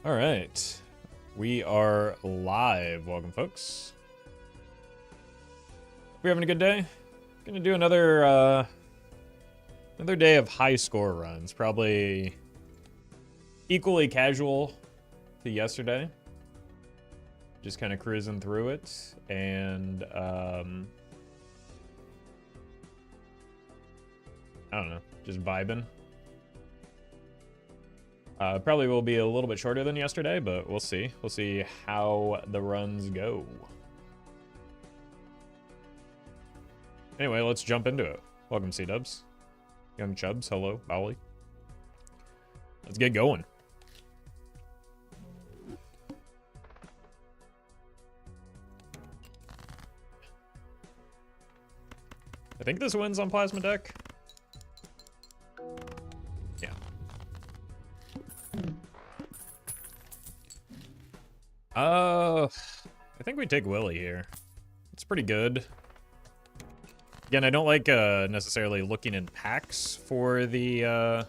All right, we are live. Welcome, folks. We're having a good day. Gonna do another day of high score runs. Probably equally casual to yesterday. Just kind of cruising through it, and I don't know, just vibing. Probably will be a little bit shorter than yesterday, but we'll see. We'll see how the runs go. Anyway, let's jump into it. Welcome, C-Dubs. Young Chubs, hello, Bowley. Let's get going. I think this wins on Plasma Deck. Yeah. I think we take Willie here. It's pretty good. Again, I don't like necessarily looking in packs for the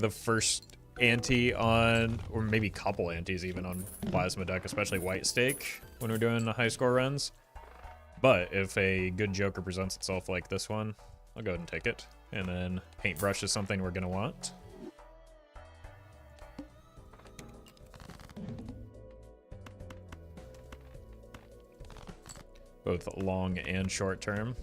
first ante on, or maybe couple antes even on Plasma Deck, especially White Stake when we're doing the high score runs. But if a good Joker presents itself like this one, I'll go ahead and take it. And then Paintbrush is something we're gonna want. Both long and short term.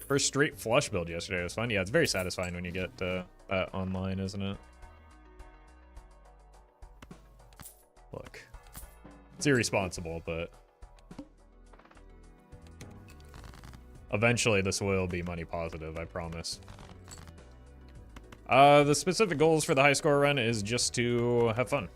First straight flush build yesterday was fun. Yeah, it's very satisfying when you get that online, isn't it? Look, it's irresponsible, but eventually this will be money positive, I promise. The specific goals for the high score run is just to have fun.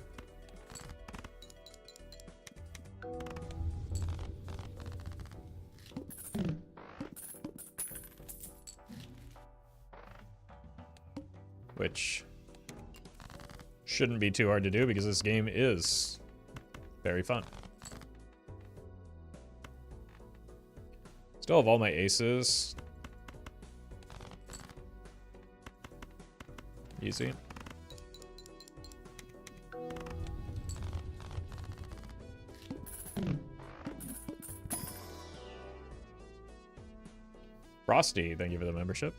Which shouldn't be too hard to do because this game is very fun. Still have all my aces. Easy. Frosty, thank you for the membership.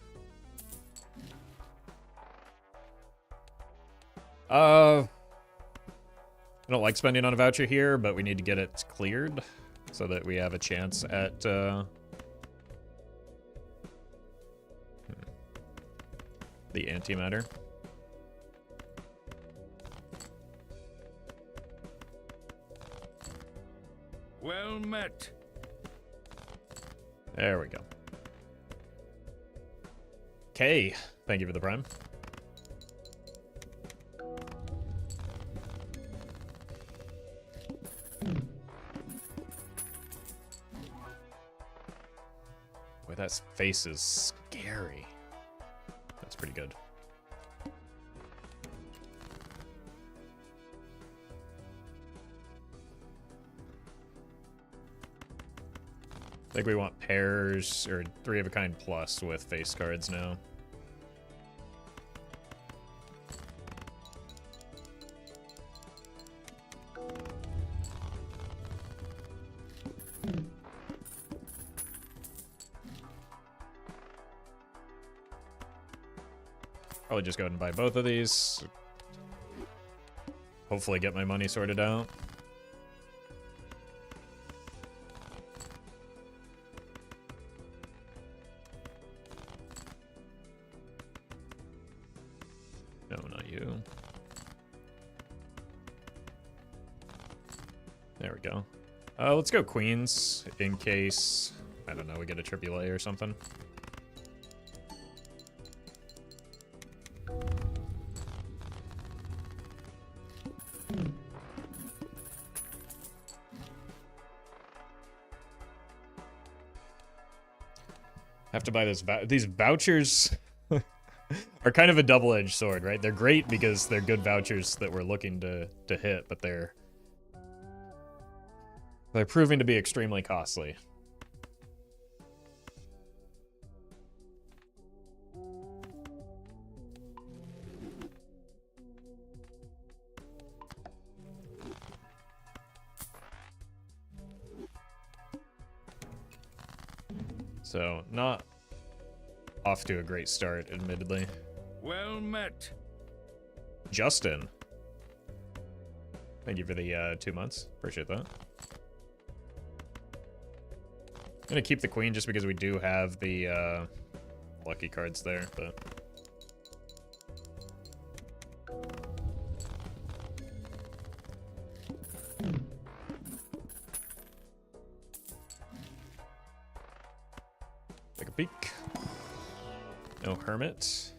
I don't like spending on a voucher here, but we need to get it cleared so that we have a chance at the antimatter. Well met. There we go. Okay, thank you for the prime. Boy, that face is scary. That's pretty good. I think we want pairs or 3 of a kind plus with face cards now. Probably just go ahead and buy both of these. Hopefully get my money sorted out. No, not you. There we go. Let's go queens in case, I don't know, we get a AAA or something. Have to buy this. These vouchers are kind of a double-edged sword, right? They're great because they're good vouchers that we're looking to hit, but they're proving to be extremely costly. So, not off to a great start, admittedly. Well met. Justin. Thank you for the 2 months. Appreciate that. I'm gonna keep the queen just because we do have the lucky cards there, but... Take a peek. No hermit.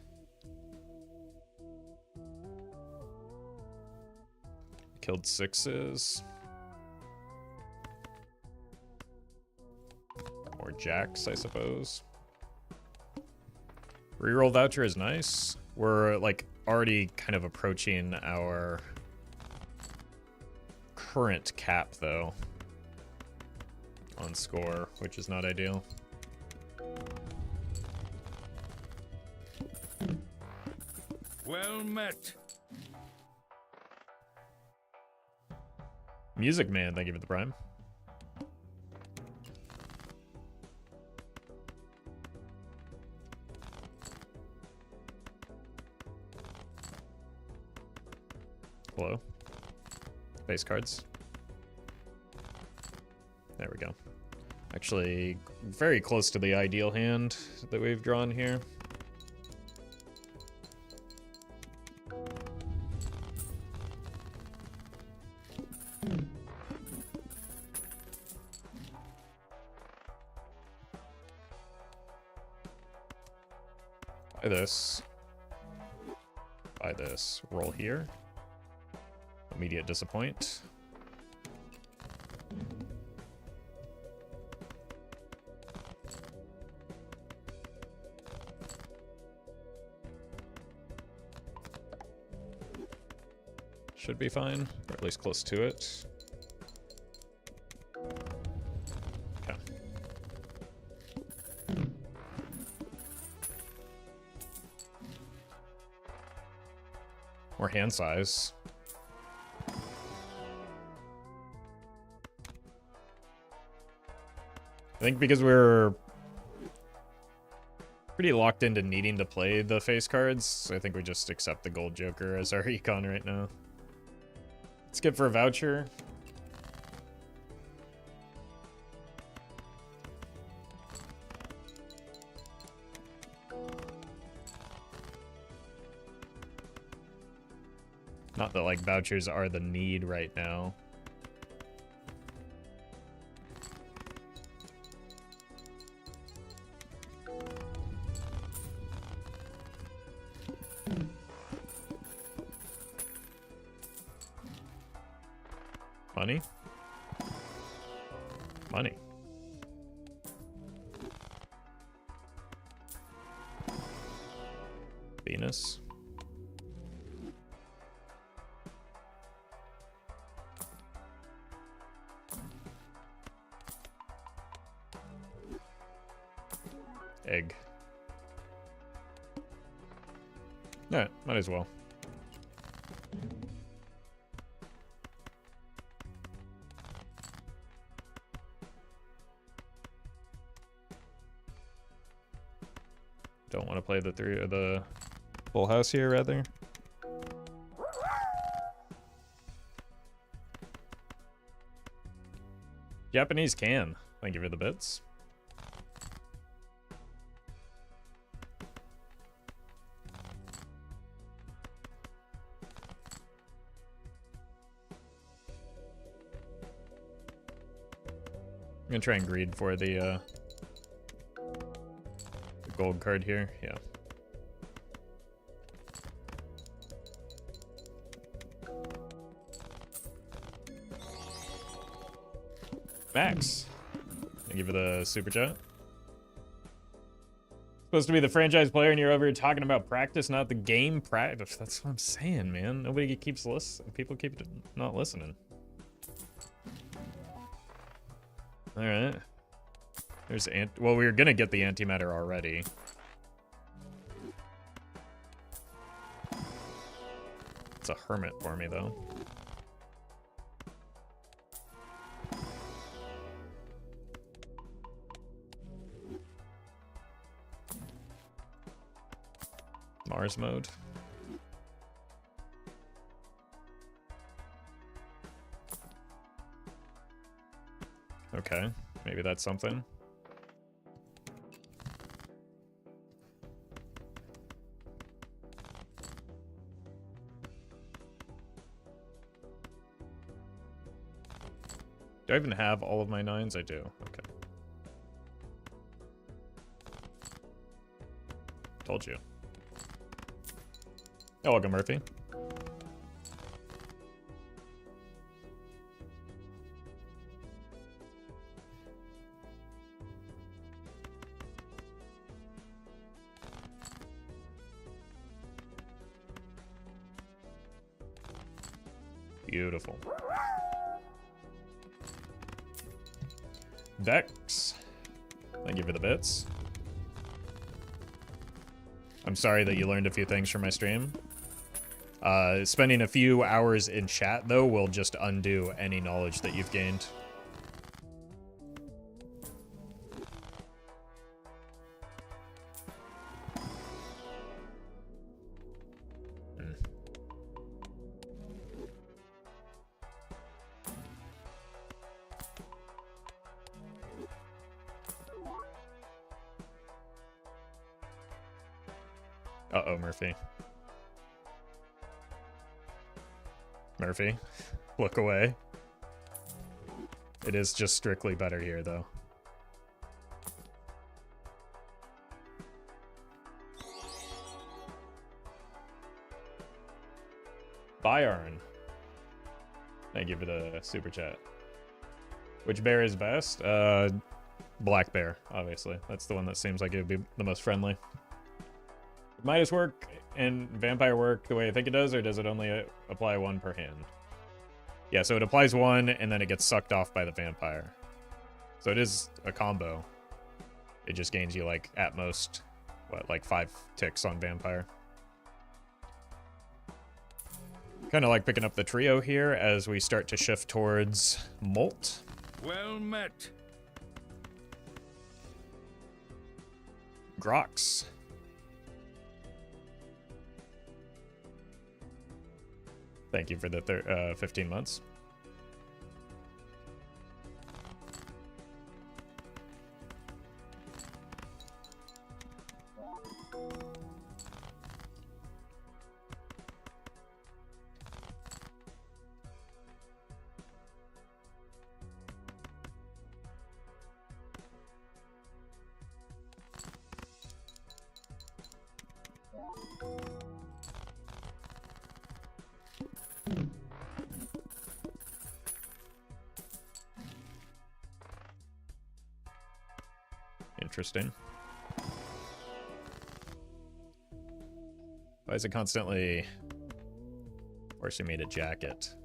Killed 6s. More jacks, I suppose. Reroll voucher is nice. We're like already kind of approaching our current cap though on score, which is not ideal. Well met. Music Man, thank you for the prime. Hello. Base cards. There we go. Actually, very close to the ideal hand that we've drawn here. Buy this. Buy this. Roll here. Immediate disappoint. Should be fine, or at least close to it. Okay. More hand size. I think because we're pretty locked into needing to play the face cards, I think we just accept the gold joker as our econ right now. Skip for a voucher. Not that like vouchers are the need right now. Money? Money. Venus. Egg. Yeah, might as well. Don't want to play the full house here, rather. Japanese can. Thank you for the bits. I'm gonna try and greed for the gold card here. Yeah. Max, thank you for the super chat. Supposed to be the franchise player, and you're over here talking about practice, not the game practice. That's what I'm saying, man. Nobody keeps listening. People keep not listening. All right. There's well, we were gonna get the antimatter already. It's a hermit for me though. Mars mode. Okay, maybe that's something. Do I even have all of my 9s? I do. Okay. Told you. Oh, welcome, Murphy. Beautiful. Vex. Thank you for the bits. I'm sorry that you learned a few things from my stream. Spending a few hours in chat, though, will just undo any knowledge that you've gained. Uh-oh, Murphy. Murphy, look away. It is just strictly better here, though. Byron. Thank you for the super chat. Which bear is best? Black bear, obviously. That's the one that seems like it would be the most friendly. Midas work and vampire work the way I think it does, or does it only apply one per hand? Yeah, so it applies one, and then it gets sucked off by the vampire. So it is a combo. It just gains you, like, at most, what, like 5 ticks on vampire. Kind of like picking up the trio here as we start to shift towards Molt. Well met. Grox. Thank you for the 15 months. Interesting. Why is it constantly forcing me to jacket?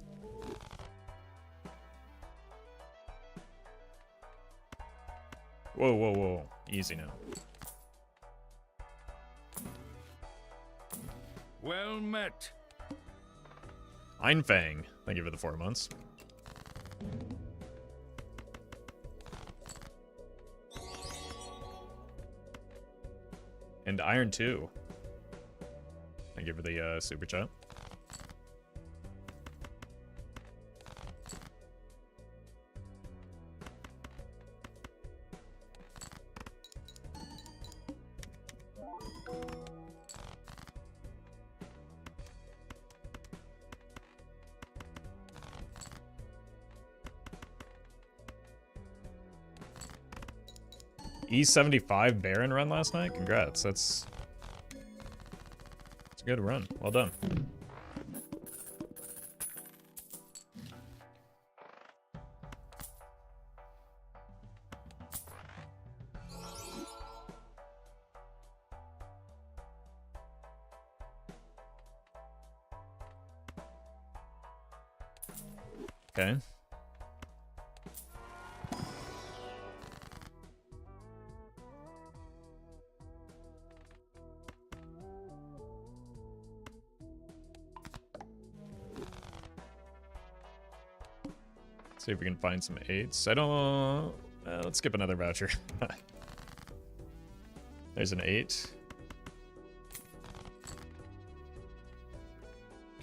Whoa, whoa, whoa. Easy now. Well met. Einfang. Thank you for the 4 months. And Iron 2. Thank you for the super chat. E75 Baron run last night? Congrats. That's a good run. Well done. Okay. See if we can find some 8s. I don't... let's skip another voucher. There's an 8.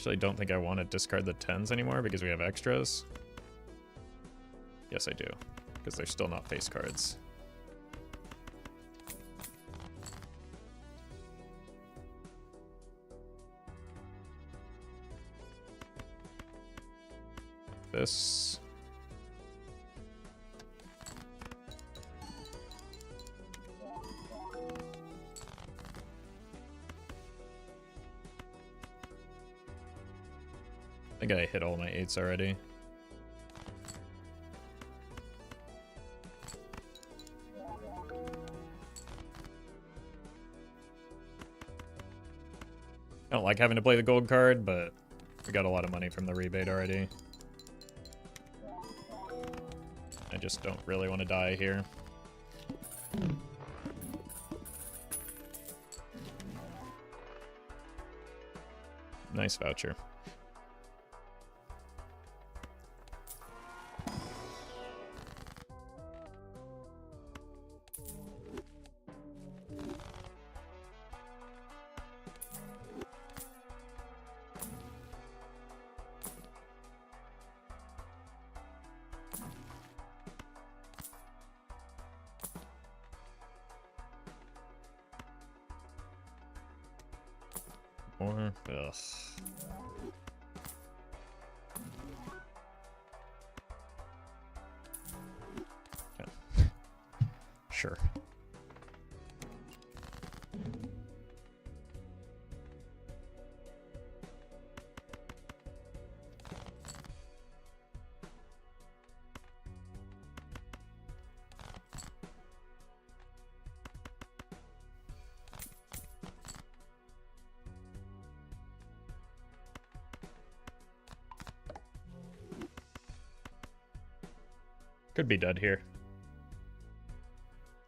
Actually, don't think I want to discard the 10s anymore because we have extras. Yes, I do, because they're still not face cards. This. I think I hit all my 8s already. I don't like having to play the gold card, but we got a lot of money from the rebate already. I just don't really want to die here. Nice voucher. Or, ugh. Yeah. Sure. Could be dead here.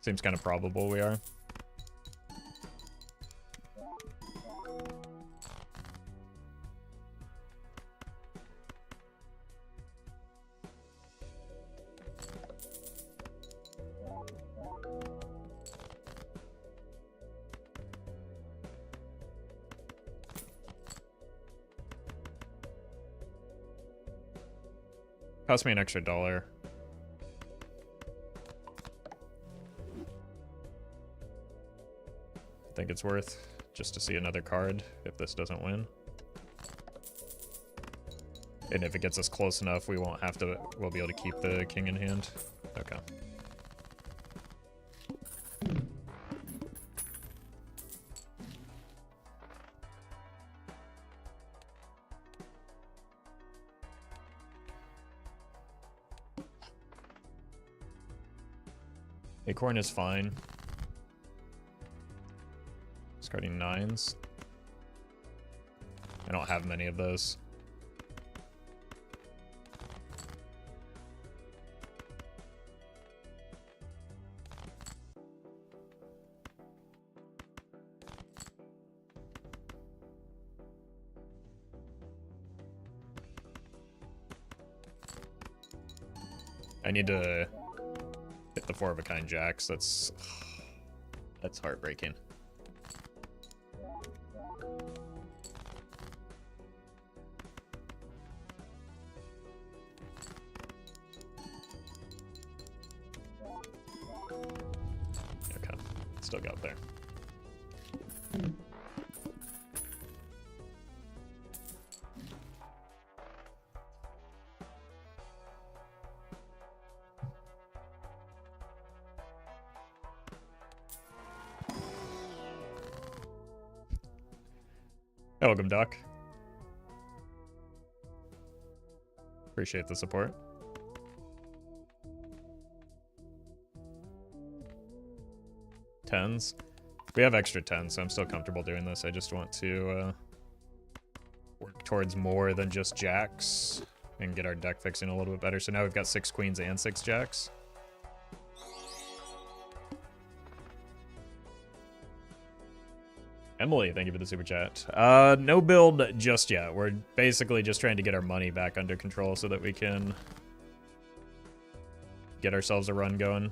Seems kind of probable we are. Cost me an extra $1. Think it's worth just to see another card if this doesn't win. And if it gets us close enough, we won't have to, we'll be able to keep the king in hand. Okay. Acorn is fine. Discarding 9s. I don't have many of those. I need to hit the 4-of-a-kind jacks. That's heartbreaking. Okay, still got there. Welcome, Doc. Appreciate the support. Tens. We have extra 10s, so I'm still comfortable doing this. I just want to work towards more than just jacks and get our deck fixing a little bit better. So now we've got 6 queens and 6 jacks. Emily, thank you for the super chat. No build just yet. We're basically just trying to get our money back under control so that we can get ourselves a run going.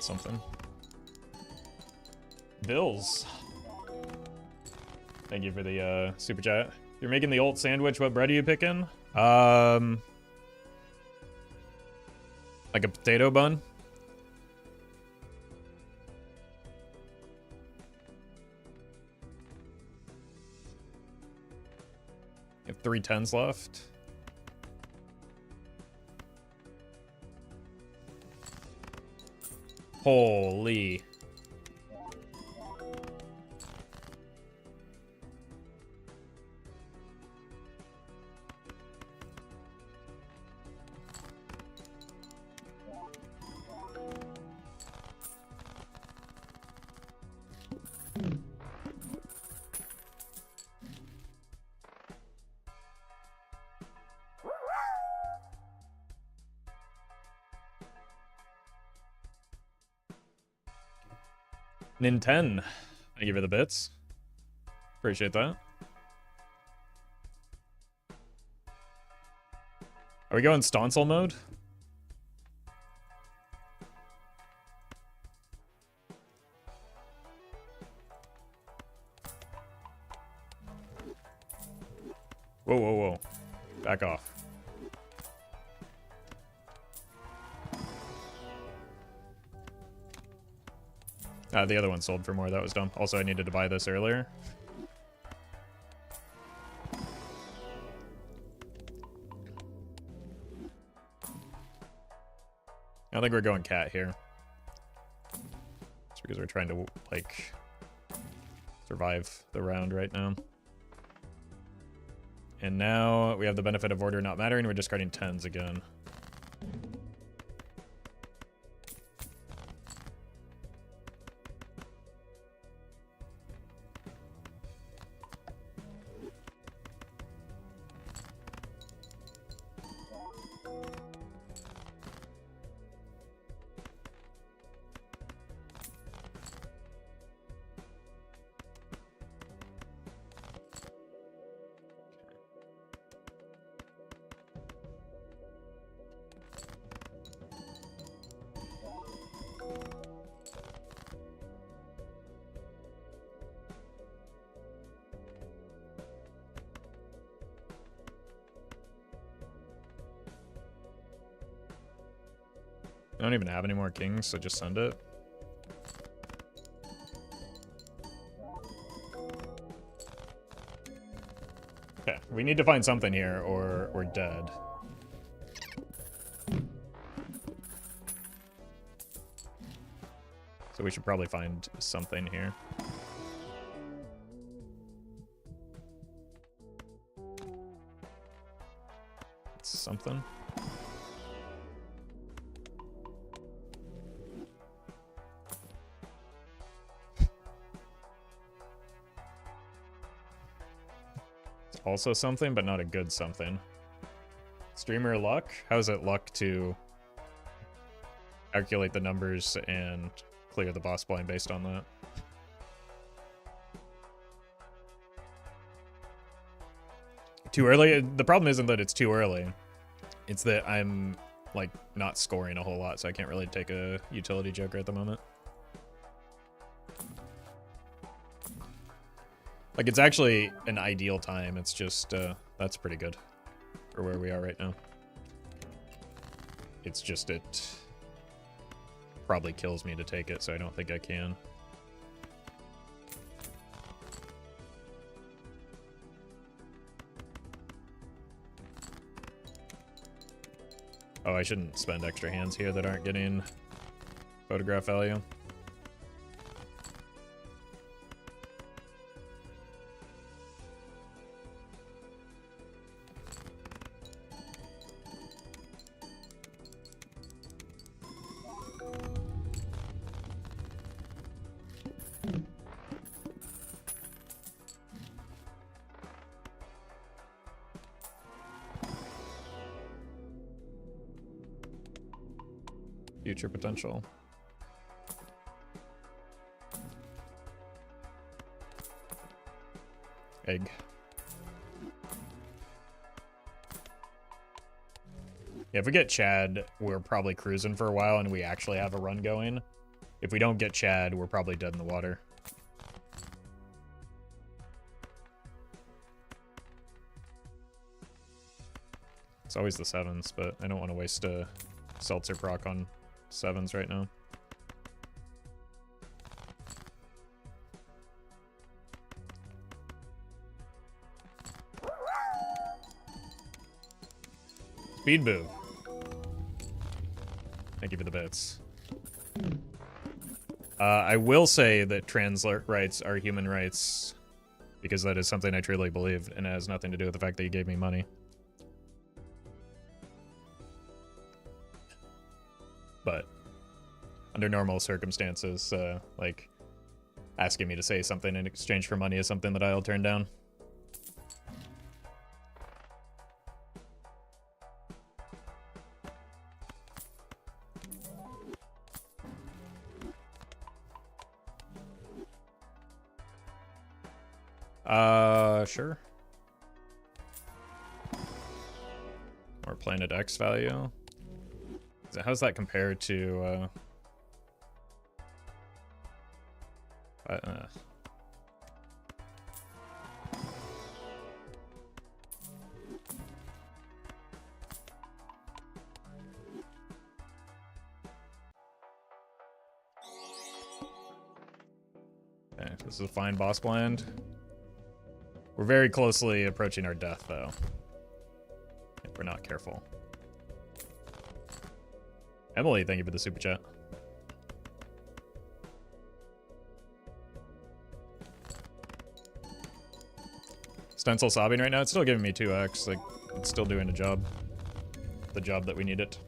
That's something. Bills. Thank you for the super chat. You're making the old sandwich. What bread are you picking? Like a potato bun. You have 3 10s left. Holy. Nintendo. Thank you for the bits. Appreciate that. Are we going Stoncil mode? Whoa, whoa, whoa. Back off. The other one sold for more. That was dumb. Also, I needed to buy this earlier. I think we're going cat here. It's because we're trying to, like, survive the round right now. And now we have the benefit of order not mattering. We're discarding 10s again. I don't even have any more kings, so just send it. Okay, we need to find something here or we're dead. So we should probably find something here. It's something. Also something, but not a good something. Streamer luck? How is it luck to calculate the numbers and clear the boss blind based on that? Too early? The problem isn't that it's too early. It's that I'm, like, not scoring a whole lot, so I can't really take a utility joker at the moment. Like, it's actually an ideal time. It's just, that's pretty good for where we are right now. It's just, it probably kills me to take it, so I don't think I can. Oh, I shouldn't spend extra hands here that aren't getting photograph value. Future potential. Egg. Yeah, if we get Chad, we're probably cruising for a while and we actually have a run going. If we don't get Chad, we're probably dead in the water. It's always the 7s, but I don't want to waste a Seltzer proc on 7s right now. Speed boo. Thank you for the bits. I will say that trans rights are human rights because that is something I truly believe, and it has nothing to do with the fact that you gave me money. But under normal circumstances, like asking me to say something in exchange for money is something that I'll turn down. Sure. Or Planet X value. How's that compared to, Okay, this is a fine boss blind. We're very closely approaching our death, though, if we're not careful. Emily, thank you for the super chat. Stencil sobbing right now. It's still giving me 2x. Like, it's still doing a job. The job that we need it.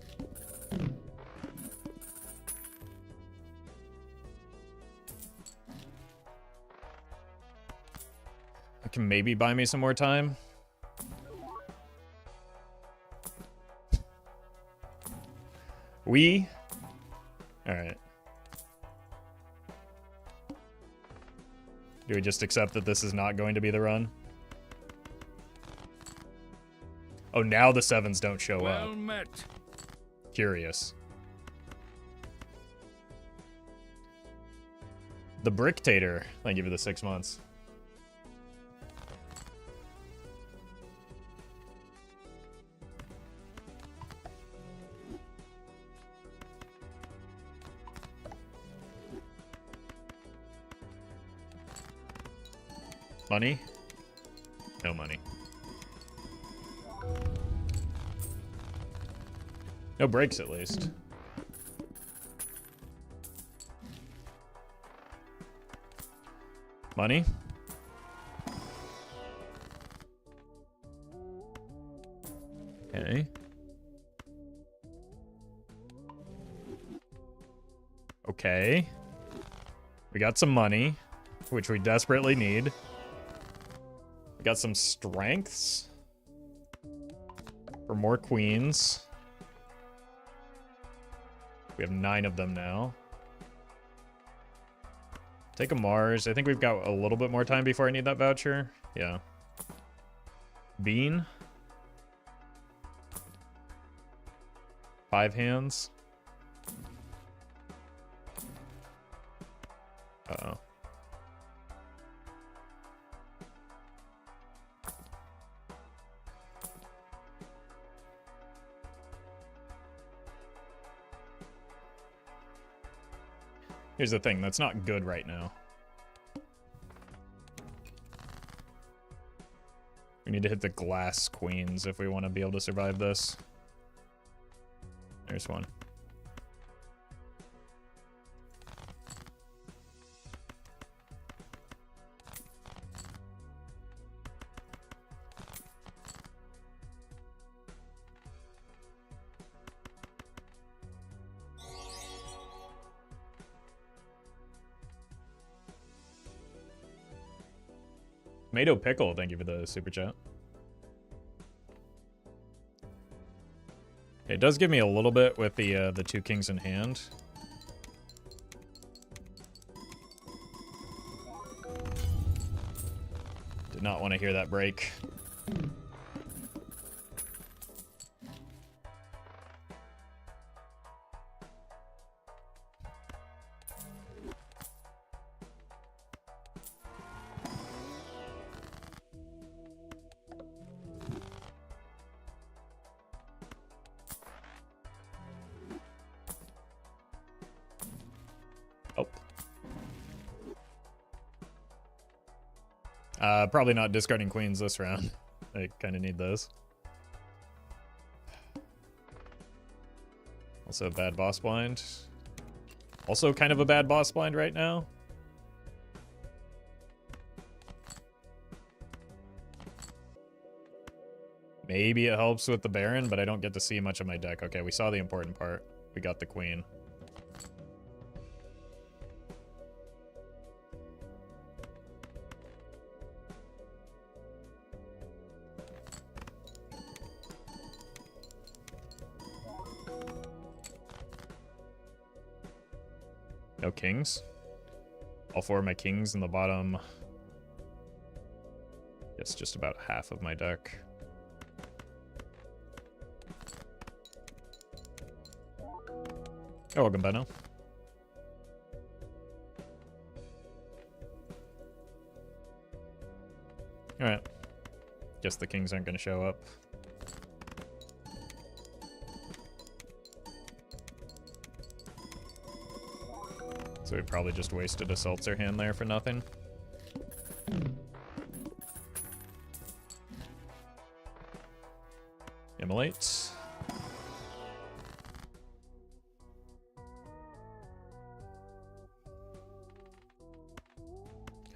I can maybe buy me some more time. Alright. Do we just accept that this is not going to be the run? Oh, now the 7s don't show up. Well met. Curious. The Bricktator. Thank you for the 6 months. Money? No money. No breaks, at least. Money? Okay. Okay. We got some money, which we desperately need. We got some strengths for more queens. We have 9 of them now. Take a Mars. I think we've got a little bit more time before I need that voucher. Yeah. Bean. 5 hands. Uh-oh. Here's the thing, that's not good right now. We need to hit the glass queens if we want to be able to survive this. There's one. Tomato Pickle, thank you for the super chat. It does give me a little bit with the 2 kings in hand. Did not want to hear that break. Probably not discarding queens this round. I kind of need those. Also a bad boss blind. Also kind of a bad boss blind right now. Maybe it helps with the Baron, but I don't get to see much of my deck. Okay, we saw the important part. We got the queen. No kings. All four of my kings in the bottom. It's just about half of my deck. Oh, welcome, Benno. Alright. Guess the kings aren't going to show up. So we probably just wasted a seltzer hand there for nothing. Immolate.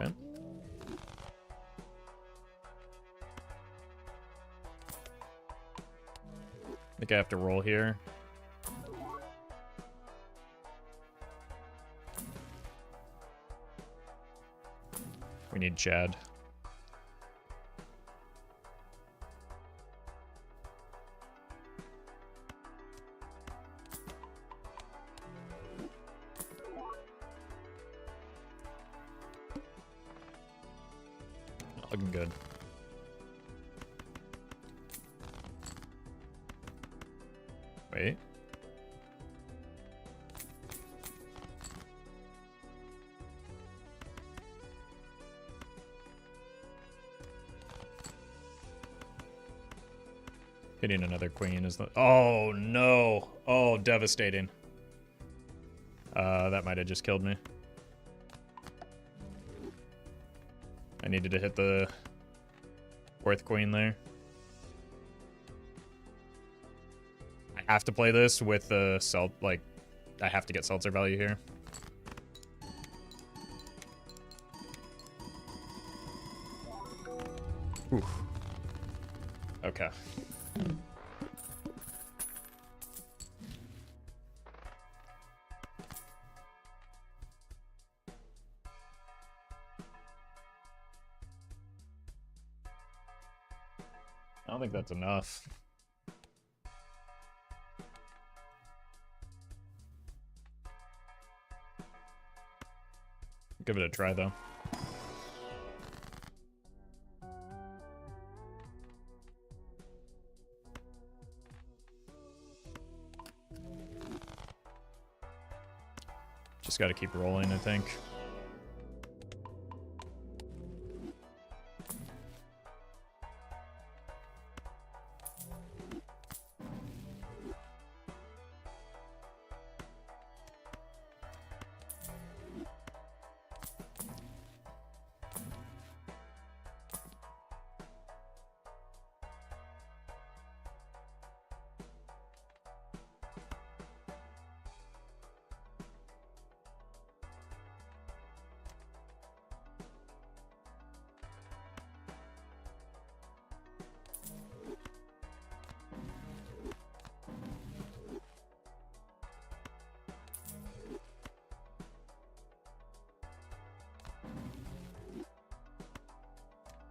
Okay. I think I have to roll here. We need Chad. Looking good. Wait. Hitting another queen is the... Oh, no. Oh, devastating. That might have just killed me. I needed to hit the fourth queen there. I have to play this with the like, I have to get seltzer value here. Oof. Okay. I don't think that's enough. Give it a try, though. Just got to keep rolling, I think.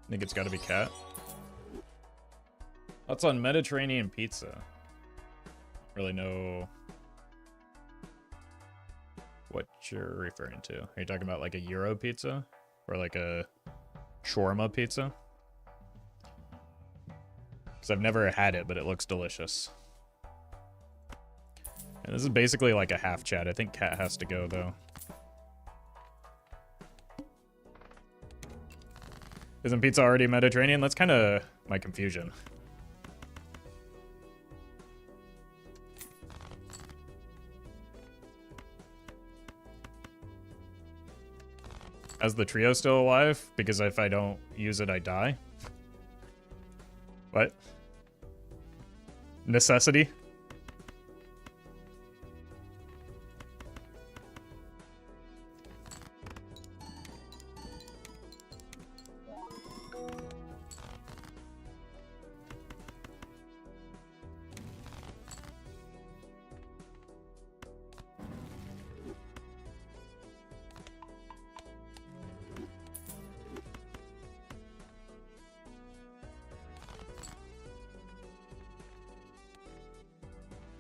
I think it's got to be cat. That's on Mediterranean pizza. Don't really know what you're referring to. Are you talking about like a Euro pizza or like a shawarma pizza? Because I've never had it, but it looks delicious. And this is basically like a half chat. I think cat has to go though. Isn't pizza already Mediterranean? That's kind of my confusion. Is the trio still alive? Because if I don't use it, I die. What? Necessity?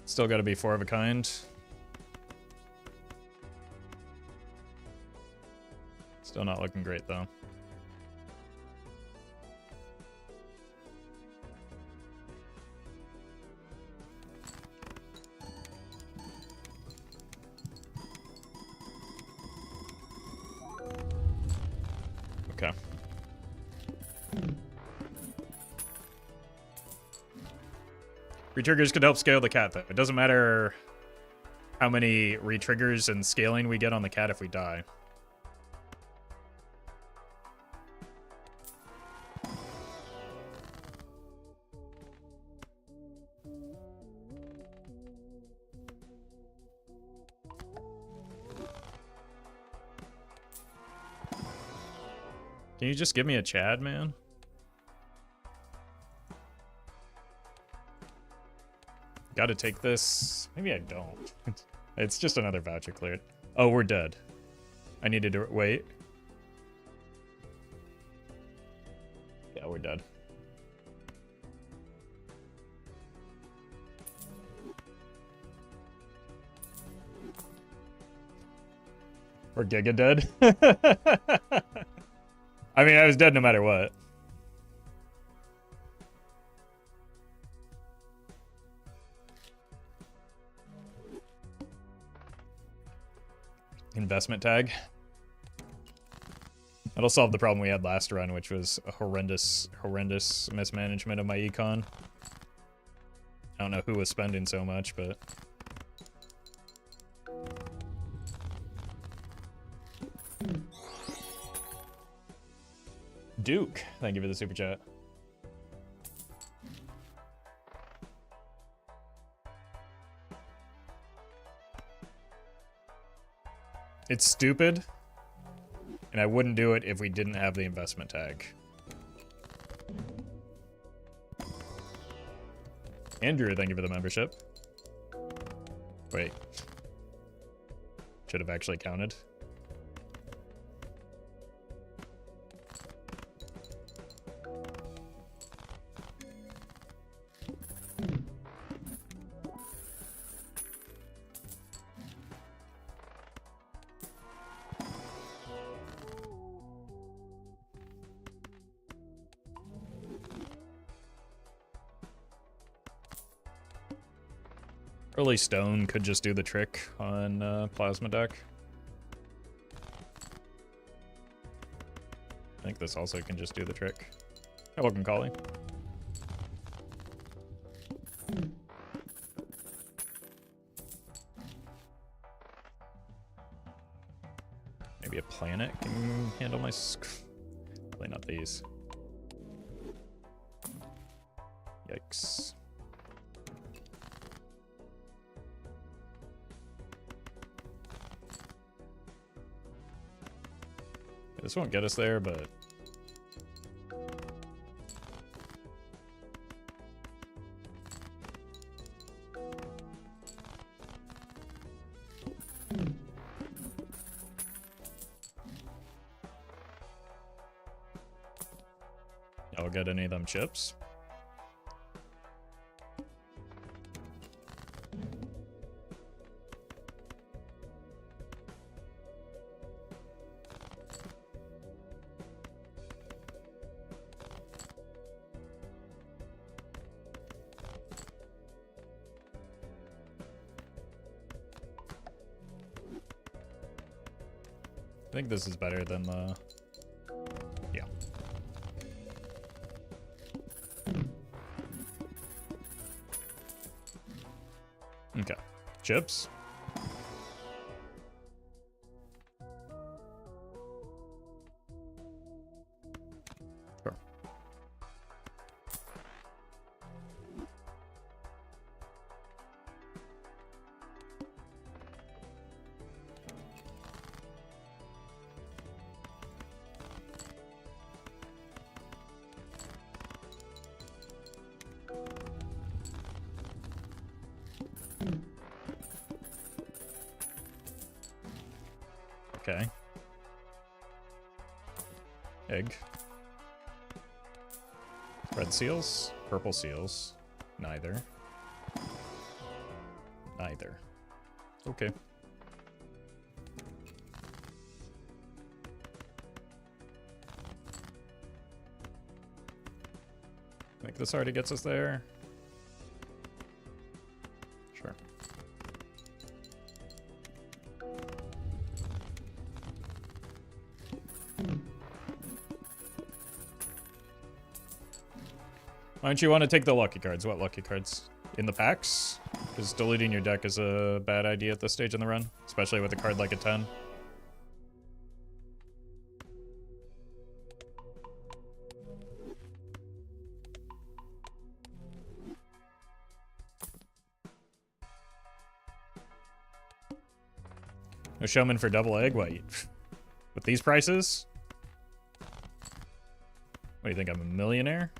Still gotta be 4 of a kind. Still not looking great though. Okay. Retriggers could help scale the cat, though. It doesn't matter how many retriggers and scaling we get on the cat if we die. Can you just give me a Chad, man? Gotta take this. Maybe I don't. It's just another voucher cleared. Oh, we're dead. I needed to wait. Yeah, we're dead. We're giga dead. I mean, I was dead no matter what. Investment tag. That'll solve the problem we had last run, which was a horrendous mismanagement of my econ. I don't know who was spending so much, but... Duke, thank you for the super chat. It's stupid, and I wouldn't do it if we didn't have the investment tag. Andrew, thank you for the membership. Wait. Should have actually counted. Early stone could just do the trick on plasma deck. I think this also can just do the trick. You're welcome, Collie. Maybe a planet can handle my... Probably not these. Yikes. This won't get us there, but... I'll get any of them chips. I think this is better than the... Yeah. Okay. Chips. Okay. Egg. Red seals? Purple seals? Neither. Neither. Okay. I think this already gets us there. Sure. Why don't you want to take the lucky cards? What lucky cards? In the packs? Because deleting your deck is a bad idea at this stage in the run, especially with a card like a 10. No showman for double egg? What? With these prices? What do you think? I'm a millionaire?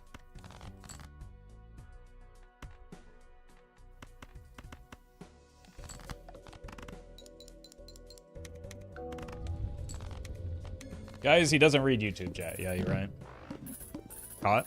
Guys, he doesn't read YouTube chat. Yeah, you're right. Hot.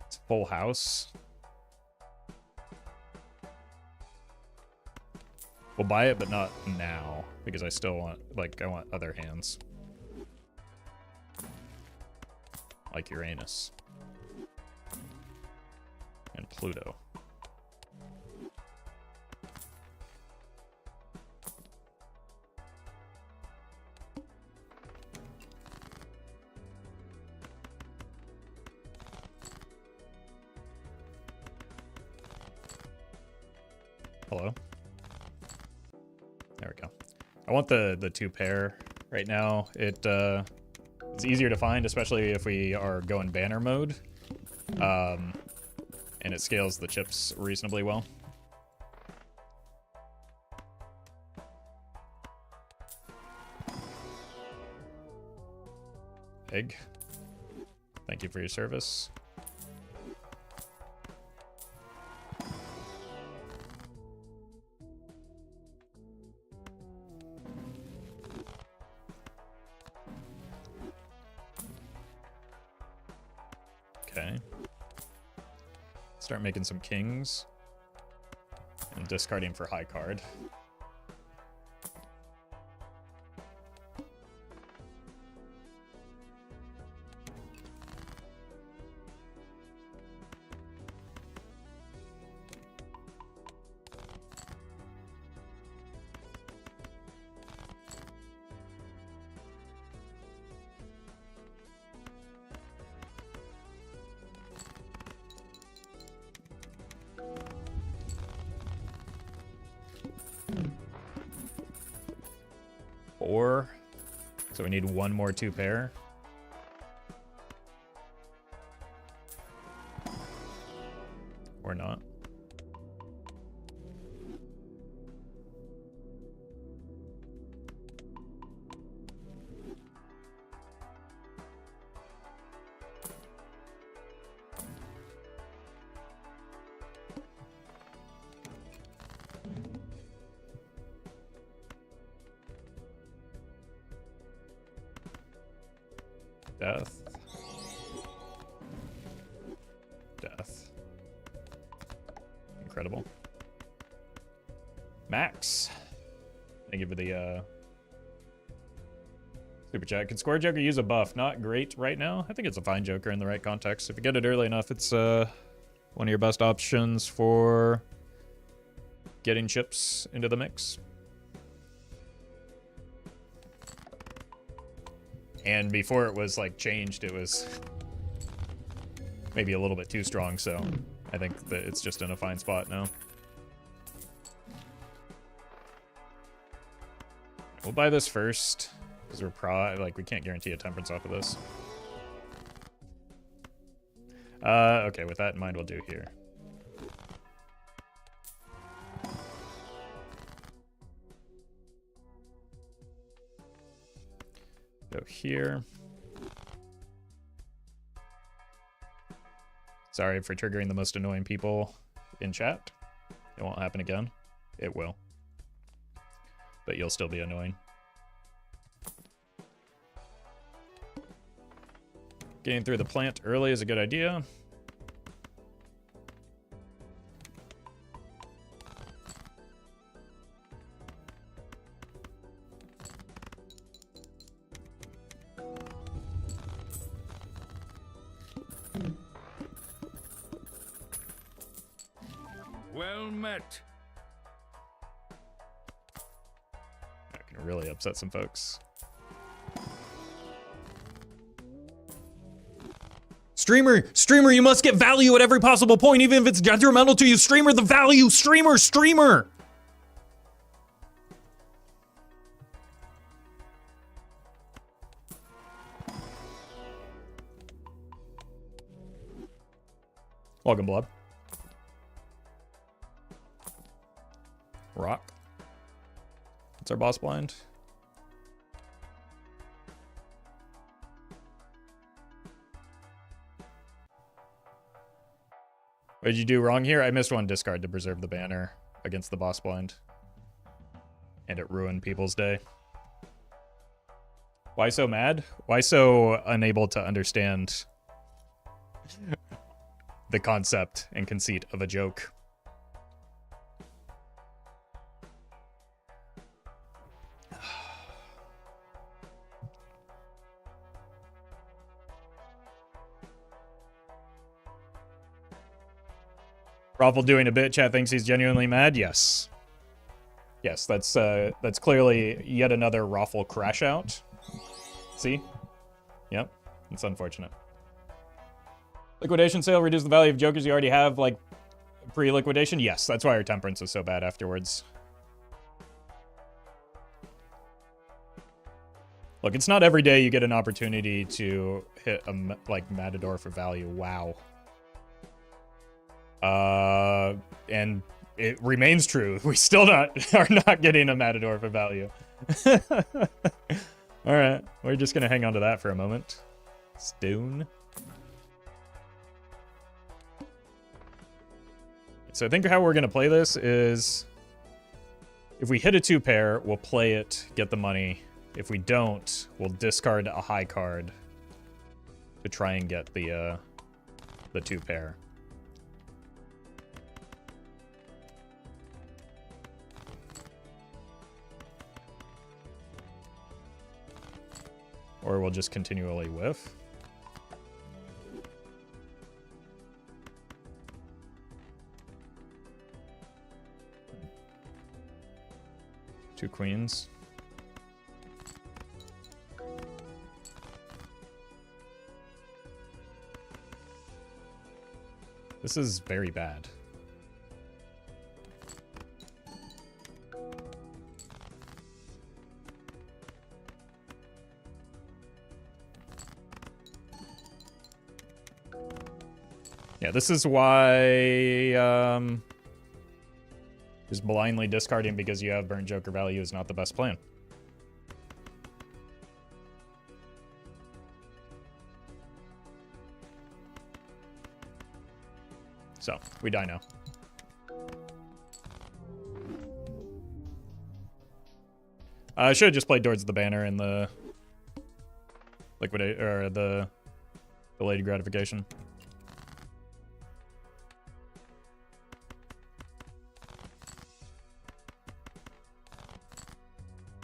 It's full house. We'll buy it, but not now, because I still want, like, I want other hands. Like Uranus. And Pluto. Hello? There we go. I want the two pair right now. It's easier to find, especially if we are going banner mode. And it scales the chips reasonably well. Egg. Thank you for your service. Okay. Start making some kings. And discarding for high card. Four. So we need one more two pair. Or not. Death. Death. Incredible. Max. Thank you for the super chat. Can Square Joker use a buff? Not great right now. I think it's a fine Joker in the right context. If you get it early enough, it's one of your best options for getting chips into the mix. And before it was like changed, it was maybe a little bit too strong, so I think that it's just in a fine spot now. We'll buy this first, because we're we can't guarantee a temperance off of this. Okay, with that in mind, we'll do here. Go here. Sorry for triggering the most annoying people in chat. It won't happen again. It will. But you'll still be annoying. Getting through the plant early is a good idea. Well met. That can really upset some folks. Streamer, you must get value at every possible point, even if it's detrimental to you. Streamer, the value. Streamer. Welcome, Blob. Rock. What's our boss blind? What did you do wrong here? I missed one discard to preserve the banner against the boss blind. And it ruined people's day. Why so mad? Why so unable to understand the concept and conceit of a joke? Roffle doing a bit. Chat thinks he's genuinely mad. Yes. Yes, that's clearly yet another Roffle crash out. See? Yep. It's unfortunate. Liquidation sale reduce the value of jokers you already have, like pre-liquidation. Yes, that's why our temperance is so bad afterwards. Look, it's not every day you get an opportunity to hit a like Matador for value. Wow. And it remains true. We still are not getting a Matador for value. All right, we're just gonna hang on to that for a moment. Stone. So I think how we're gonna play this is, if we hit a 2-pair, we'll play it, get the money. If we don't, we'll discard a high card to try and get the 2-pair. Or we'll just continually whiff. Two queens. This is very bad. Yeah, this is why just blindly discarding because you have burnt joker value is not the best plan. So, we die now. I should have just played towards the banner and the liquidate or the delayed gratification.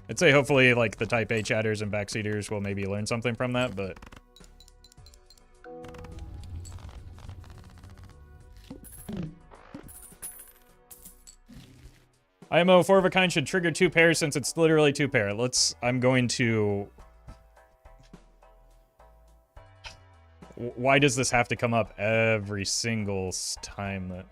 I'd say hopefully like the type A chatters and backseaters will maybe learn something from that, but IMO 4 of a kind should trigger 2 pairs since it's literally 2 pair. I'm going to... Why does this have to come up every single time that...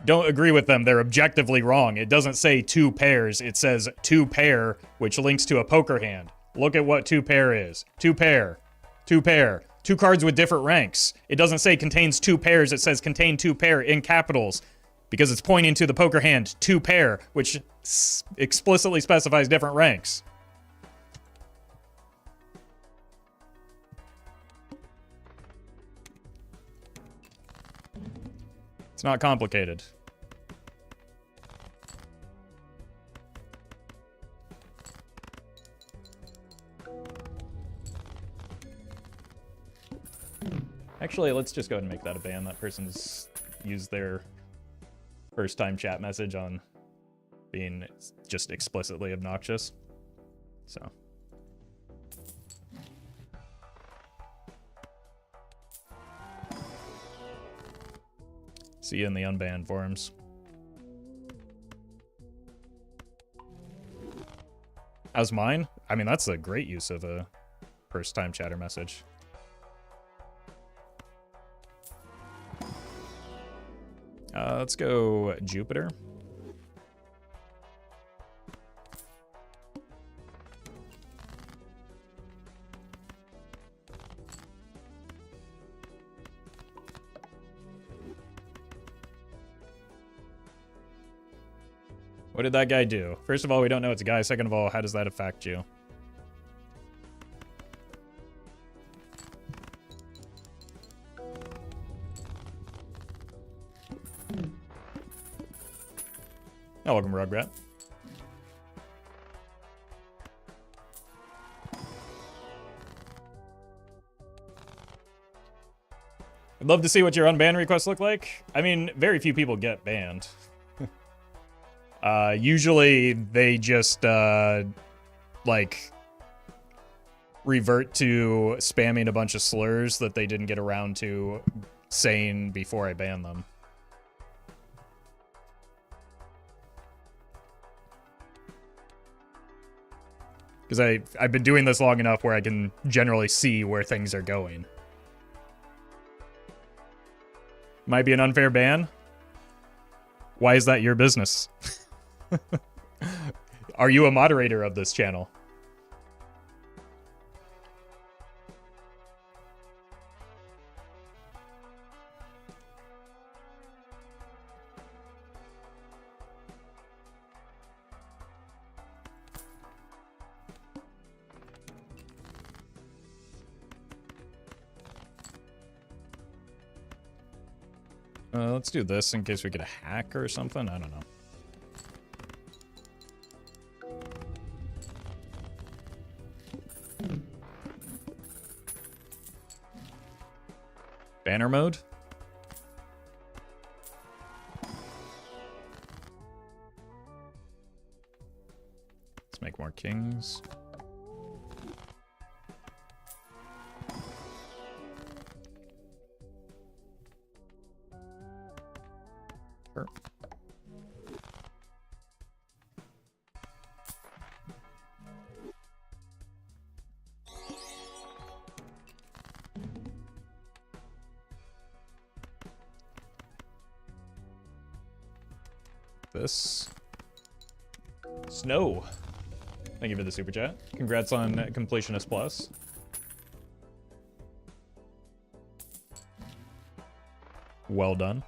Don't agree with them. They're objectively wrong. It doesn't say 2 pairs. It says 2 pair, which links to a poker hand. Look at what 2 pair is. 2 pair. 2 pair. 2 cards with different ranks. It doesn't say contains 2 pairs. It says contain 2 pair in capitals. because it's pointing to the poker hand 2 pair, which explicitly specifies different ranks. It's not complicated. Actually, let's just go ahead and make that a ban. That person's used their first time chat message on being just explicitly obnoxious. So. See you in the unbanned forums. How's mine? I mean, that's a great use of a first time chatter message. Let's go Jupiter. What did that guy do? First of all, we don't know it's a guy. Second of all, how does that affect you? Oh, welcome, Rugrat. I'd love to see what your unban requests look like. I mean, very few people get banned. Usually they just, like, revert to spamming a bunch of slurs that they didn't get around to saying before I ban them. Because I've been doing this long enough where I can generally see where things are going. Might be an unfair ban. Why is that your business? Are you a moderator of this channel? Let's do this in case we get a hack or something. I don't know. Banner mode? Let's make more kings. Sure. This. Snow. Thank you for the super chat. Congrats on Completionist Plus. Well done.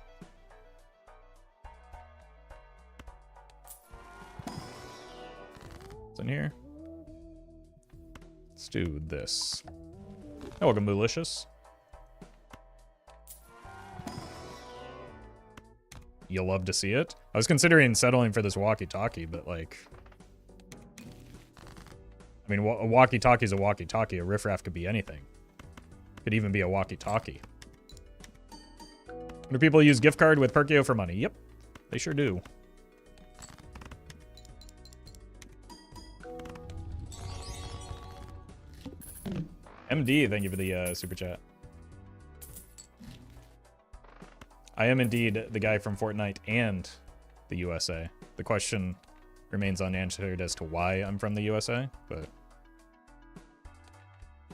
What's in here? Let's do this. Oh, welcome, Malicious. You'll love to see it. I was considering settling for this walkie-talkie, but like... I mean, a walkie-talkie is a walkie-talkie. A riffraff could be anything. Could even be a walkie-talkie. Do people use gift card with Perkio for money? Yep, they sure do. MD, thank you for the super chat. I am indeed the guy from Fortnite and the USA. The question remains unanswered as to why I'm from the USA, but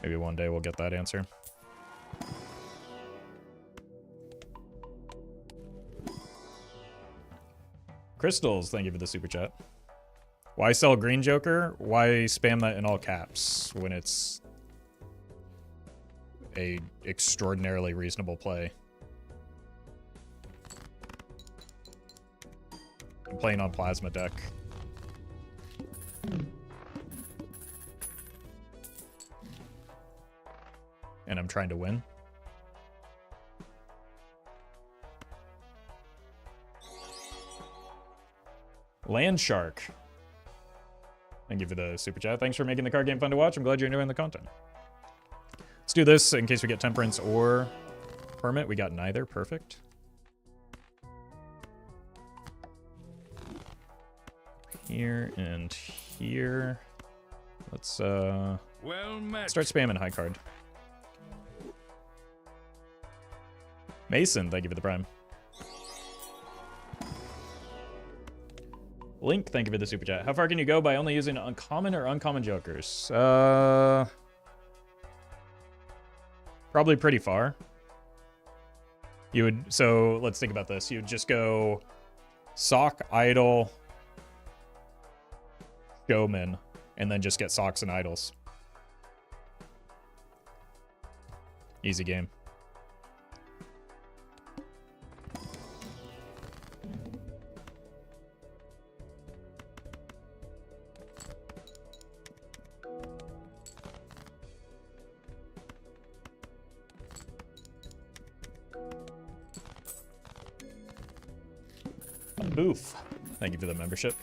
maybe one day we'll get that answer. Crystals, thank you for the super chat. Why sell Green Joker? Why spam that in all caps when it's a extraordinarily reasonable play? I'm playing on Plasma deck. And I'm trying to win. Land Shark. Thank you for the super chat. Thanks for making the card game fun to watch. I'm glad you're enjoying the content. Let's do this in case we get Temperance or Permit. We got neither. Perfect. Here and here. Let's start spamming high card. Mason, thank you for the prime. Link, thank you for the super chat. How far can you go by only using uncommon or uncommon jokers? Probably pretty far. You would, so let's think about this. You would just go Sock, Idol, Showman, and then just get Socks and Idols. Easy game. Boof. Thank you for the membership.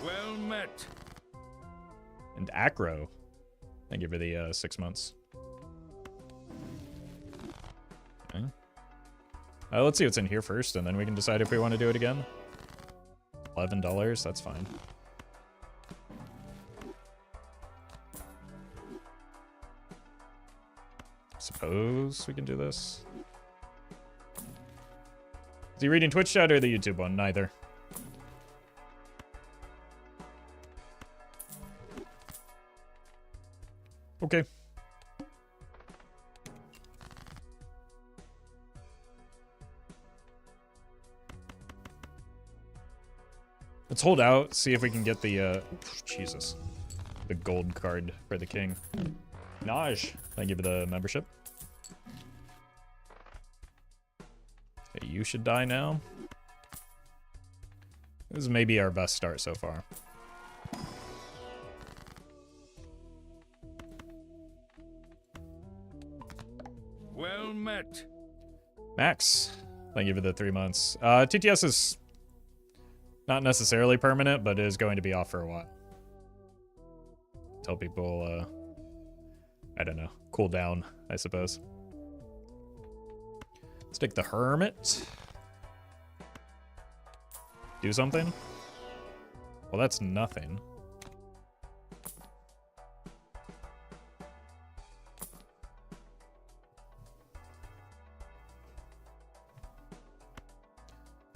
Well met. And Acro. Thank you for the 6 months. Okay. Let's see what's in here first, and then we can decide if we want to do it again. $11, that's fine. Suppose we can do this. Is he reading Twitch chat or the YouTube one? Neither. Okay. Let's hold out, see if we can get the, Jesus. The gold card for the king. Naj, thank you for the membership. Okay, you should die now. This is maybe our best start so far. Well met. Max, thank you for the 3 months. TTS is not necessarily permanent, but is going to be off for a while. Tell people, I don't know, cool down, I suppose. Let's take the Hermit. Do something? Well, that's nothing.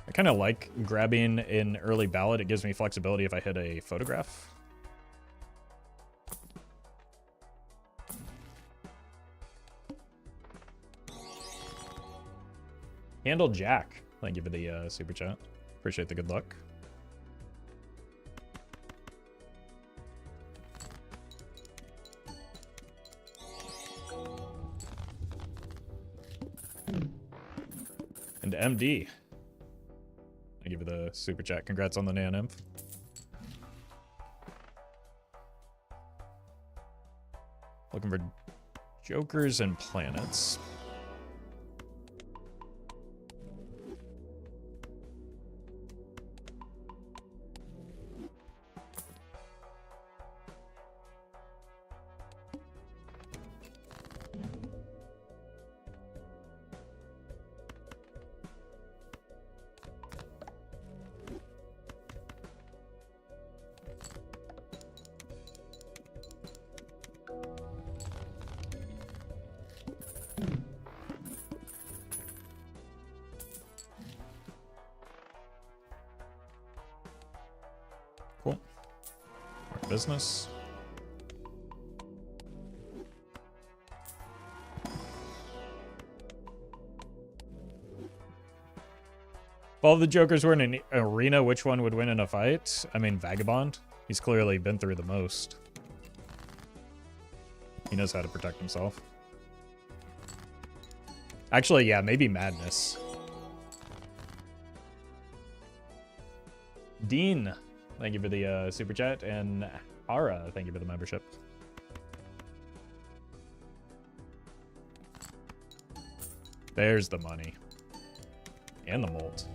I kind of like grabbing in early ballot. It gives me flexibility if I hit a photograph. Handle Jack. Thank you for the super chat. Appreciate the good luck. And MD. Thank you for the super chat. Congrats on the Nanonymph. Looking for jokers and planets. Cool. Our business. If all the jokers were in an arena, which one would win in a fight? I mean, Vagabond. He's clearly been through the most. He knows how to protect himself. Actually, yeah, maybe Madness. Dean, thank you for the super chat, and Hara, thank you for the membership. There's the money. And the molt.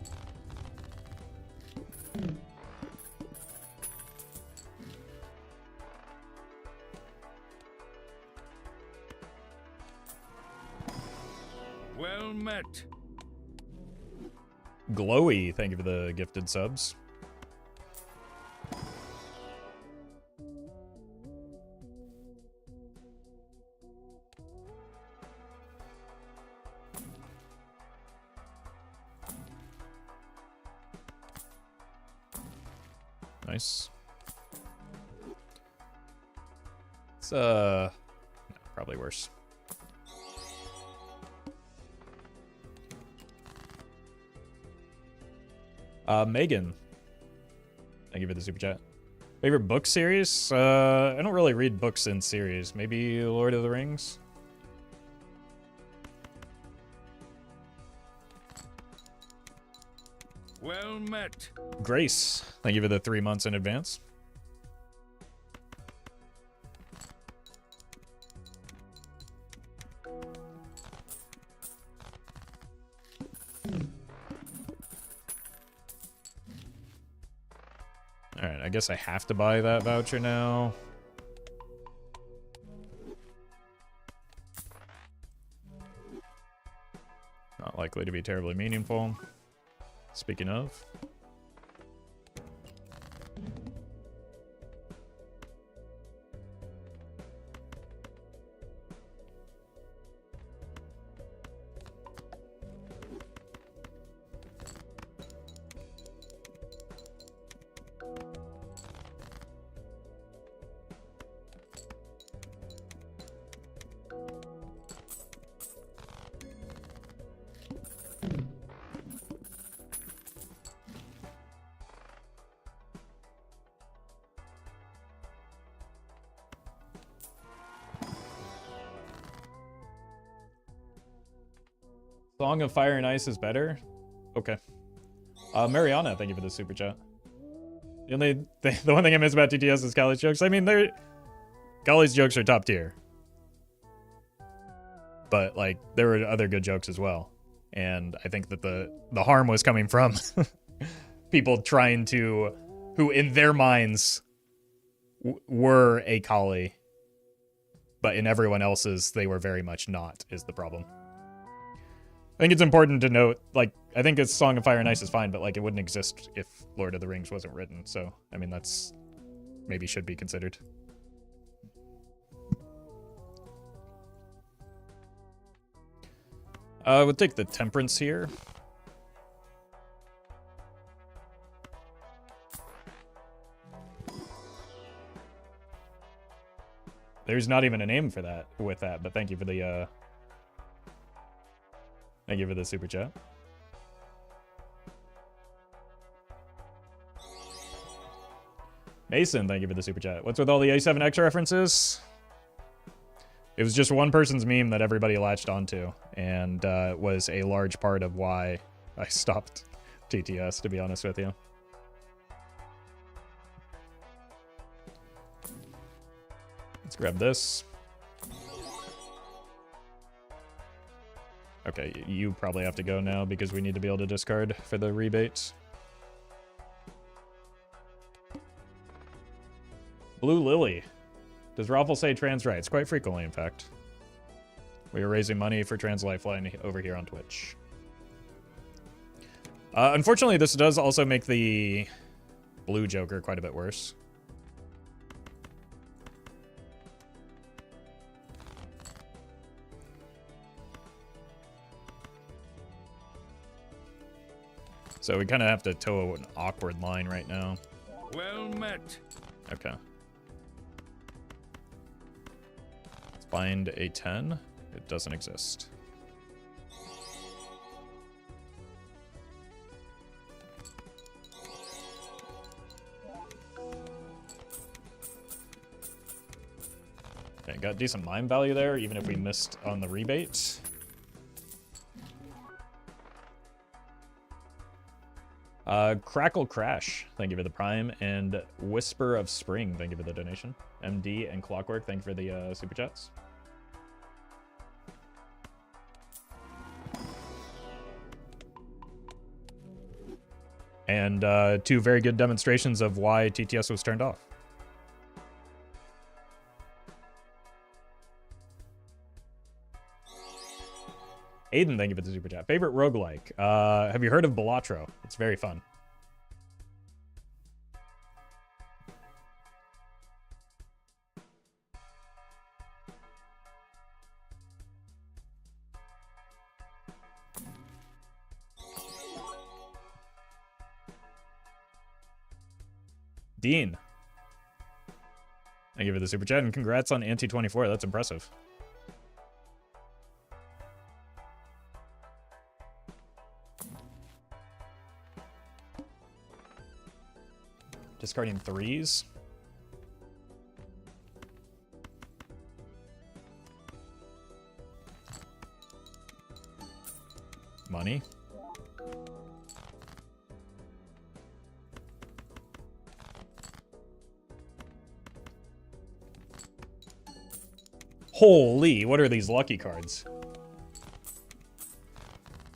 Well met. Glowy, thank you for the gifted subs. Nice. It's no, probably worse. Megan, thank you for the super chat. Favorite book series? I don't really read books in series. Maybe Lord of the Rings? Well met. Grace, thank you for the 3 months in advance. Alright, I guess I have to buy that voucher now. Not likely to be terribly meaningful. Speaking of. Song of Fire and Ice is better? Okay. Mariana, thank you for the super chat. The one thing I miss about TTS is college jokes. I mean, college jokes are top tier. But, like, there were other good jokes as well. And I think that the harm was coming from people trying to, who in their minds were a collie, but in everyone else's, they were very much not, is the problem. I think it's important to note, like, I think it's Song of Fire and Ice is fine, but, like, it wouldn't exist if Lord of the Rings wasn't written. So, I mean, that's maybe should be considered. We'll take the Temperance here. There's not even a name for that with that, but thank you for the thank you for the super chat. Mason, thank you for the super chat. What's with all the A7X references? It was just one person's meme that everybody latched onto, and was a large part of why I stopped TTS, to be honest with you. Let's grab this. Okay, you probably have to go now because we need to be able to discard for the rebate. Blue Lily. Does Roffle say trans rights? Quite frequently, in fact. We are raising money for Trans Lifeline over here on Twitch. Unfortunately, this does also make the blue Joker quite a bit worse. So we kind of have to toe an awkward line right now. Well met. Okay. Let's find a 10. It doesn't exist. Okay, got decent mine value there, even if we missed on the rebate. Crackle Crash, thank you for the Prime. And Whisper of Spring, thank you for the donation. MD and Clockwork, thank you for the Super Chats. And 2 very good demonstrations of why TTS was turned off. Aiden, thank you for the super chat. Favorite roguelike? Have you heard of Balatro? It's very fun. Dean, thank you for the super chat, and congrats on Anti-24. That's impressive. Discarding 3s. Money. Holy, what are these lucky cards?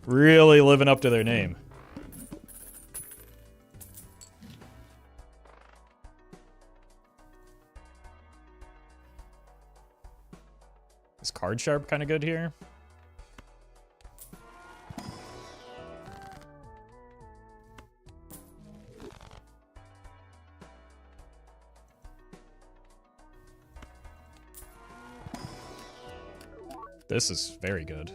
Really living up to their name. Is Card Sharp kind of good here? This is very good.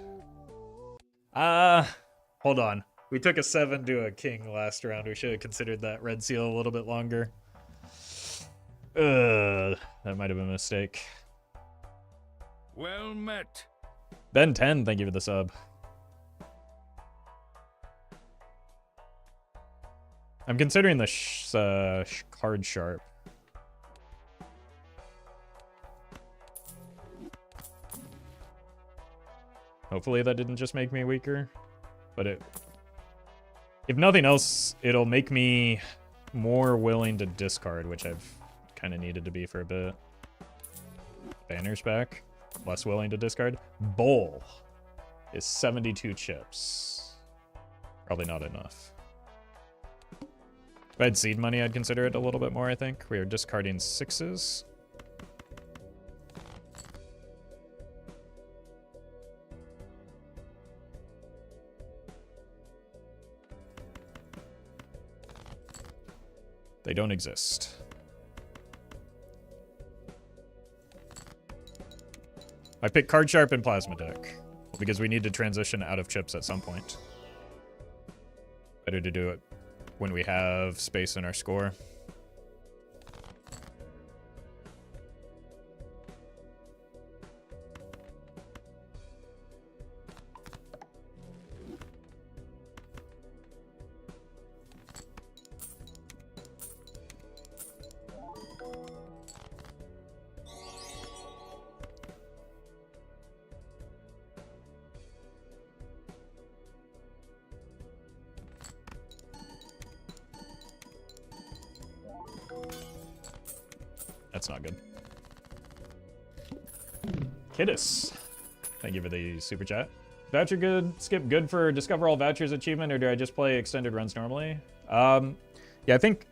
Hold on. We took a 7 to a king last round. We should have considered that red seal a little bit longer. That might have been a mistake. Well met. Ben 10, thank you for the sub. I'm considering the Card Sharp. Hopefully that didn't just make me weaker, but if nothing else, it'll make me more willing to discard, which I've kind of needed to be for a bit. Banner's back, less willing to discard. Bowl is 72 chips. Probably not enough. If I had seed money, I'd consider it a little bit more, I think. We are discarding 6s. They don't exist. I picked Card Sharp and Plasma Deck because we need to transition out of chips at some point. Better to do it when we have space in our score. That's not good. Kiddis, thank you for the super chat. Voucher good, skip good for discover all vouchers achievement, or do I just play extended runs normally? Yeah, I think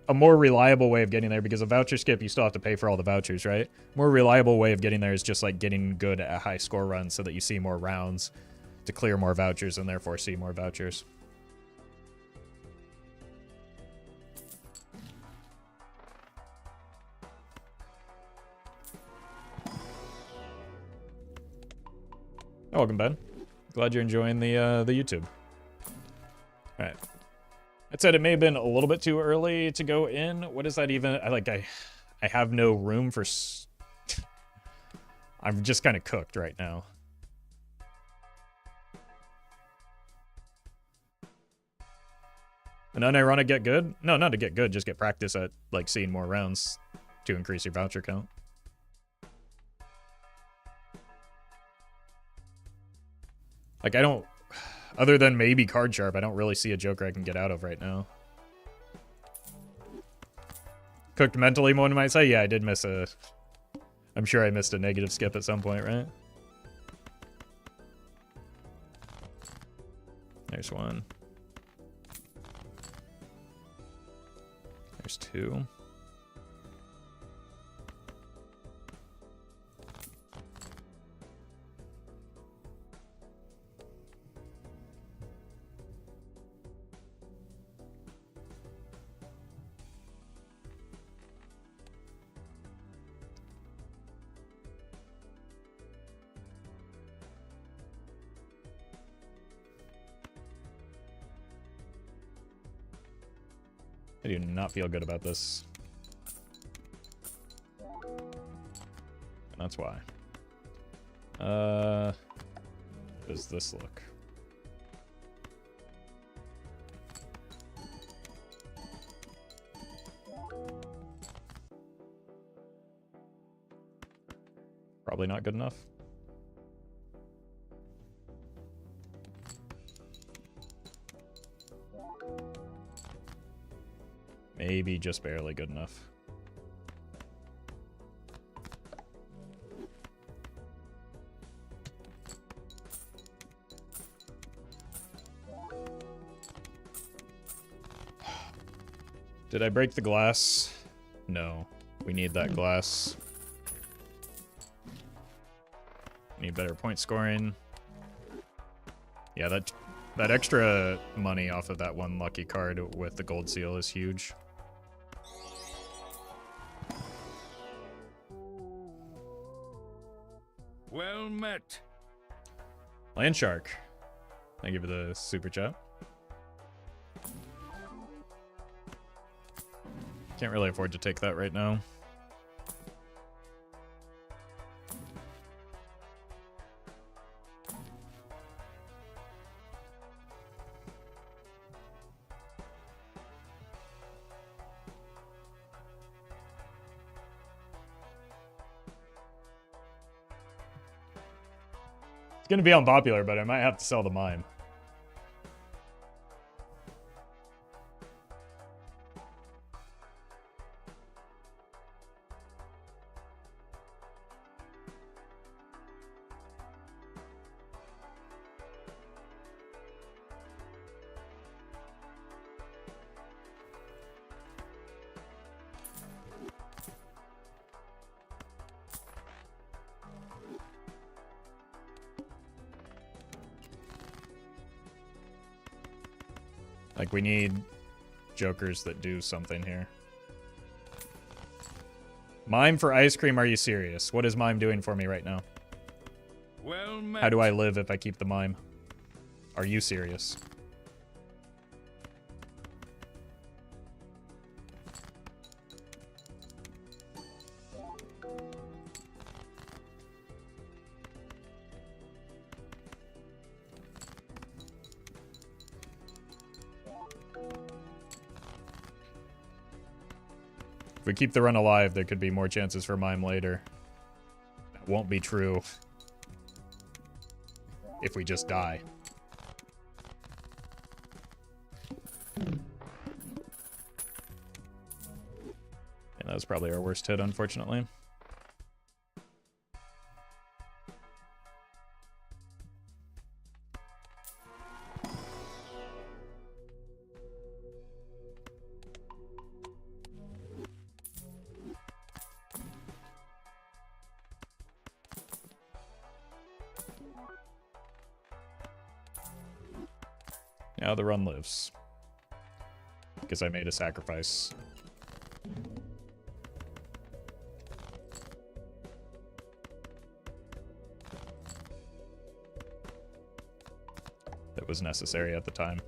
a more reliable way of getting there, because a voucher skip, you still have to pay for all the vouchers, right? More reliable way of getting there is just like getting good at high score runs so that you see more rounds to clear more vouchers and therefore see more vouchers. Oh, welcome, Ben. Glad you're enjoying the YouTube. All right. That said, it may have been a little bit too early to go in. What is that even? I have no room for... I'm just kind of cooked right now. An unironic get good? No, not to get good. Just get practice at like seeing more rounds to increase your voucher count. Like, I don't Other than maybe card sharp, I don't really see a joker I can get out of right now. Cooked mentally, one might say. Yeah, I did miss a... I'm sure I missed a negative skip at some point, right? There's one. There's two. I do not feel good about this. That's why. How does this look? Probably not good enough. Maybe just barely good enough. Did I break the glass? No. We need that glass. Need better point scoring. Yeah, that extra money off of that one lucky card with the gold seal is huge. Well met. Land Shark. Thank you for the super chat. Can't really afford to take that right now. It's gonna be unpopular, but I might have to sell the mime. Like, we need jokers that do something here. Mime for ice cream, are you serious? What is Mime doing for me right now? Well met. How do I live if I keep the Mime? Are you serious? If we keep the run alive, there could be more chances for Mime later. That won't be true if we just die. And that was probably our worst hit, unfortunately. Now the run lives. Because I made a sacrifice. That was necessary at the time.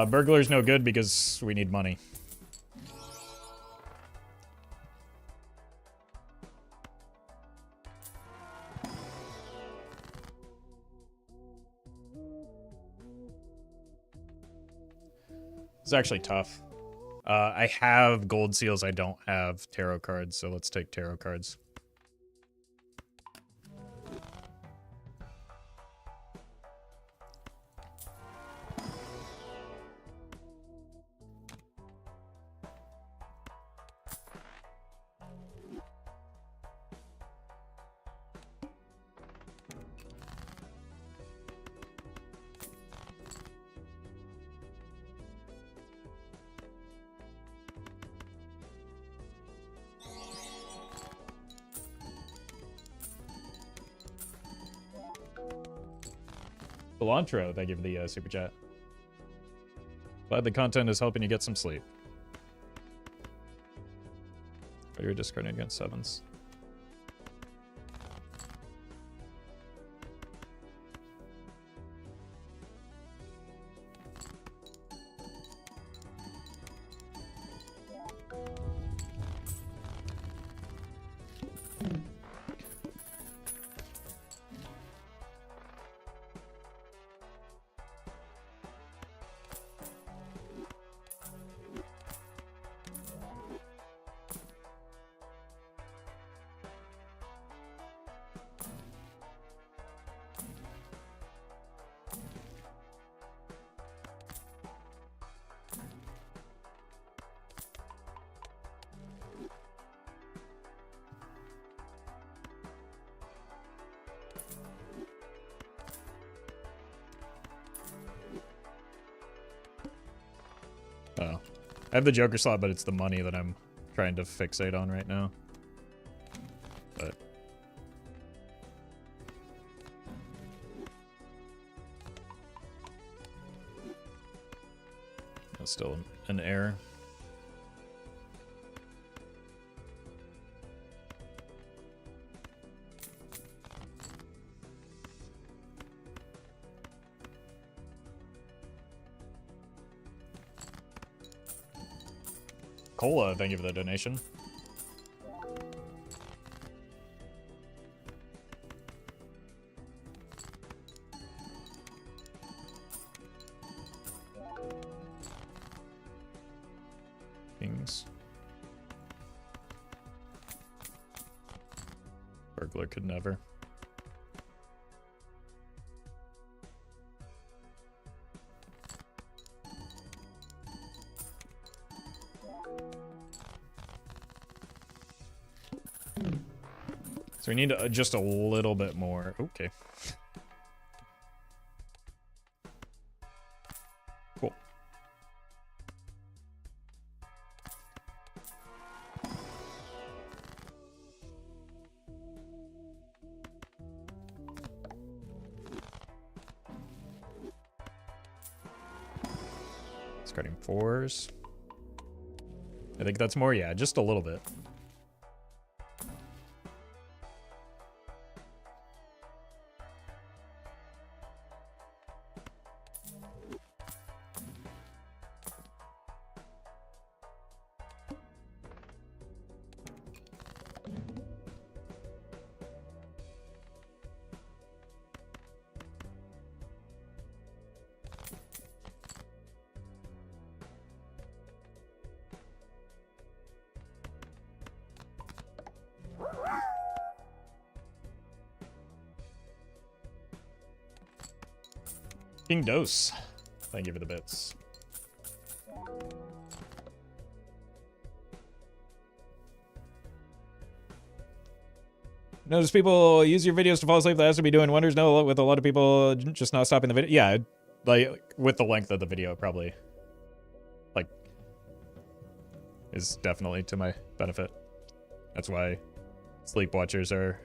Burglar's no good because we need money. It's actually tough. I have gold seals. I don't have tarot cards, so let's take tarot cards. Cilantro, thank you for the super chat. Glad the content is helping you get some sleep. But you're discarding against 7s. Oh. I have the Joker slot, but it's the money that I'm trying to fixate on right now. But that's still an error. Cola, thank you for the donation. Kings. Burglar could never. So we need just a little bit more. Okay. Cool. Discarding 4s. I think that's more, yeah, just a little bit. King Dose, thank you for the bits. Notice people use your videos to fall asleep. That has to be doing wonders. No, with a lot of people just not stopping the video. Yeah, like with the length of the video, probably like is definitely to my benefit. That's why sleep watchers are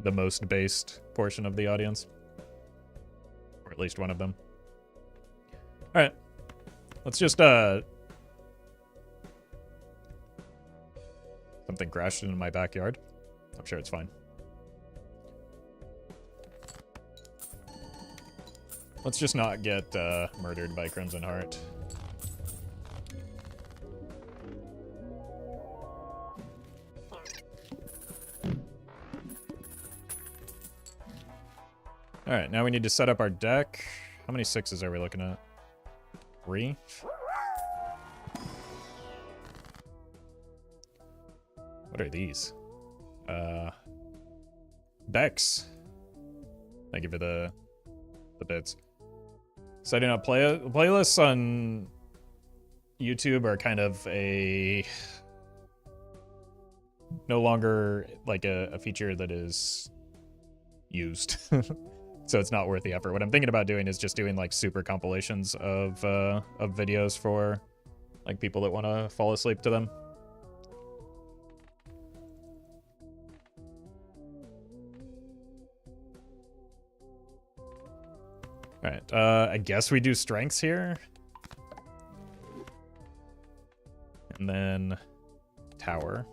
the most based portion of the audience. Or at least one of them. Alright. Let's just, something crashed into my backyard. I'm sure it's fine. Let's just not get, murdered by Crimson Heart. Alright, now we need to set up our deck. How many 6s are we looking at? 3? What are these? Bex. Thank you for the bits. Setting up playlists on YouTube are kind of no longer like a feature that is used. So it's not worth the effort. What I'm thinking about doing is just doing like super compilations of videos for like people that want to fall asleep to them. All right, I guess we do strengths here. And then tower.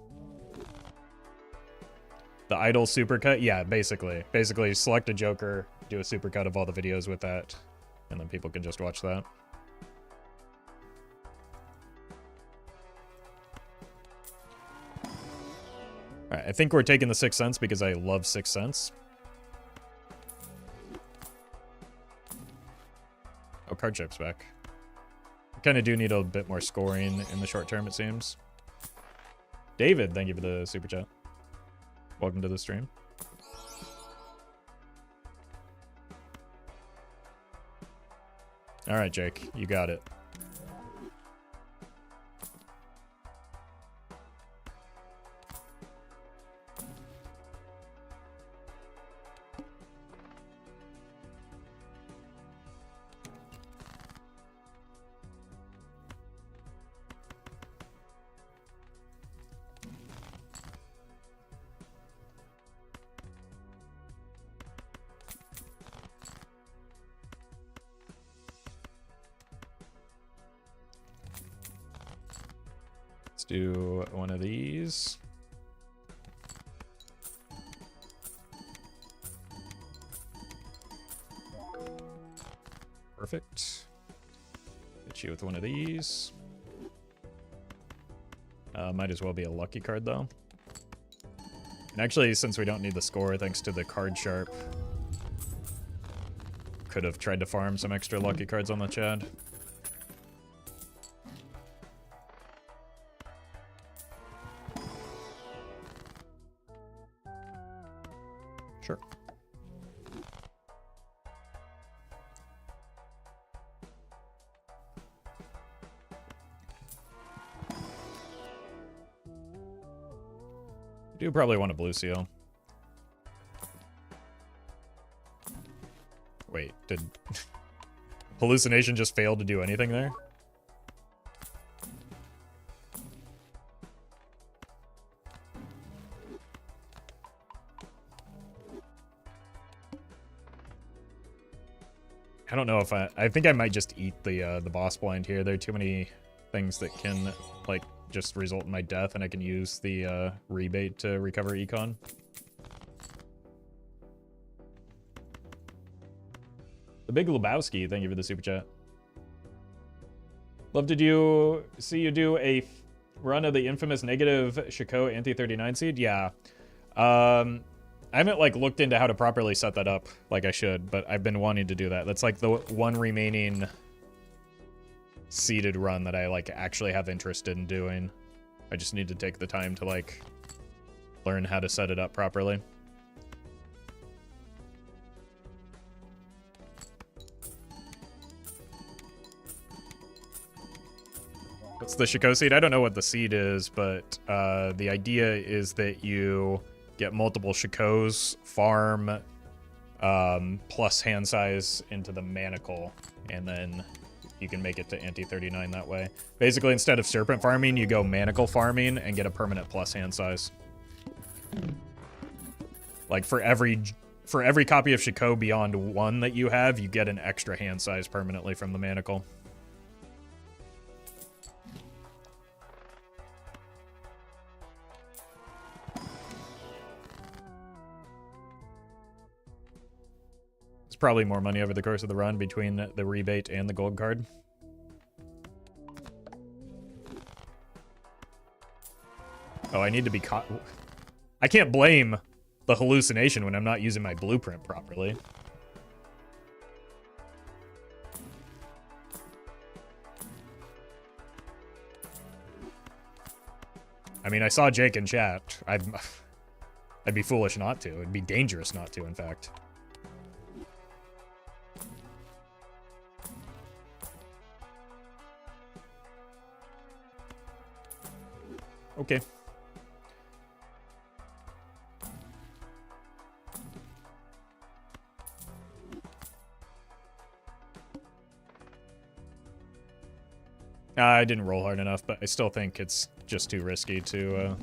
The idle supercut? Yeah, basically. Basically, select a Joker, do a supercut of all the videos with that, and then people can just watch that. Alright, I think we're taking the 6 cents because I love 6 cents. Oh, card chip's back. I kind of do need a bit more scoring in the short term, it seems. David, thank you for the super chat. Welcome to the stream. All right, Jake, you got it. Do one of these. Perfect. Hit you with one of these. Might as well be a lucky card though. And actually, since we don't need the score thanks to the card sharp, could have tried to farm some extra lucky cards on the Chad. Sure. You do probably want a blue seal. Wait, did hallucination just fail to do anything there? I don't know if I think I might just eat the boss blind here. There are too many things that can like just result in my death, and I can use the rebate to recover econ. The Big Lebowski, thank you for the super chat. Love to see you do a run of the infamous negative Chico anti-39 seed. Yeah. I haven't like looked into how to properly set that up like I should, but I've been wanting to do that. That's like the one remaining seeded run that I like actually have interest in doing. I just need to take the time to like learn how to set it up properly. What's the Chico seed? I don't know what the seed is, but the idea is that you get multiple Chicos, farm, plus hand size into the manacle, and then you can make it to anti-39 that way. Basically, instead of serpent farming, you go manacle farming and get a permanent plus hand size. Like for every copy of Chico beyond 1 that you have, you get an extra hand size permanently from the manacle. Probably more money over the course of the run between the rebate and the gold card. Oh, I need to be caught. I can't blame the hallucination when I'm not using my blueprint properly. I mean, I saw Jake in chat. I'd be foolish not to. It'd be dangerous not to, in fact. Okay. I didn't roll hard enough, but I still think it's just too risky to... I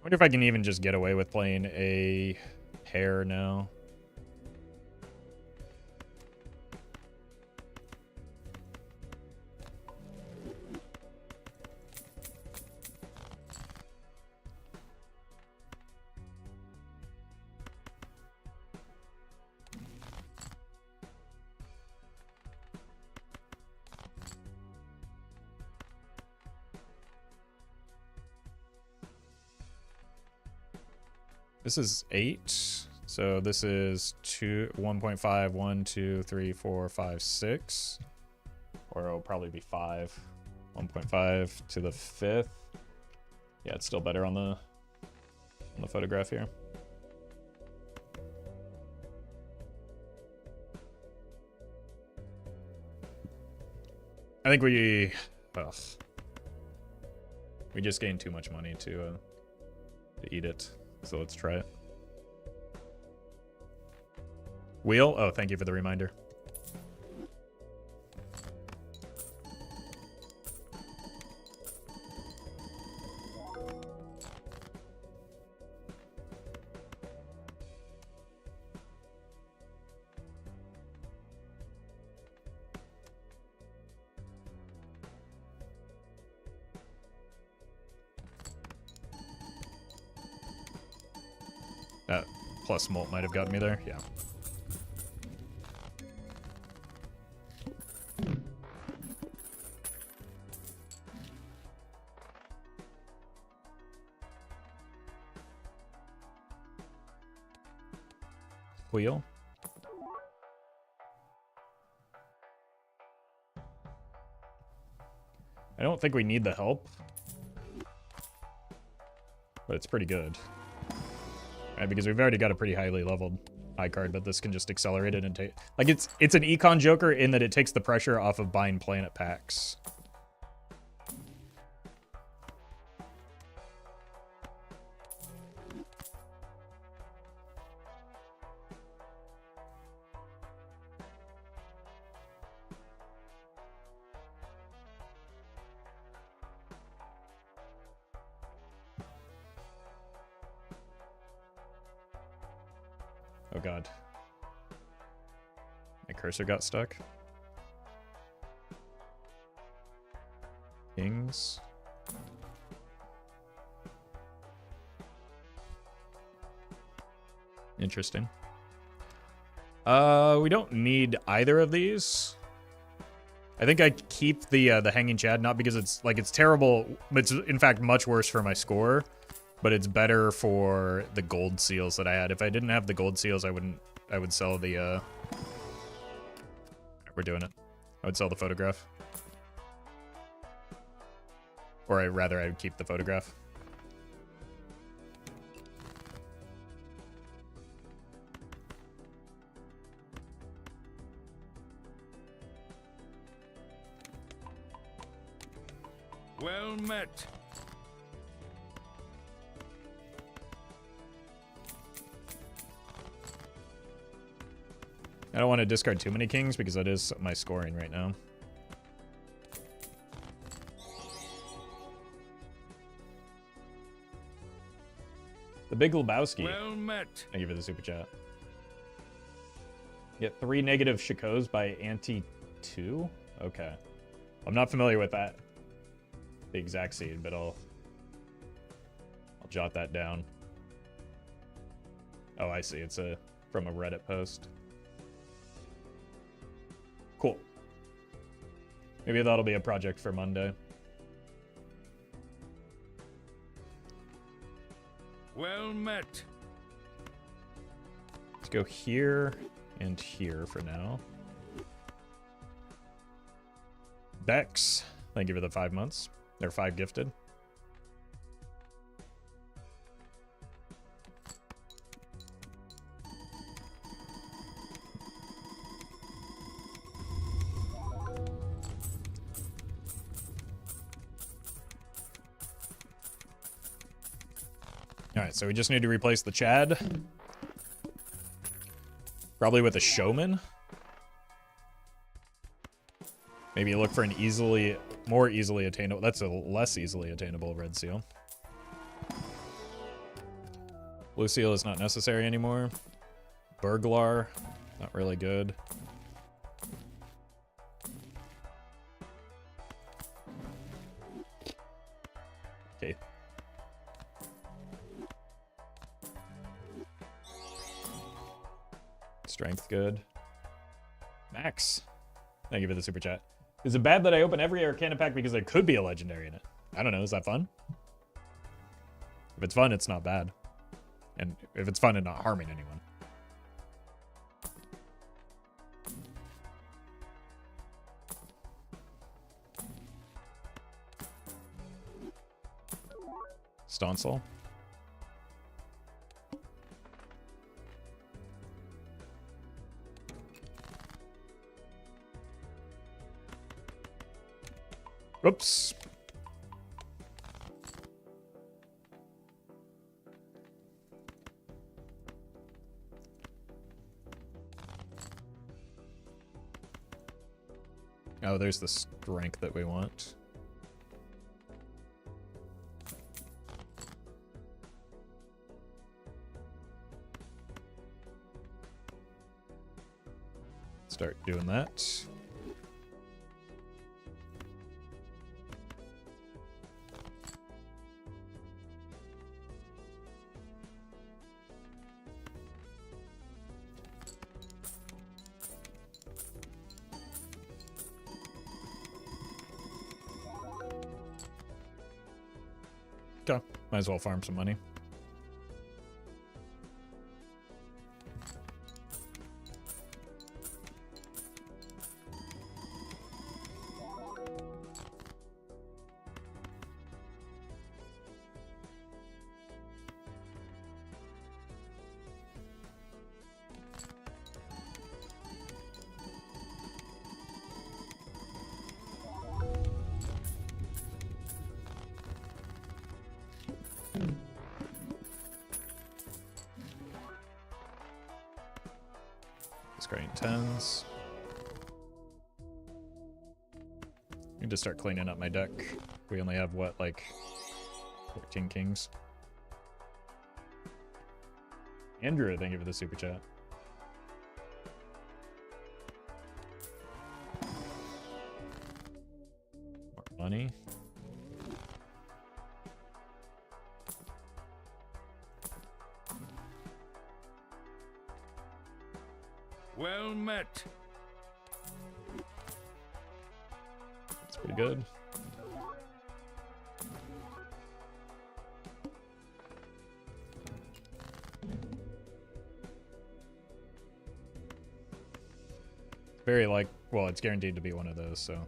wonder if I can even just get away with playing a pair now. This is 8, so this is 1.5, 1, 2, 3, 4, 5, 6. Or it'll probably be 5. 1.5 to the 5th. Yeah, it's still better on the photograph here. I think we just gained too much money to eat it. So let's try it. Wheel? Oh, thank you for the reminder. That plus mult might have gotten me there, yeah. Wheel. I don't think we need the help, but it's pretty good. Right, because we've already got a pretty highly leveled high card, but this can just accelerate it and take... Like, it's an econ joker in that it takes the pressure off of buying planet packs. Oh god. My cursor got stuck. Kings. Interesting. We don't need either of these. I think I keep the hanging chad, not because it's terrible, but it's in fact much worse for my score. But it's better for the gold seals that I had. If I didn't have the gold seals, I would sell the, we're doing it. I would sell the photograph. Or rather, I would keep the photograph. Well met. I don't want to discard too many kings because that is my scoring right now. The Big Lebowski. Well met. Thank you for the super chat. Get 3 negative Shikos by Anti 2? Okay. I'm not familiar with that. The exact seed, but I'll jot that down. Oh, I see. It's from a Reddit post. Cool. Maybe that'll be a project for Monday. Well met. Let's go here and here for now. Bex, thank you for the 5 months. They're 5 gifted. Alright, so we just need to replace the Chad. Probably with a Showman. Maybe look for an more easily attainable. That's a less easily attainable red seal. Blue seal is not necessary anymore. Burglar, not really good. Okay. Strength good. Max. Thank you for the super chat. Is it bad that I open every Arcana pack because there could be a legendary in it? I don't know. Is that fun? If it's fun, it's not bad. And if it's fun and not harming anyone. Stonsel. Whoops. Oh, there's the strength that we want. Start doing that. Okay, might as well farm some money. Discarding 10s. Need to start cleaning up my deck. We only have, what, like 14 kings. Andrew, thank you for the super chat. More money. Well met. That's pretty good. Very well, it's guaranteed to be one of those, so.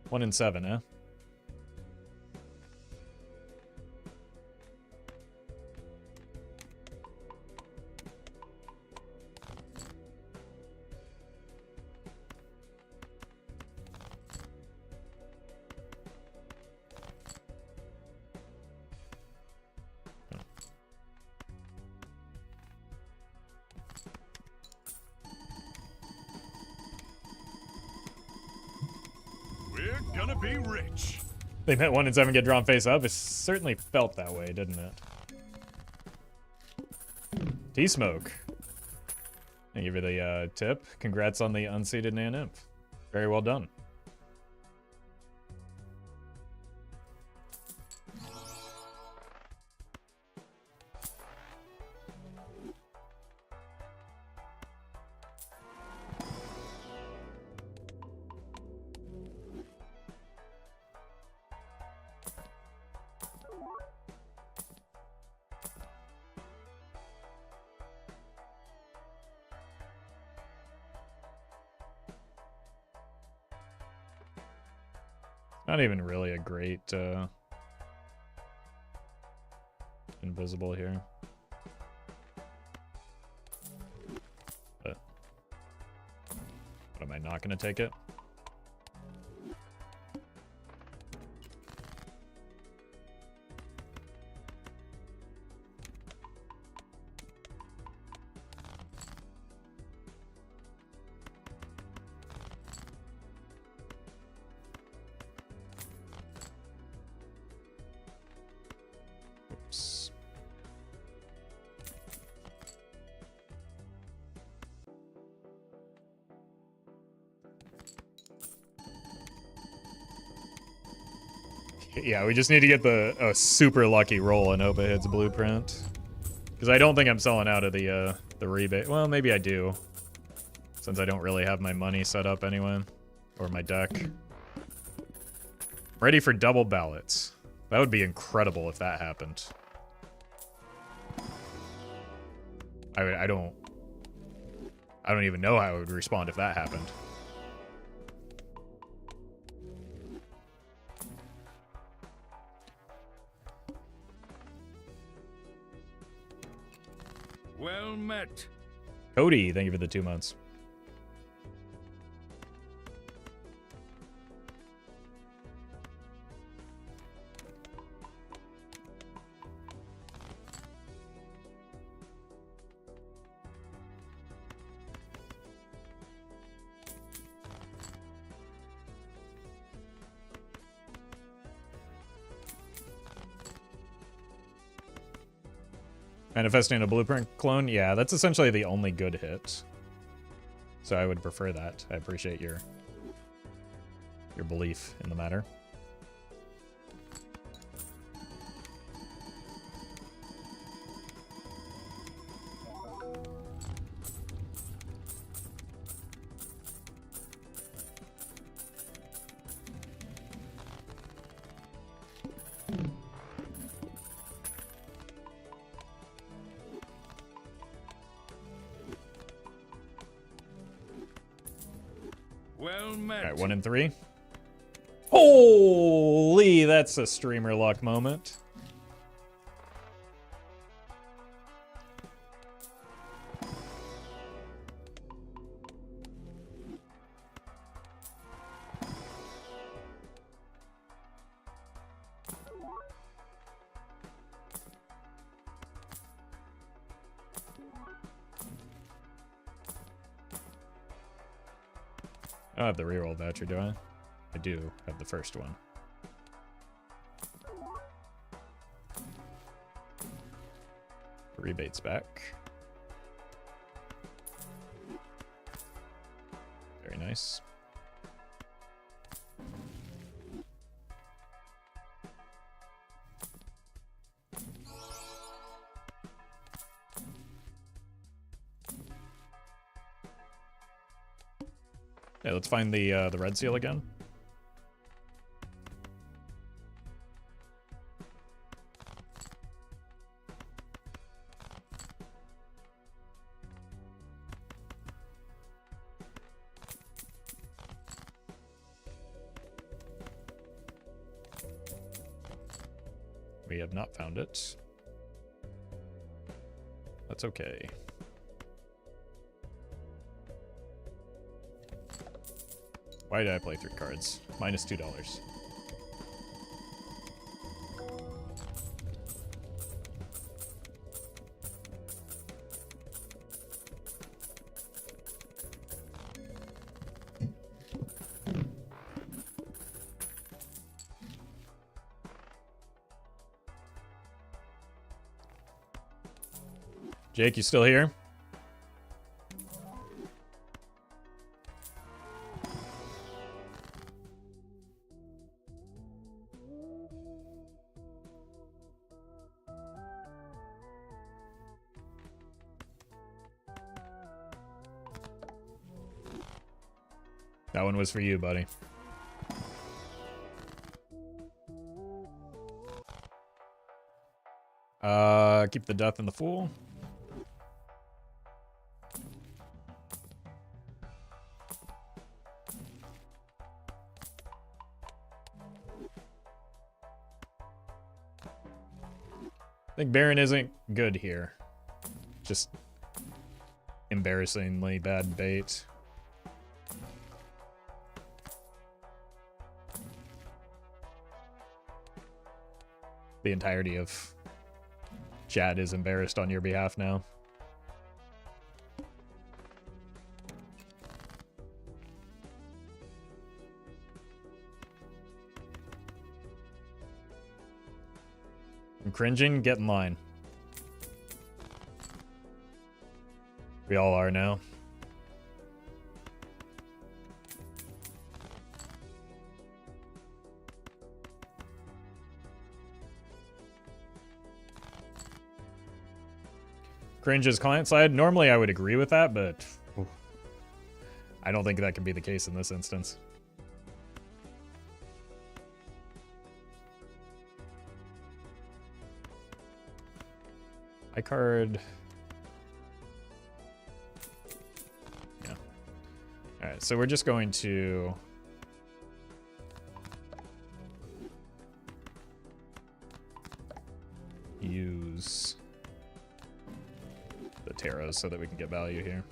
1 in 7, eh? We're gonna be rich. They met 1 in 7 get drawn face up. It certainly felt that way, didn't it? T-Smoke. Thank you for the tip. Congrats on the unseated Nan Imp. Very well done. Not even really a great invisible here. But what, am I not going to take it? Yeah, we just need to get a super lucky roll and hope it hits blueprint. Because I don't think I'm selling out of the rebate. Well, maybe I do. Since I don't really have my money set up anyway. Or my deck. Ready for double ballots. That would be incredible if that happened. I don't even know how I would respond if that happened. Well met. Cody, thank you for the 2 months. Manifesting a blueprint clone? Yeah, that's essentially the only good hit. So I would prefer that. I appreciate your belief in the matter. Well met. All right, 1 and 3. Holy, that's a streamer luck moment. I don't have the reroll voucher, do I? I do have the first one. Rebates back. Very nice. Yeah, let's find the red seal again. We have not found it. That's okay. Why did I play 3 cards? Minus $2. Jake, you still here? That one was for you, buddy. Keep the death and the fool. I think Baron isn't good here. Just embarrassingly bad bait. The entirety of chat is embarrassed on your behalf now. I'm cringing, get in line. We all are now. Cringe's client side. Normally I would agree with that, but I don't think that could be the case in this instance. I card. Yeah. Alright, so we're just going to use the taros so that we can get value here.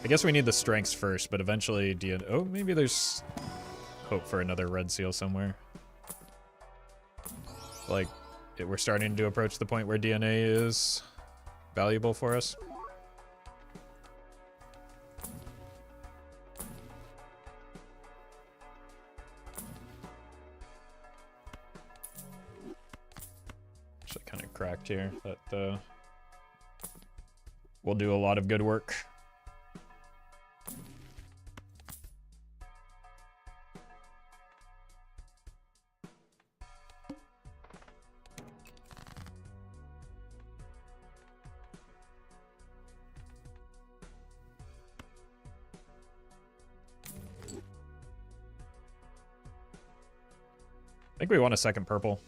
I guess we need the strengths first, but eventually oh, maybe there's hope for another red seal somewhere. Like, we're starting to approach the point where DNA is valuable for us. Actually kind of cracked here, but we'll do a lot of good work. I think we want a second purple.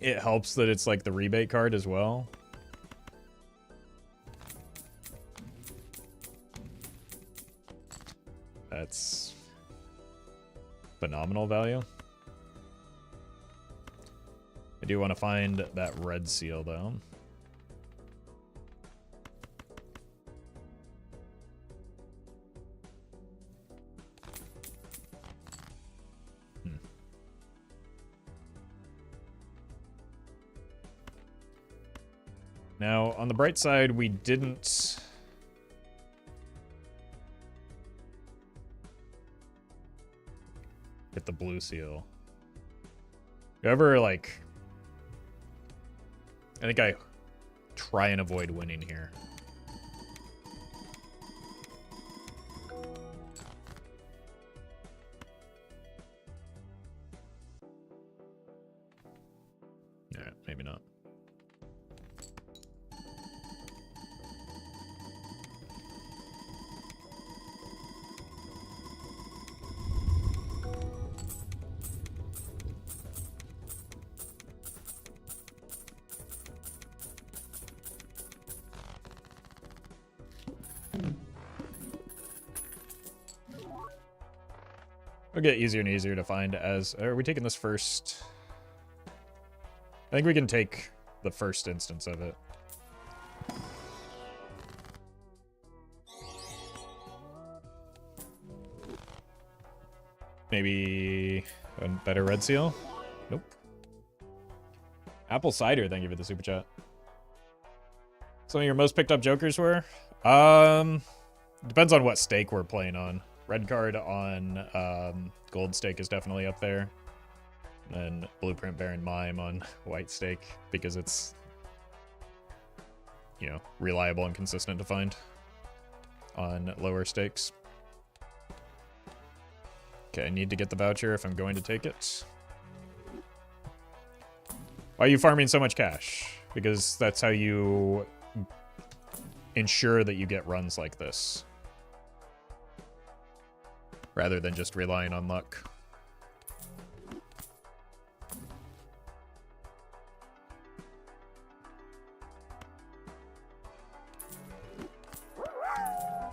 It helps that it's like the rebate card as well. That's phenomenal value. I do want to find that red seal though. Now, on the bright side, we didn't get the blue seal. Whoever, like, I think I try and avoid winning here. Yeah, maybe not. It'll get easier and easier to find as... Are we taking this first? I think we can take the first instance of it. Maybe a better red seal? Nope. Apple cider, thank you for the super chat. Some of your most picked up jokers were? Depends on what stake we're playing on. Red card on gold stake is definitely up there. And Blueprint Baron Mime on white stake because it's, you know, reliable and consistent to find on lower stakes. Okay, I need to get the voucher if I'm going to take it. Why are you farming so much cash? Because that's how you ensure that you get runs like this, rather than just relying on luck.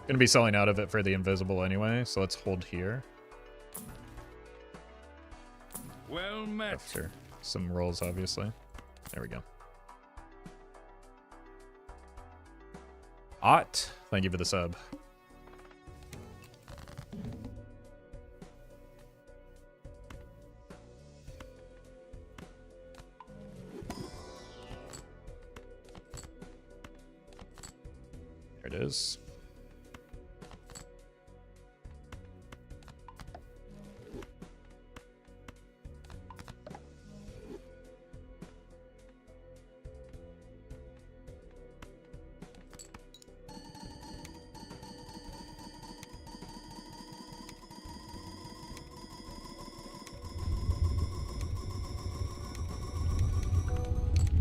Gonna be selling out of it for the invisible anyway, so let's hold here. Well met. After some rolls, obviously. There we go. Thank you for the sub. is.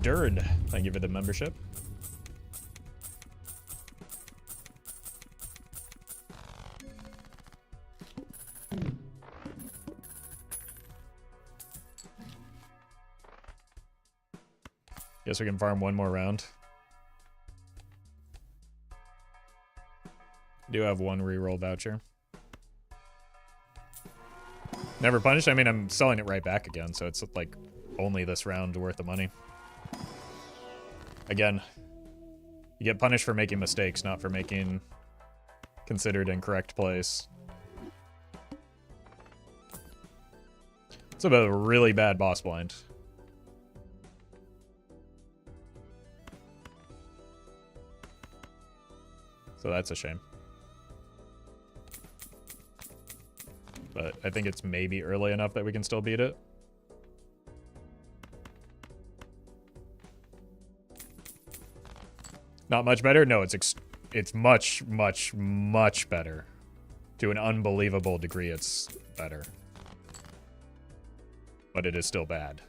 Durd, thank you for the membership. Guess we can farm one more round. Do have one reroll voucher. Never punished? I mean, I'm selling it right back again, so it's like only this round worth of money. Again, you get punished for making mistakes, not for making considered incorrect plays. It's about a really bad boss blind. So that's a shame. But I think it's maybe early enough that we can still beat it. Not much better? No, it's much, much, much better. To an unbelievable degree, it's better. But it is still bad.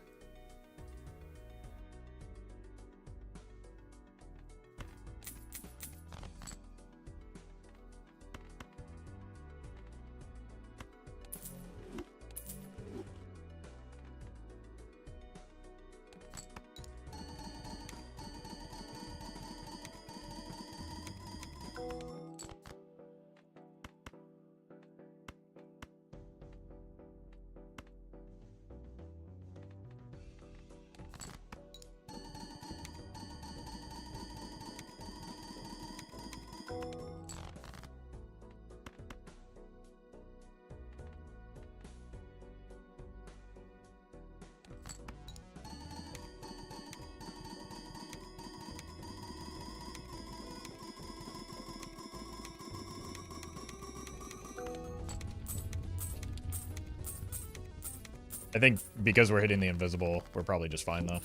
I think because we're hitting the invisible, we're probably just fine, though.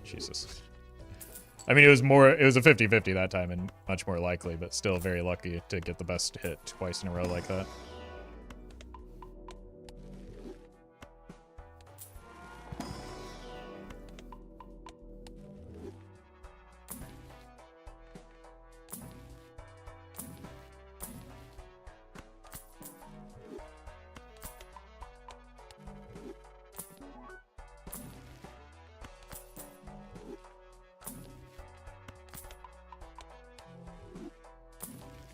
Jesus. I mean, it was a 50-50 that time and much more likely, but still very lucky to get the best hit twice in a row like that.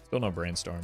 Still no brainstorm.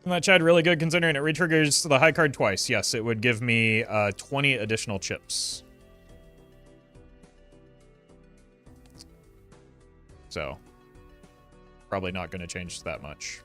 That Chad really good considering it retriggers the high card twice. Yes, it would give me 20 additional chips. So, probably not going to change that much.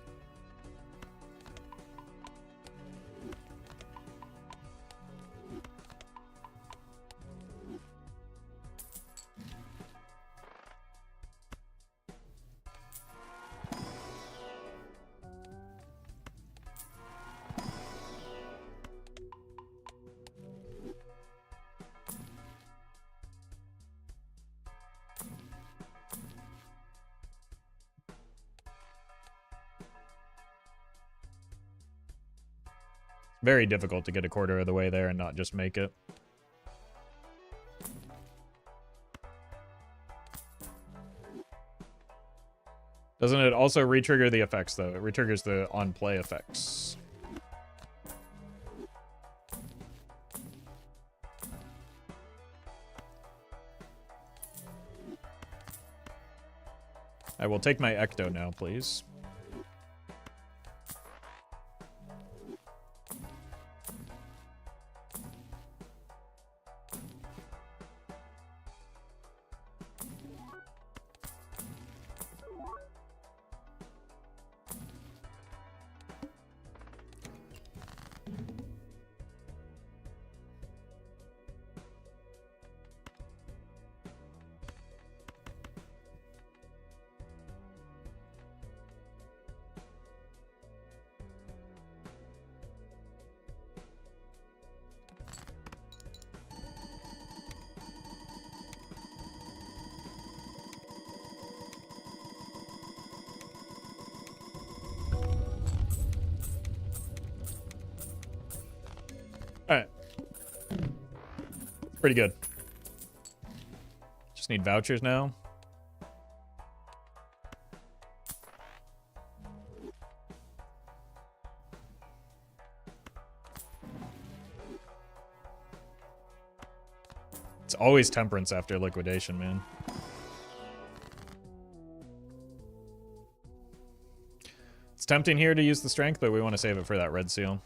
Very difficult to get a quarter of the way there and not just make it. Doesn't it also re-trigger the effects, though? It re-triggers the on-play effects. I will take my Ecto now, please. Alright. Pretty good. Just need vouchers now. It's always temperance after liquidation, man. It's tempting here to use the strength, but we want to save it for that red seal.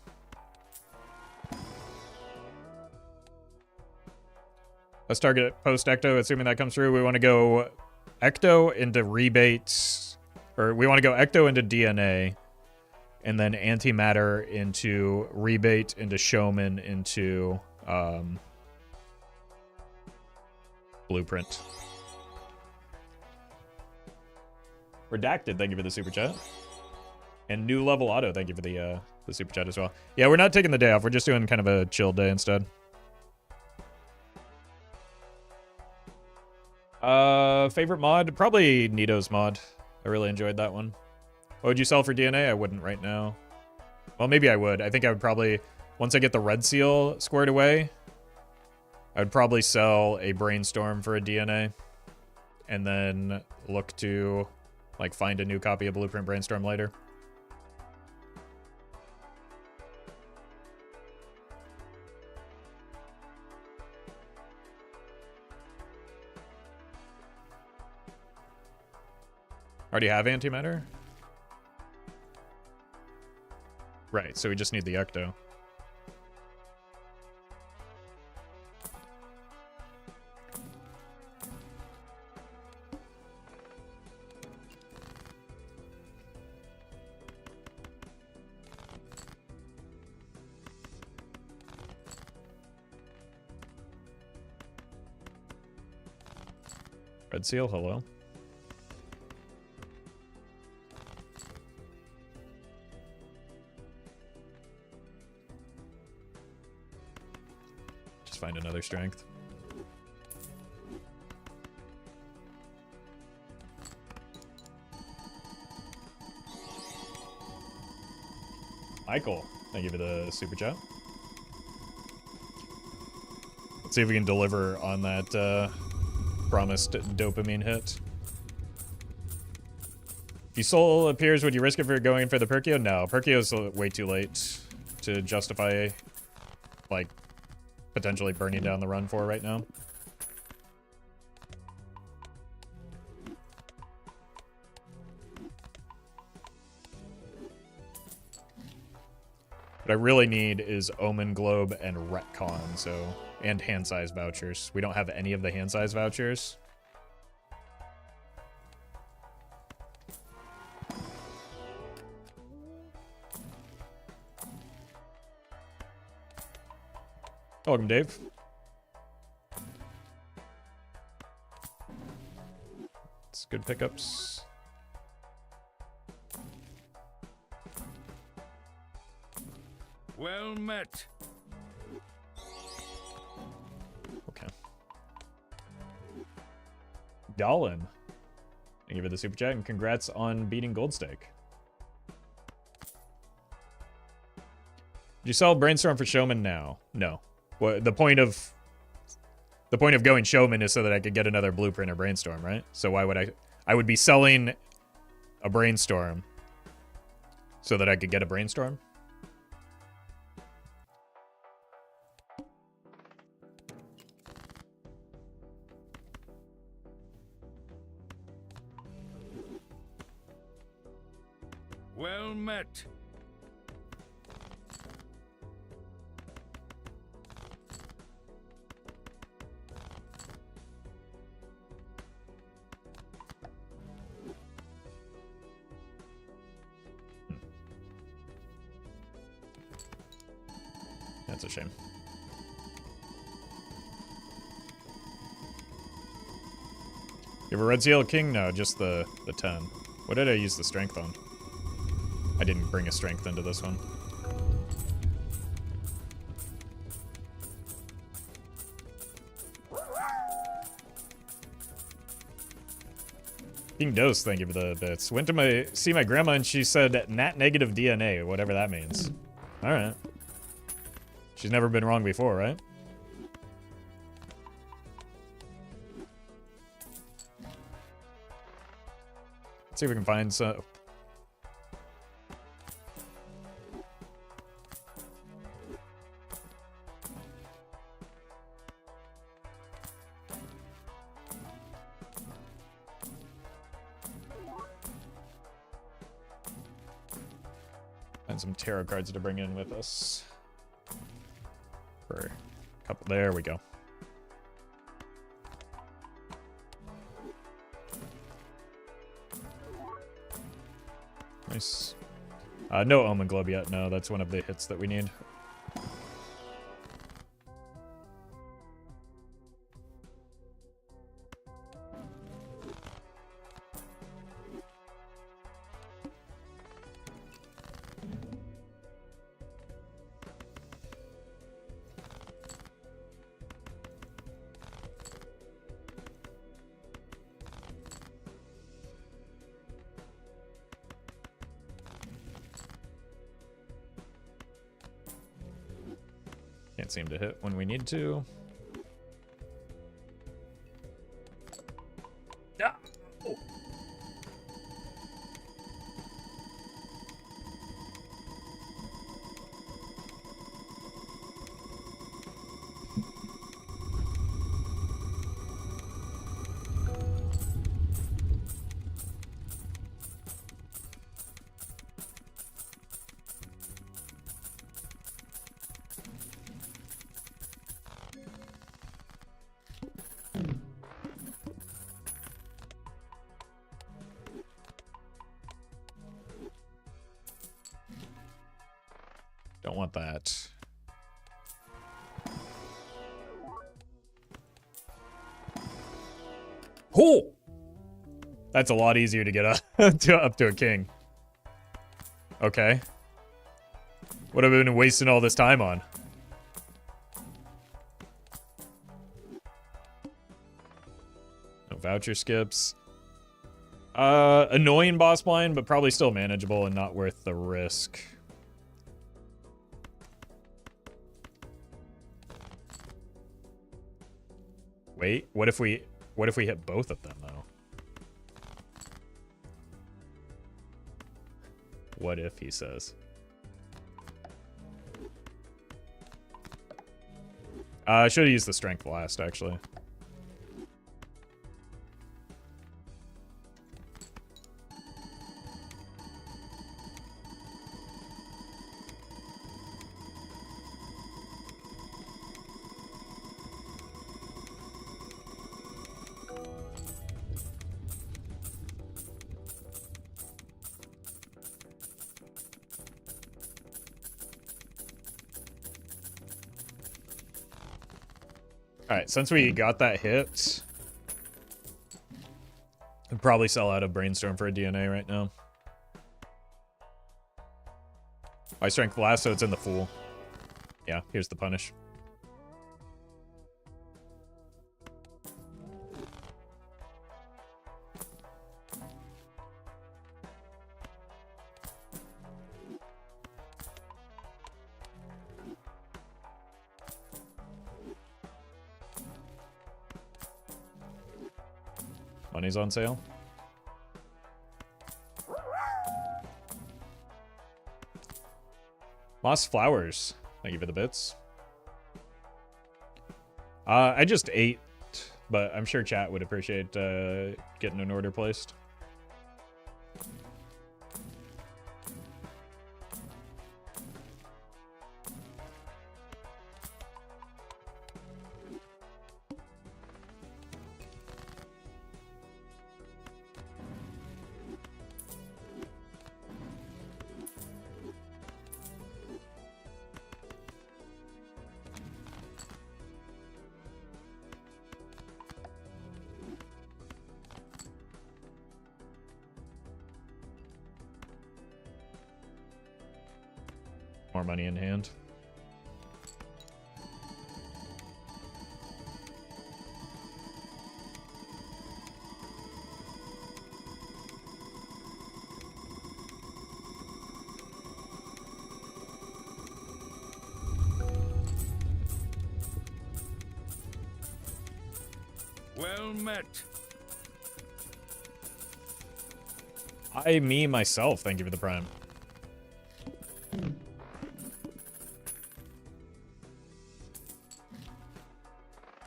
Let's target post-Ecto, assuming that comes through. We want to go Ecto into rebate, or we want to go Ecto into DNA, and then antimatter into rebate, into showman, into blueprint. Redacted, thank you for the super chat. And new level auto, thank you for the super chat as well. Yeah, we're not taking the day off. We're just doing kind of a chill day instead. Favorite mod? Probably Nito's mod. I really enjoyed that one. What would you sell for DNA? I wouldn't right now. Well, maybe I would. I think I would probably, once I get the red seal squared away, I would probably sell a brainstorm for a DNA. And then look to, like, find a new copy of Blueprint Brainstorm later. Already have antimatter? Right, so we just need the Ecto. Red seal, hello. Find another strength. Michael, thank you for the super chat. Let's see if we can deliver on that promised dopamine hit. If you soul appears, would you risk it for going for the Perkio? No, Perkio's way too late to justify, like, potentially burning down the run for right now. What I really need is Omen Globe and Retcon, and hand size vouchers. We don't have any of the hand size vouchers. Welcome, Dave. It's good pickups. Well met. Okay. Dolan. Thank you for the super chat, and congrats on beating Goldstake. you sell Brainstorm for Showman now? No. What the point of going Showman is so that I could get another Blueprint or Brainstorm, right? So why would I would be selling a Brainstorm so that I could get a Brainstorm? Well met. That's a shame. You have a Red Seal King? No, just the 10. What did I use the strength on? I didn't bring a strength into this one. King Dose, thank you for the bits. Went to see my grandma and she said nat negative DNA, whatever that means. Alright. She's never been wrong before, right? Let's see if we can find some. Find some tarot cards to bring in with us. For a couple. There we go. Nice. No Omen Globe yet. No, that's one of the hits that we need. Can't seem to hit when we need to. Ah! Oh. Don't want that. Oh! That's a lot easier to get up to a king. Okay. What have I been wasting all this time on? No voucher skips. Annoying boss blind, but probably still manageable and not worth the risk. Wait, what if we hit both of them though? What if, he says. I should have used the strength last, actually. Alright, since we got that hit, I'd probably sell out of Brainstorm for a DNA right now. My strength last, so it's in the Fool. Yeah, here's the punish. Money's on sale. Moss Flowers. Thank you for the bits. I just ate, but I'm sure chat would appreciate getting an order placed. More money in hand. Well met. Me, myself. Thank you for the prime.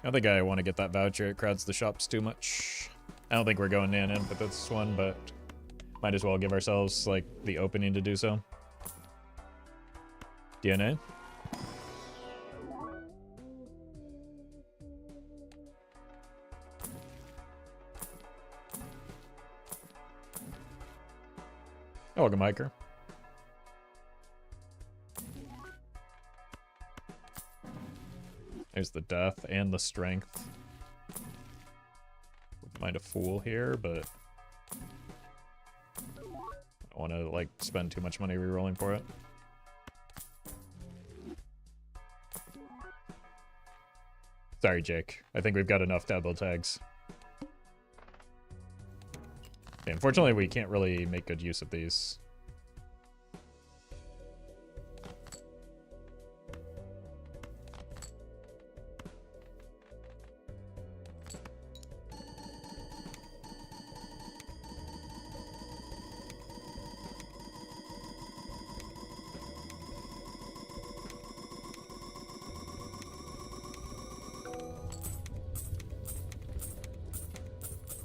I think I want to get that voucher. It crowds the shops too much. I don't think we're going in with this one, but might as well give ourselves, like, the opening to do so. DNA. Welcome, hiker. There's the death and the strength. Wouldn't mind a fool here, but I don't want to like spend too much money rerolling for it. Sorry, Jake. I think we've got enough double tags. Okay, unfortunately, we can't really make good use of these.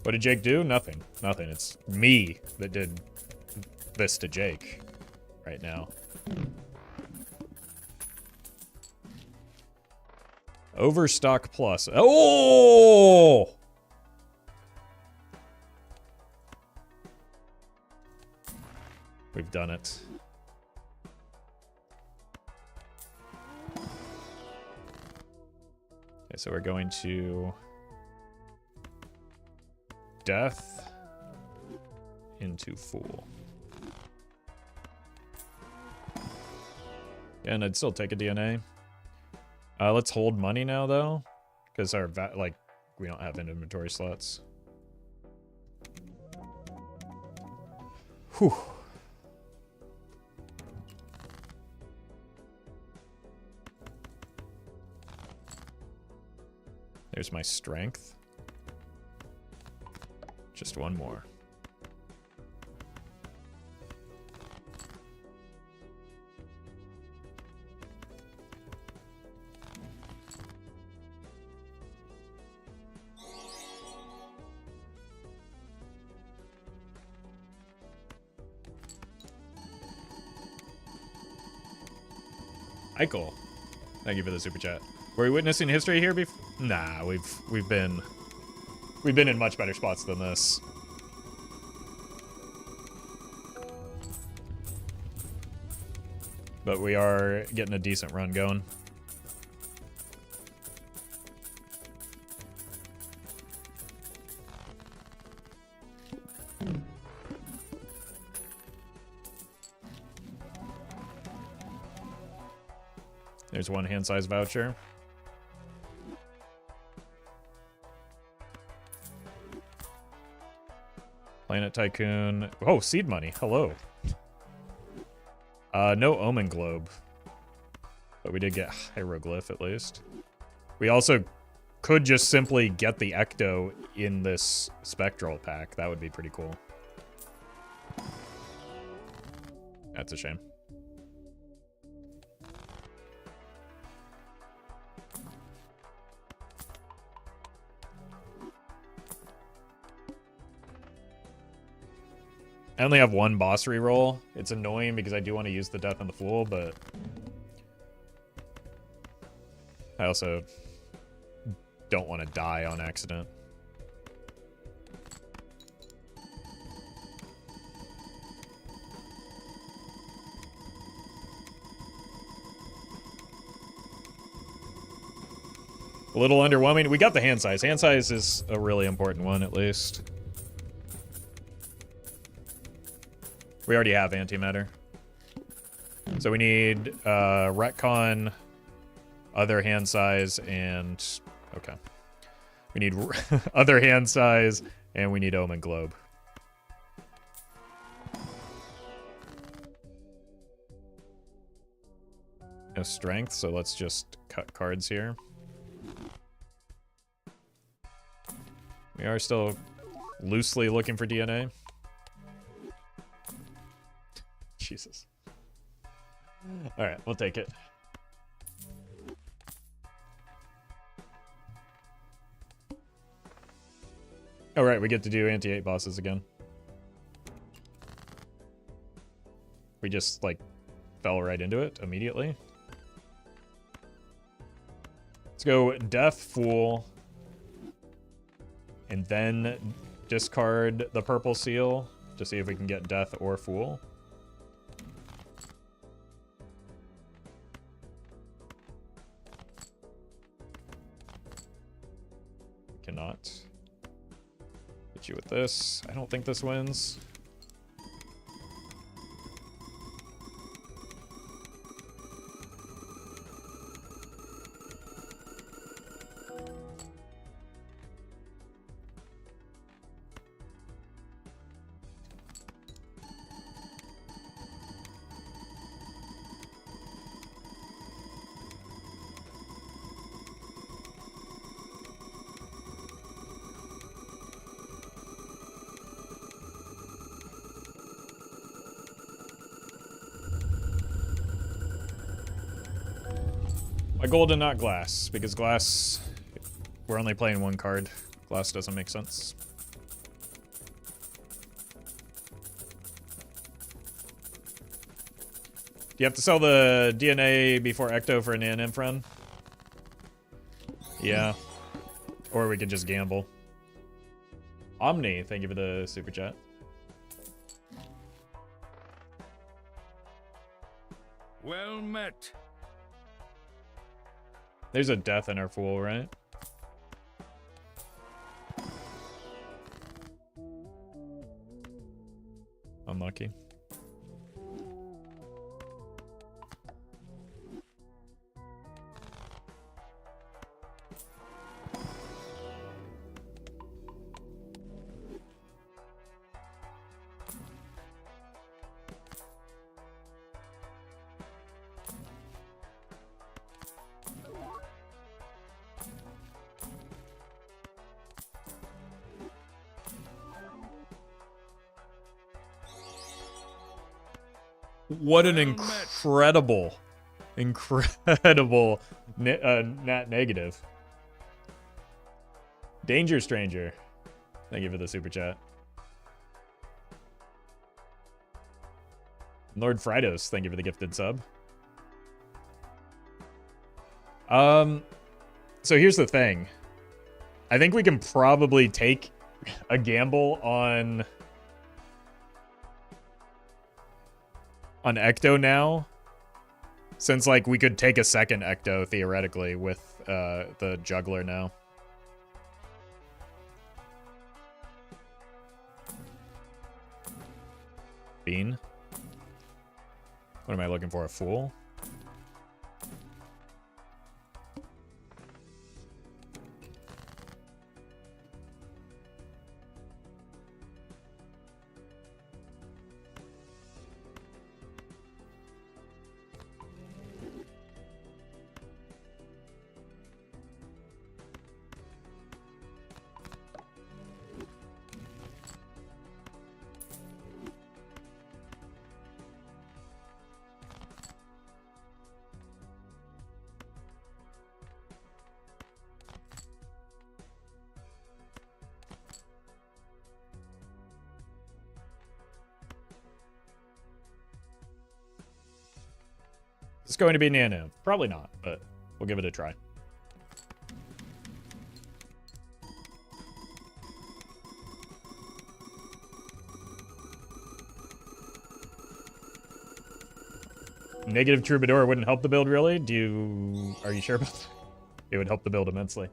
What did Jake do? Nothing. Nothing. It's me that did this to Jake right now. Overstock plus. Oh! We've done it. Okay, so we're going to death into fool. And I'd still take a DNA. Let's hold money now though, because our we don't have inventory slots. Whew. There's my strength. Just one more. Eichel, thank you for the super chat. Were we witnessing history here before? Nah, we've been in much better spots than this. But we are getting a decent run going. There's one hand size voucher. Planet Tycoon. Oh, seed money. Hello. No Omen Globe. But we did get Hieroglyph at least. We also could just simply get the Ecto in this Spectral pack. That would be pretty cool. That's a shame. I only have one boss reroll. It's annoying because I do want to use the Death on the Fool, but I also don't want to die on accident. A little underwhelming. We got the hand size. Hand size is a really important one, at least. We already have antimatter. So we need retcon, other hand size, and... Okay. We need other hand size, and we need Omen Globe. No strength, so let's just cut cards here. We are still loosely looking for DNA. Jesus. Alright, we'll take it. Alright, we get to do anti-8 bosses again. We just, like, fell right into it immediately. Let's go Death, Fool, and then discard the purple seal to see if we can get Death or Fool. Cannot hit you with this. I don't think this wins. Golden, not glass, because glass, we're only playing one card. Glass doesn't make sense. Do you have to sell the DNA before Ecto for an NM run? Yeah. Or we could just gamble. Omni, thank you for the super chat. Well met. There's a Death in our Fool, right? Unlucky. What an incredible nat negative. Danger Stranger. Thank you for the super chat. Lord Fridos, thank you for the gifted sub. So here's the thing. I think we can probably take a gamble on Ecto now, since like we could take a second Ecto theoretically with the juggler now. Bean. What am I looking for? A Fool? Is this going to be nano? Probably not, but we'll give it a try. Negative Troubadour wouldn't help the build, really? Are you sure about that? It would help the build immensely.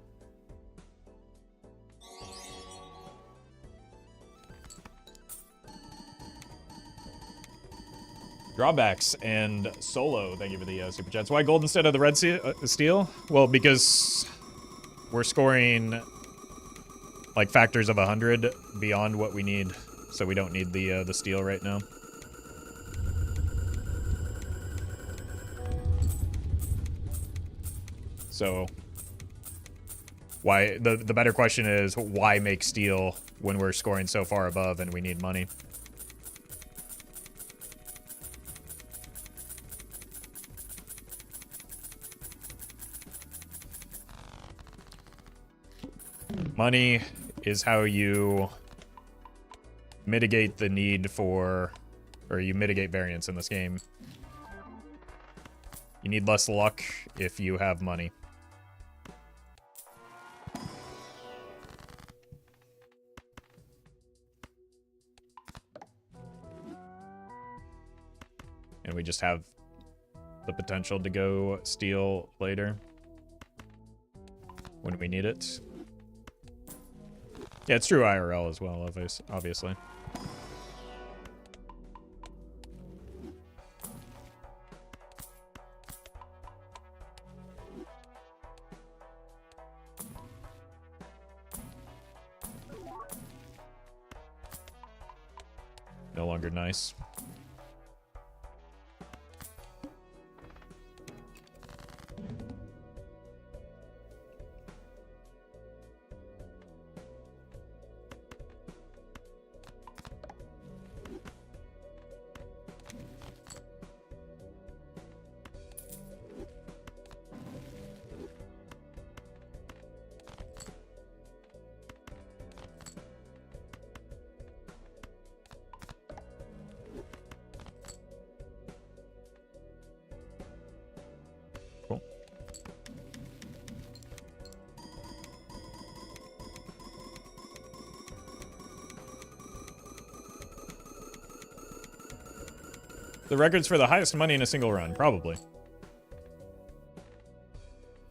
Drawbacks and Solo, thank you for the super chats. Why gold instead of the red steel? Well, because we're scoring like factors of 100 beyond what we need, so we don't need the steel right now. So why the better question is why make steel when we're scoring so far above and we need money? Money is how you mitigate the need for, or you mitigate variance in this game. You need less luck if you have money. And we just have the potential to go steal later when we need it. Yeah, it's true IRL as well, obviously. No longer nice. The record's for the highest money in a single run, probably.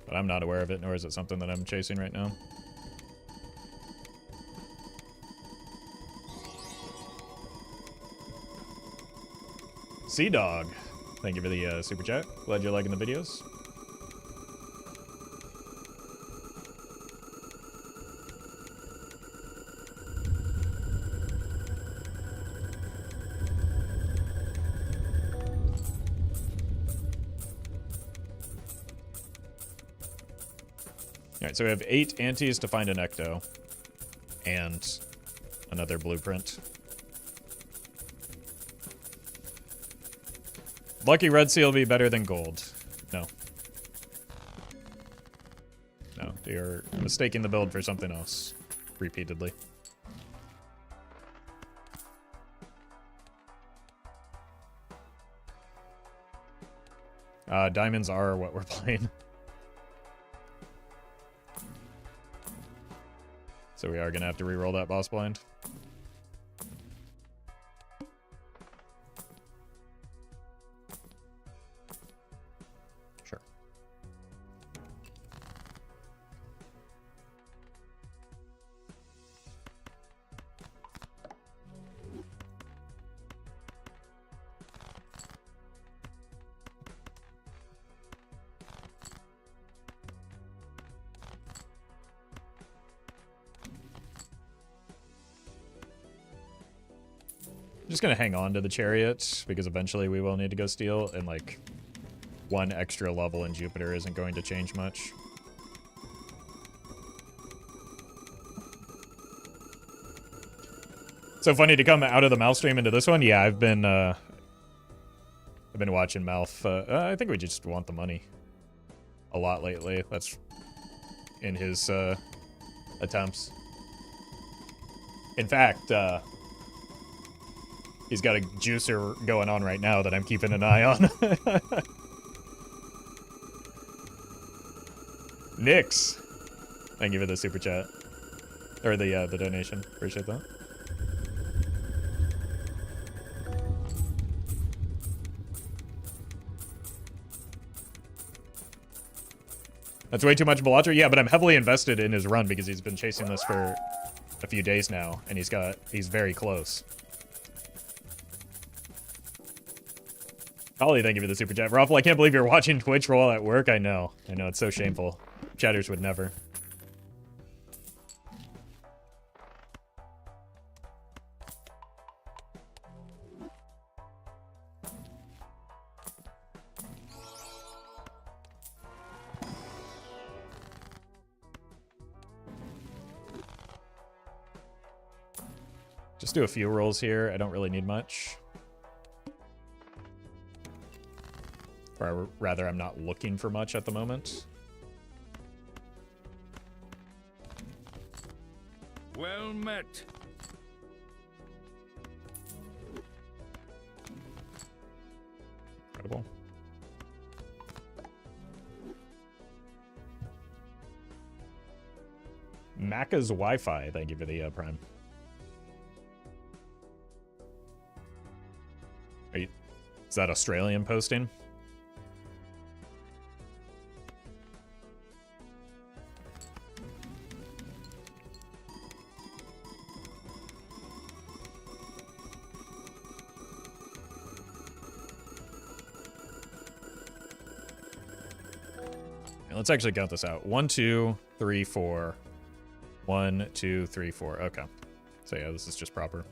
But I'm not aware of it, nor is it something that I'm chasing right now. Sea Dog, thank you for the super chat. Glad you're liking the videos. Alright, so we have 8 antes to find an ecto. And another blueprint. Lucky red seal will be better than gold. No. No, you're mistaking the build for something else. Repeatedly. Diamonds are what we're playing. So we are going to have to re-roll that boss blind. Sure. I'm just gonna hang on to the chariot because eventually we will need to go steal, and like one extra level in Jupiter isn't going to change much. So funny to come out of the Mouth stream into this one. Yeah, I've been watching Mouth. I think we just want the money a lot lately. That's in his attempts. In fact, he's got a juicer going on right now that I'm keeping an eye on. Nix. Thank you for the super chat. Or the donation. Appreciate that. That's way too much Balacher. Yeah, but I'm heavily invested in his run because he's been chasing this for a few days now, and he's very close. Ollie, thank you for the super chat. Roffle, I can't believe you're watching Twitch while at work. I know, it's so shameful. Chatters would never. Just do a few rolls here. I don't really need much. Or rather, I'm not looking for much at the moment. Well met. Incredible. Macca's Wi-Fi, thank you for the Prime. Is that Australian posting? Let's actually count this out. 1, 2, 3, 4. 1, 2, 3, 4. Okay. So yeah, this is just proper.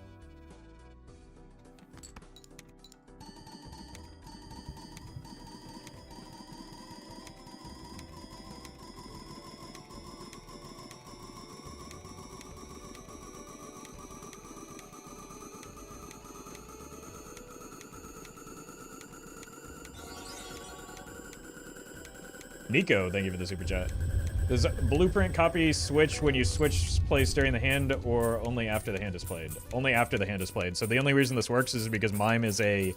Nico, thank you for the super chat. Does blueprint copy switch when you switch place during the hand or only after the hand is played? Only after the hand is played. So the only reason this works is because Mime is a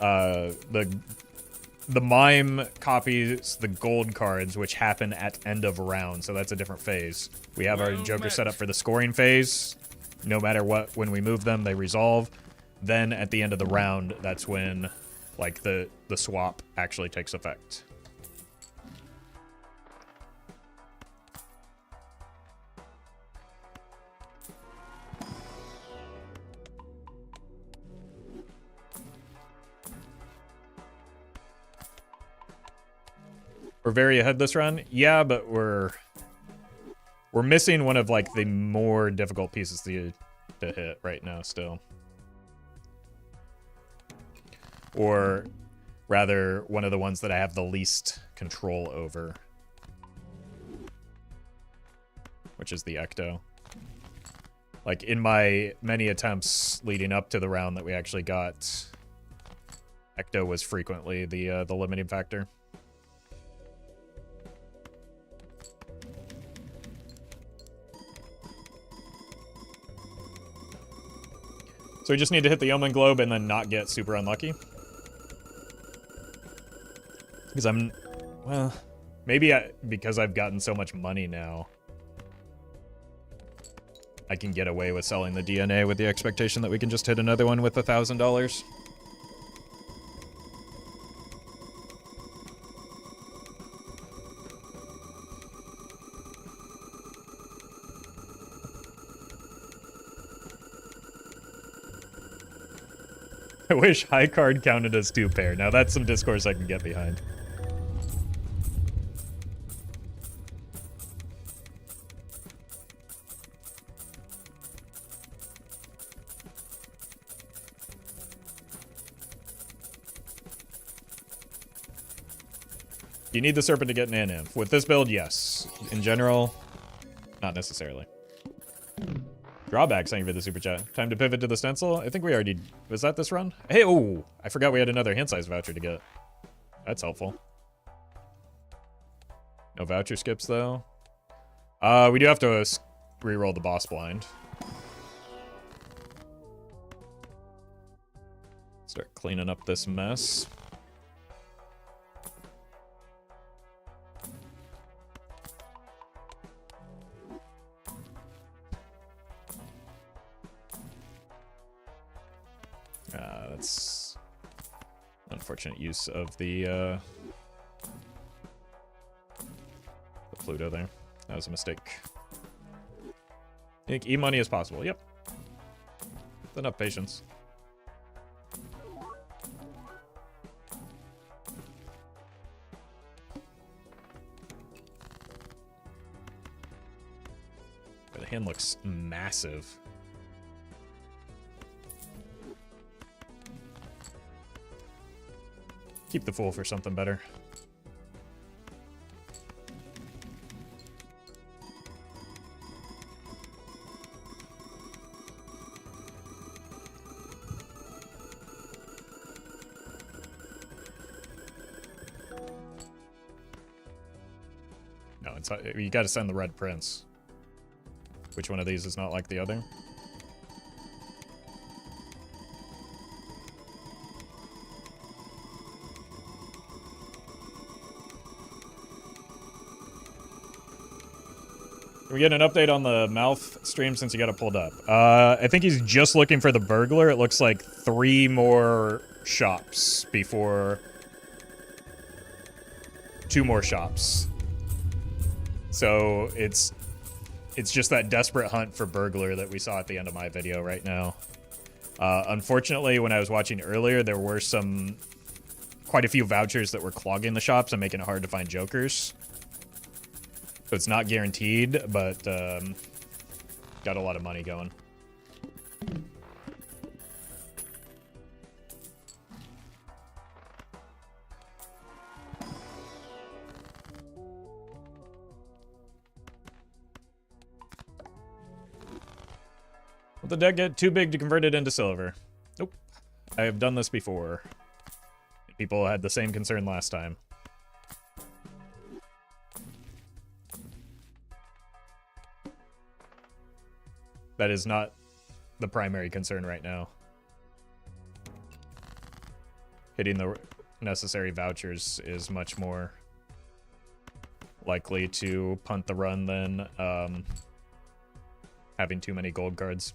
the Mime copies the gold cards which happen at end of round, so that's a different phase. We have our Joker set up for the scoring phase. No matter what, when we move them, they resolve. Then at the end of the round, that's when like the swap actually takes effect. We're very ahead this run. Yeah, but we're missing one of like the more difficult pieces to hit right now still. Or rather, one of the ones that I have the least control over, which is the Ecto. Like in my many attempts leading up to the round that we actually got, Ecto was frequently the limiting factor. So we just need to hit the Omen Globe and then not get super unlucky. Because well, maybe because I've gotten so much money now, I can get away with selling the DNA with the expectation that we can just hit another one with $1,000. I wish high card counted as 2 pair. Now that's some discourse I can get behind. You need the Serpent to get an NF. With this build, yes. In general, not necessarily. Drawbacks, thank you for the super chat. Time to pivot to the stencil. I think we already... Was that this run? Hey, oh! I forgot we had another hand size voucher to get. That's helpful. No voucher skips, though. We do have to re-roll the boss blind. Start cleaning up this mess. That's unfortunate use of the Pluto there. That was a mistake. I think E-money is possible. Yep. With enough patience. But the hand looks massive. Keep the fool for something better. No, it's you got to send the red prince. Which one of these is not like the other? Can we get an update on the mouth stream since you got it pulled up? I think he's just looking for the burglar. It looks like 3 more shops before 2 more shops. So it's just that desperate hunt for burglar that we saw at the end of my video right now. Unfortunately, when I was watching earlier, there were quite a few vouchers that were clogging the shops and making it hard to find jokers. So it's not guaranteed, but got a lot of money going. Will the deck get too big to convert it into silver? Nope. I have done this before. People had the same concern last time. That is not the primary concern right now. Hitting the necessary vouchers is much more likely to punt the run than having too many gold cards.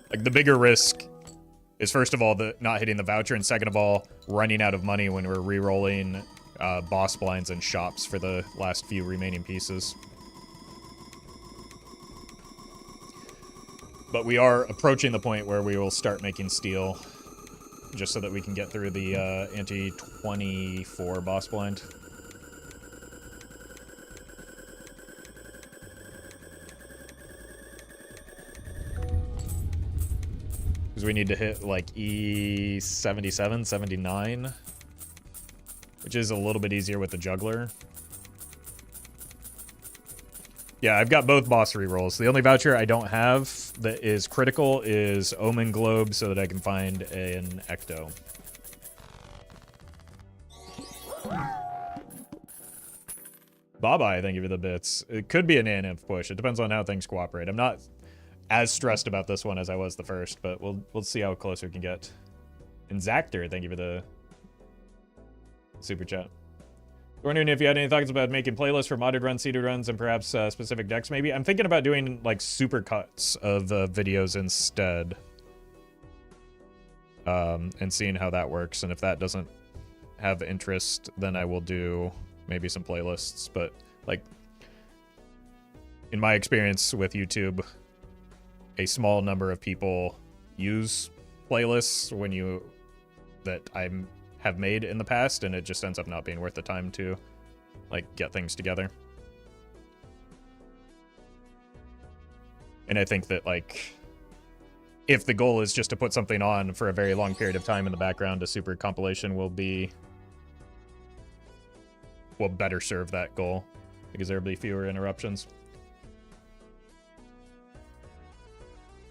Like, the bigger risk is, first of all, not hitting the voucher, and second of all, running out of money when we're re-rolling boss blinds and shops for the last few remaining pieces. But we are approaching the point where we will start making steel, just so that we can get through the anti-24 boss blind. Because we need to hit like E77, 79, which is a little bit easier with the juggler. Yeah, I've got both boss rerolls. The only voucher I don't have that is critical is Omen Globe, so that I can find an Ecto. Bye-bye, thank you for the bits. It could be an ANF push. It depends on how things cooperate. I'm not as stressed about this one as I was the first, but we'll see how close we can get. And Zactor, thank you for the super chat. Wondering if you had any thoughts about making playlists for modded runs, seeded runs, and perhaps specific decks maybe? I'm thinking about doing like super cuts of videos instead. And seeing how that works, and if that doesn't have interest, then I will do maybe some playlists. But like, in my experience with YouTube, a small number of people use playlists that I have made in the past, and it just ends up not being worth the time to like get things together. And I think that like, if the goal is just to put something on for a very long period of time in the background, a super compilation will better serve that goal, because there will be fewer interruptions.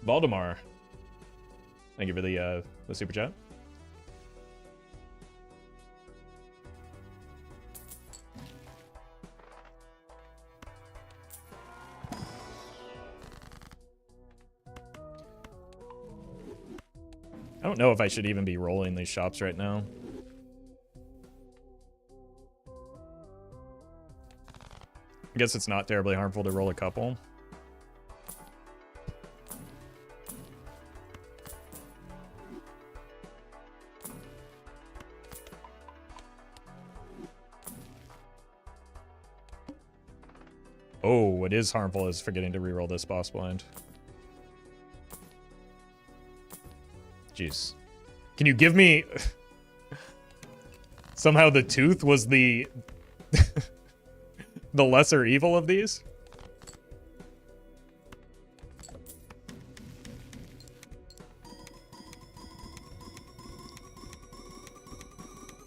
Valdemar, thank you for the super chat. I don't know if I should even be rolling these shops right now. I guess it's not terribly harmful to roll a couple. Oh, what is harmful is forgetting to reroll this boss blind. Jeez. Can you give me... Somehow the tooth was the... the lesser evil of these?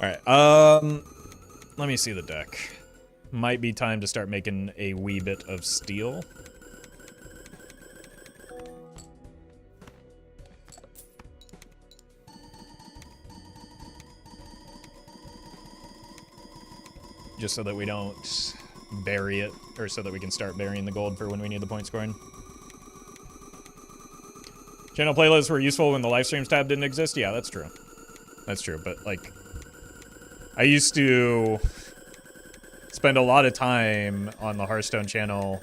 Alright, let me see the deck. Might be time to start making a wee bit of steel. Just so that we don't bury it, or so that we can start burying the gold for when we need the point scoring. Channel playlists were useful when the live streams tab didn't exist? Yeah, that's true. That's true, but like... I used to spend a lot of time on the Hearthstone channel,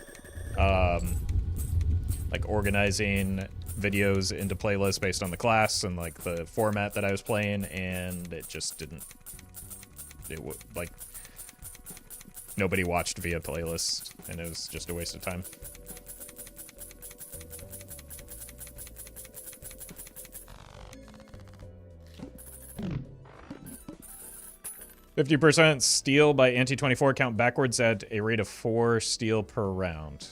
like organizing videos into playlists based on the class and like the format that I was playing, and it just didn't... It would, like... Nobody watched via playlist, and it was just a waste of time. %50 steel by anti-24 count backwards at a rate of 4 steel per round.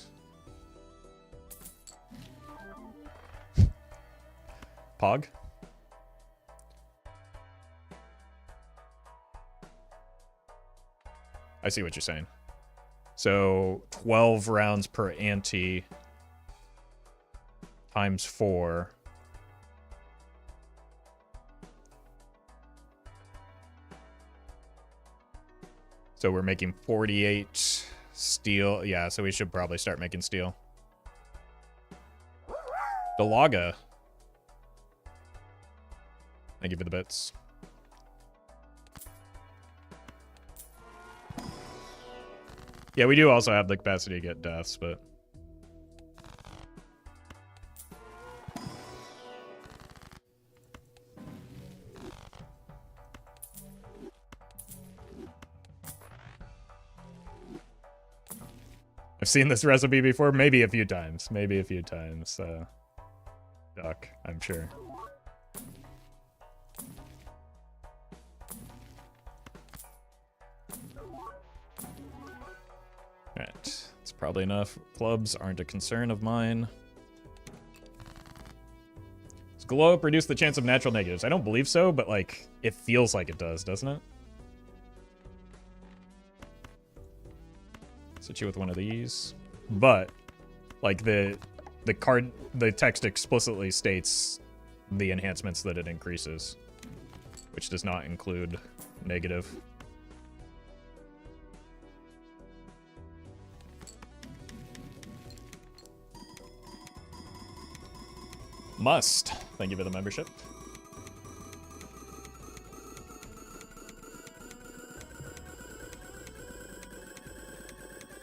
Pog? I see what you're saying. So 12 rounds per anti times 4. So we're making 48 steel. Yeah, so we should probably start making steel. Dalaga. Thank you for the bits. Yeah, we do also have the capacity to get deaths, but... I've seen this recipe before, maybe a few times. Maybe a few times. Duck, I'm sure. Alright, it's probably enough. Clubs aren't a concern of mine. Does glow up reduce the chance of natural negatives? I don't believe so, but like, it feels like it does, doesn't it? Hit you with one of these. But, like, the text explicitly states the enhancements that it increases, which does not include negative. Must. Thank you for the membership.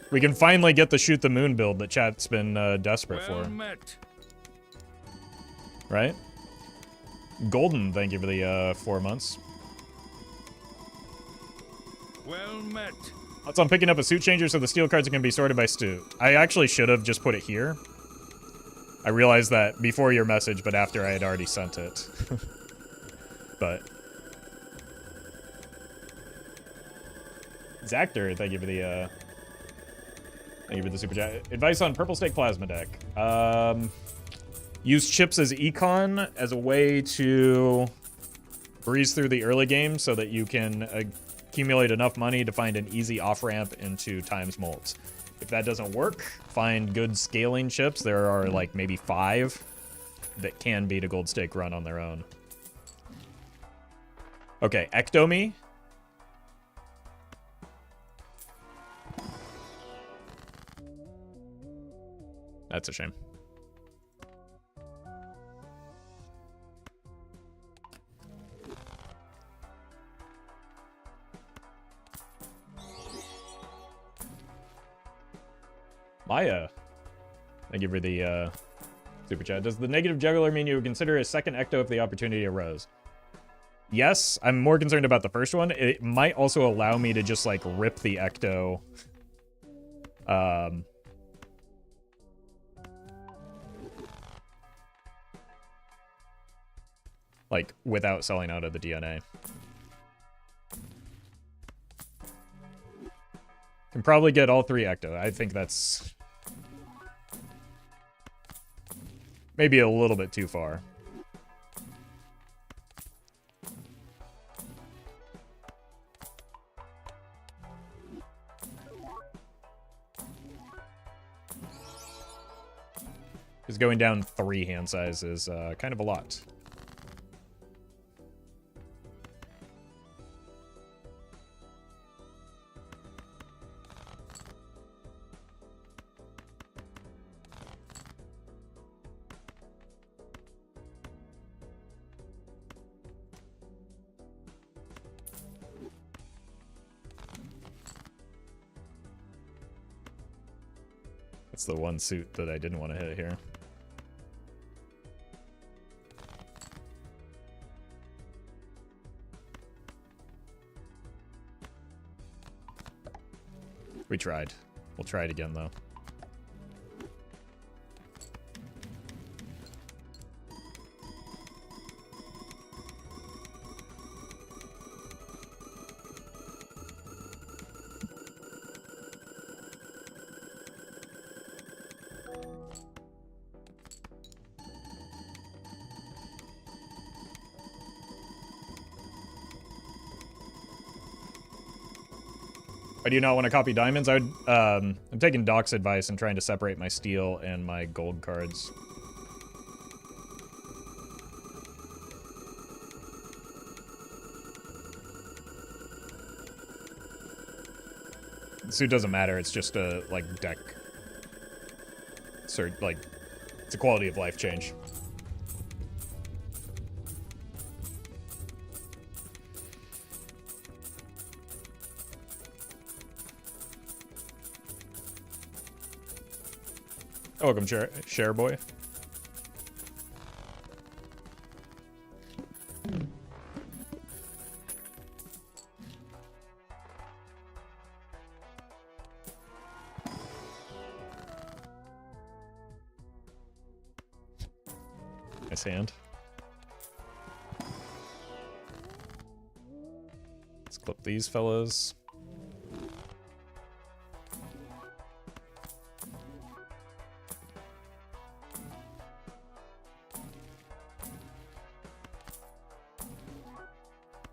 We can finally get the shoot the moon build that chat's been desperate for. Met. Right? Golden, thank you for the 4 months. Well met. Thoughts on picking up a suit changer so the steel cards can be sorted by suit. I actually should have just put it here. I realized that before your message, but after I had already sent it. But... Zactor, thank you for the thank you for the super chat. Advice on purple stake plasma deck. Use chips as econ as a way to breeze through the early game so that you can accumulate enough money to find an easy off-ramp into times molds. If that doesn't work, find good scaling chips. There are like maybe 5 that can beat a gold stake run on their own. Okay, Ectomy. That's a shame. Maya, thank you for the super chat. Does the negative juggler mean you would consider a second ecto if the opportunity arose? Yes, I'm more concerned about the first one. It might also allow me to just, like, rip the ecto. Like, without selling out of the DNA. Can probably get all 3 ecto. I think that's maybe a little bit too far. Because going down 3 hand size is kind of a lot. That's the one suit that I didn't want to hit here. We tried. We'll try it again, though. Why do you not want to copy diamonds? I'm taking Doc's advice and trying to separate my steel and my gold cards. The suit doesn't matter. It's just a, like, deck. So, like, it's a quality of life change. Welcome, Share Boy. Nice hand. Let's clip these fellas.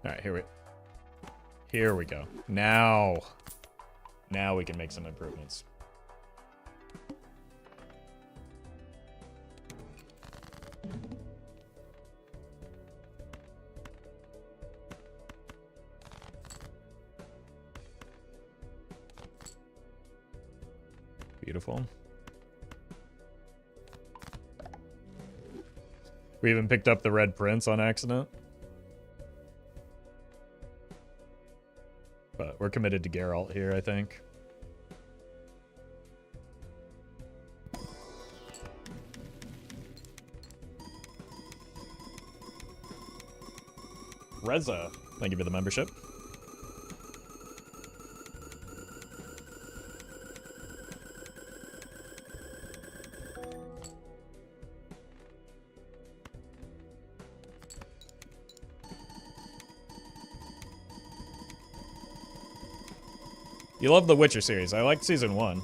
Alright, here we go. Now we can make some improvements. Beautiful. We even picked up the Red Prince on accident. But we're committed to Geralt here, I think. Reza, thank you for the membership. You love the Witcher series. I liked season 1.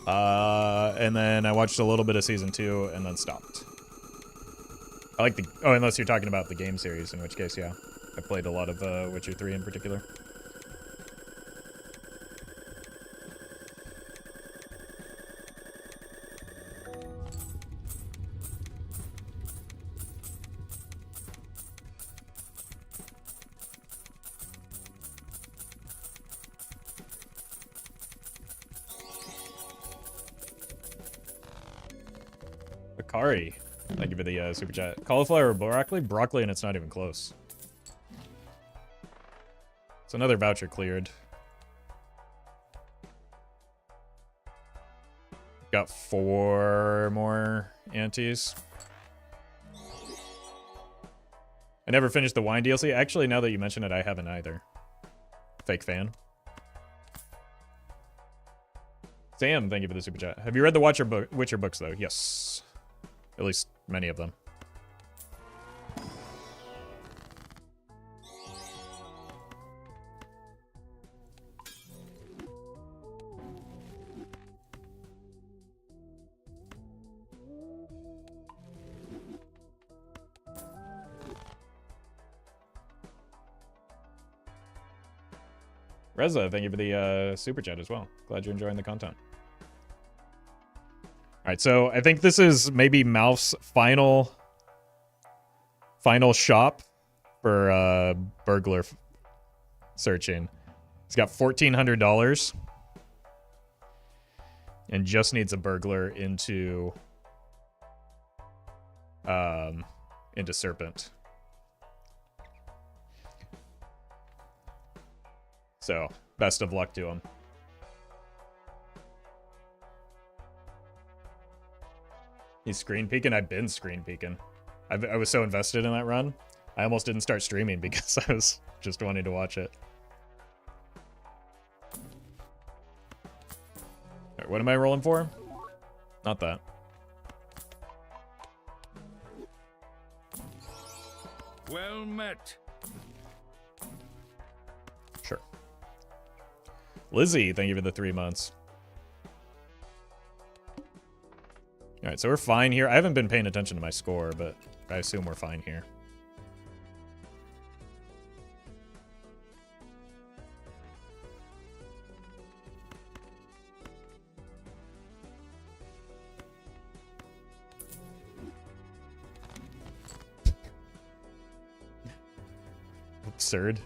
And then I watched a little bit of season 2 and then stopped. I like the... Oh, unless you're talking about the game series, in which case, yeah. I played a lot of Witcher 3 in particular. Bakari, thank you for the super chat. Cauliflower or broccoli? Broccoli, and it's not even close. It's another voucher cleared. Got 4 more antes. I never finished the wine DLC. Actually, now that you mention it, I haven't either. Fake fan. Sam, thank you for the super chat. Have you read the Witcher books, though? Yes. At least many of them. Reza, thank you for the super chat as well. Glad you're enjoying the content. All right, so I think this is maybe Mouth's final shop for burglar searching. He's got $1,400 and just needs a burglar into Serpent. So, best of luck to him. He's screen peeking? I've been screen peeking. I was so invested in that run, I almost didn't start streaming because I was just wanting to watch it. Right, what am I rolling for? Not that. Well met. Sure. Lizzie, thank you for the 3 months. All right, so we're fine here. I haven't been paying attention to my score, but I assume we're fine here. Absurd.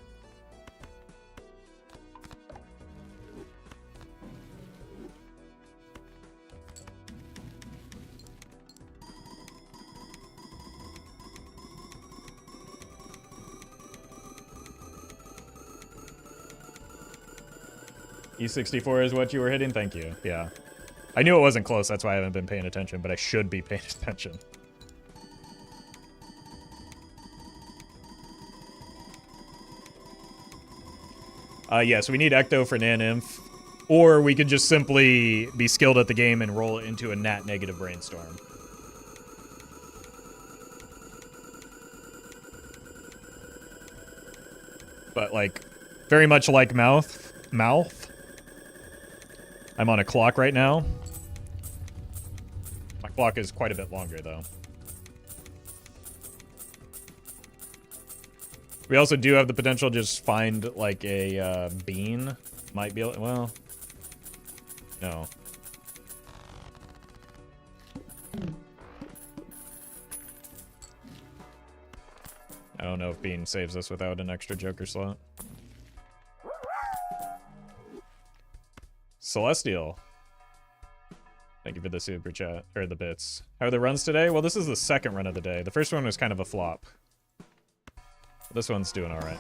E64 is what you were hitting? Thank you. Yeah. I knew it wasn't close, that's why I haven't been paying attention, but I should be paying attention. Yeah, so we need Ecto for Naninf, or we could just simply be skilled at the game and roll it into a nat negative brainstorm. But, like, very much like Mouth, I'm on a clock right now. My clock is quite a bit longer, though. We also do have the potential to just find, like, a bean. Might be, well, no. I don't know if bean saves us without an extra Joker slot. Celestial. Thank you for the super chat, or the bits. How are the runs today? Well, this is the second run of the day. The first one was kind of a flop. This one's doing all right.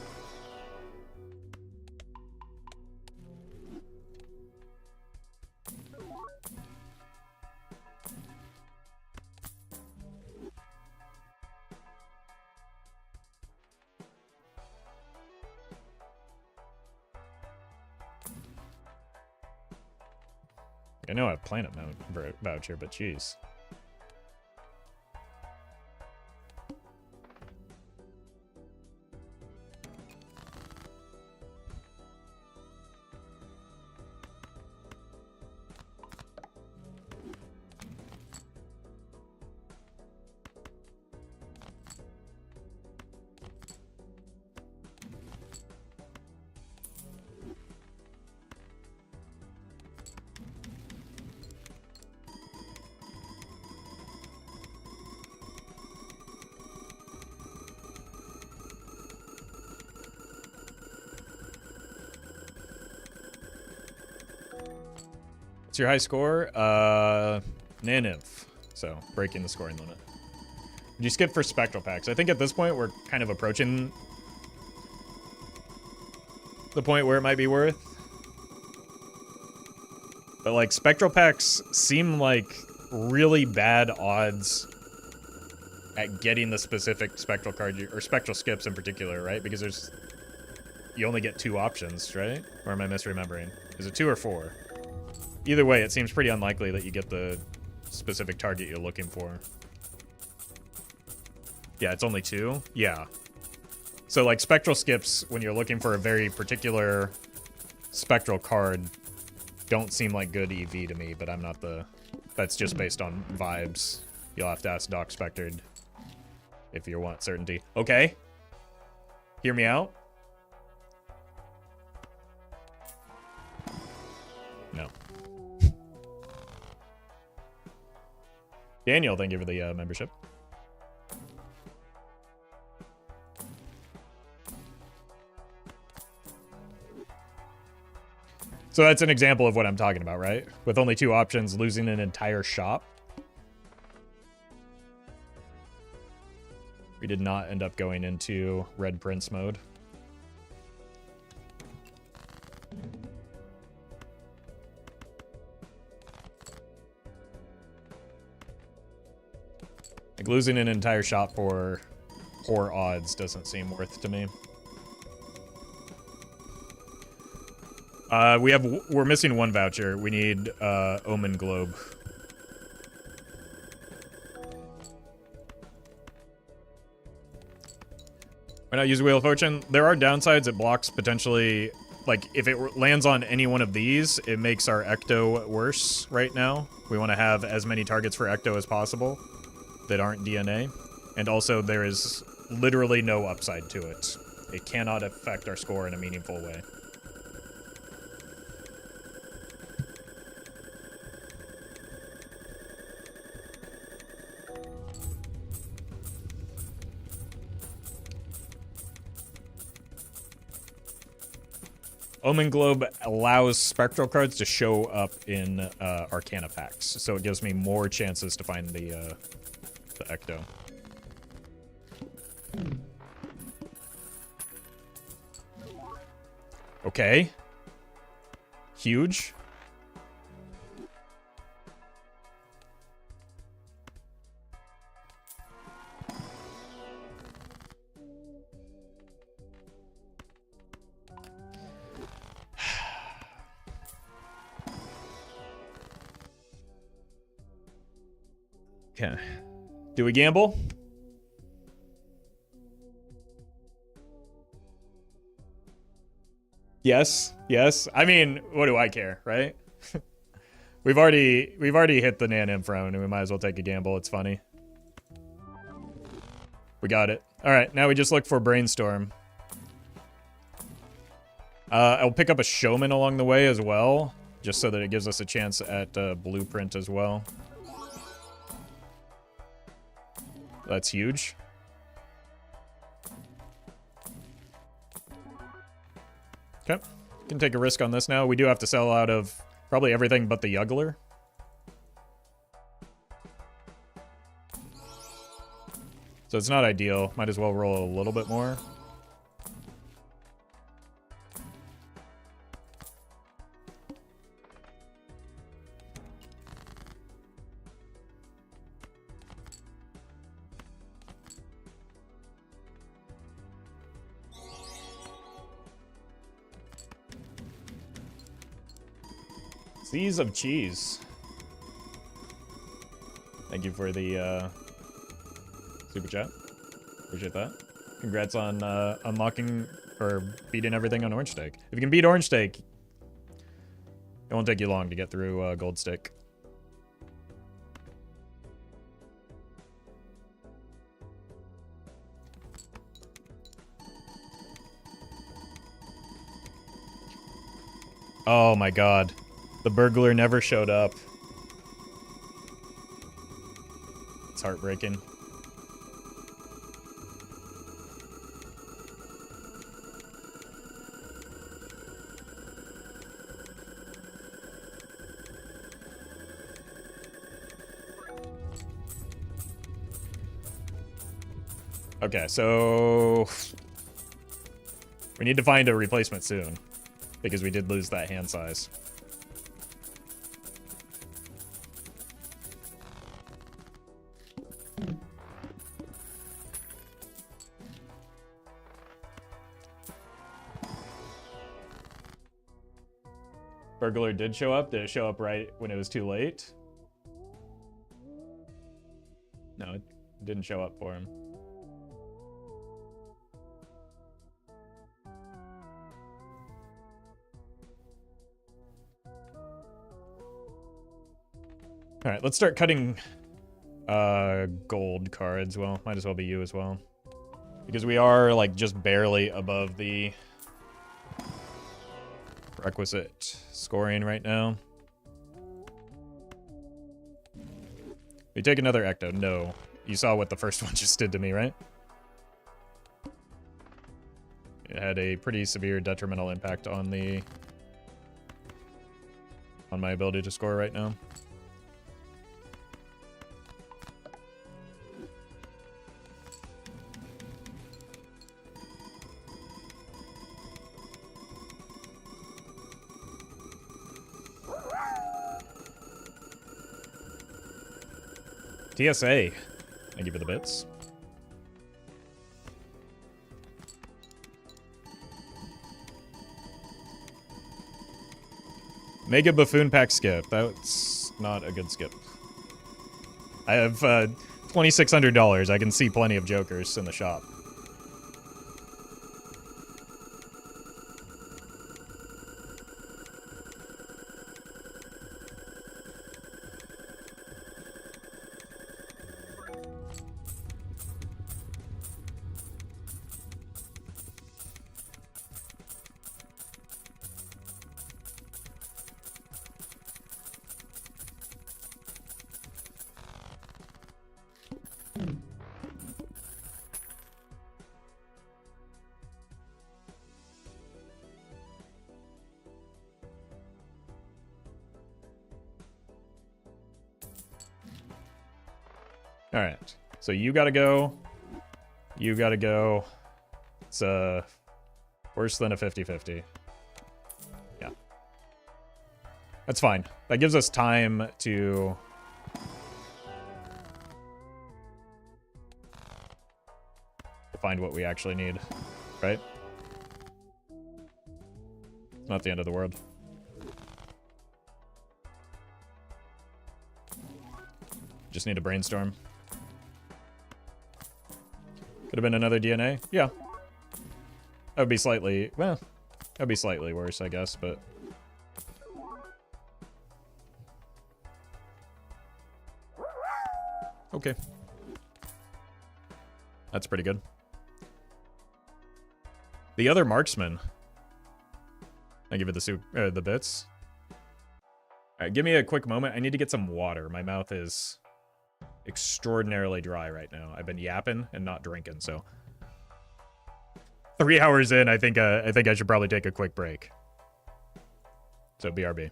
I know I have Planet Mount voucher, but geez. What's your high score? Naninf. So, breaking the scoring limit. Did you skip for Spectral Packs? I think at this point we're kind of approaching the point where it might be worth. But like spectral packs seem like really bad odds at getting the specific spectral card or spectral skips in particular, right? Because you only get 2 options, right? Or am I misremembering? Is it 2 or 4? Either way, it seems pretty unlikely that you get the specific target you're looking for. Yeah, it's only 2? Yeah. So like spectral skips, when you're looking for a very particular spectral card, don't seem like good EV to me, but I'm not the... That's just based on vibes. You'll have to ask Doc Spectred if you want certainty. Okay. Hear me out. No. Daniel, thank you for the membership. So that's an example of what I'm talking about, right? With only 2 options, losing an entire shop. We did not end up going into Red Prince mode. Like losing an entire shop for poor odds doesn't seem worth to me. We're missing 1 voucher. We need Omen Globe. Why not use Wheel of Fortune? There are downsides. It blocks potentially, like if it lands on any one of these, it makes our Ecto worse right now. We want to have as many targets for Ecto as possible that aren't DNA. And also there is literally no upside to it. It cannot affect our score in a meaningful way. Omen Globe allows spectral cards to show up in Arcana packs, so it gives me more chances to find the Ecto. Okay. Huge. Okay. Do we gamble? Yes. Yes. I mean, what do I care, right? We've already hit the Nan Infro, and we might as well take a gamble. It's funny. We got it. All right, now we just look for Brainstorm. I'll pick up a Showman along the way as well, just so that it gives us a chance at Blueprint as well. That's huge. Okay. Can take a risk on this now. We do have to sell out of probably everything but the Juggler. So it's not ideal. Might as well roll a little bit more. Seas of Cheese. Thank you for the super chat. Appreciate that. Congrats on unlocking or beating everything on Orange Steak. If you can beat Orange Steak, it won't take you long to get through Gold Stick. Oh my god. The burglar never showed up. It's heartbreaking. Okay, so we need to find a replacement soon, because we did lose that hand size. Burglar did show up. Did it show up right when it was too late? No, it didn't show up for him. All right, let's start cutting gold cards. Well, might as well be you as well. Because we are, like, just barely above the requisite scoring right now. We take another Ecto. No. You saw what the first one just did to me, right? It had a pretty severe detrimental impact on my ability to score right now. TSA. Thank you for the bits. Mega Buffoon Pack skip. That's not a good skip. I have $2,600. I can see plenty of jokers in the shop. All right. So you gotta go. You gotta go. It's worse than a 50-50. Yeah. That's fine. That gives us time to find what we actually need, right? It's not the end of the world. Just need a brainstorm. Could have been another DNA. Yeah. That would be slightly, well, that would be slightly worse, I guess, but... Okay. That's pretty good. The other marksman. I give it the bits. Alright, give me a quick moment. I need to get some water. My mouth is extraordinarily dry right now. I've been yapping and not drinking, so 3 hours in, I think I should probably take a quick break. So BRB.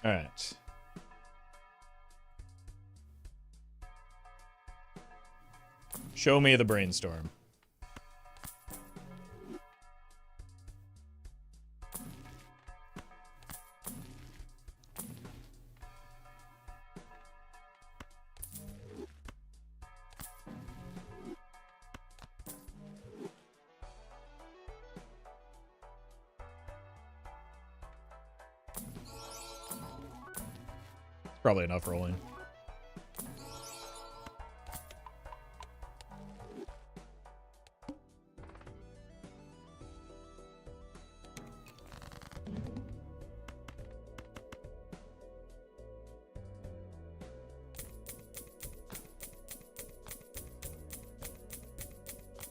All right. Show me the brainstorm. Probably enough rolling.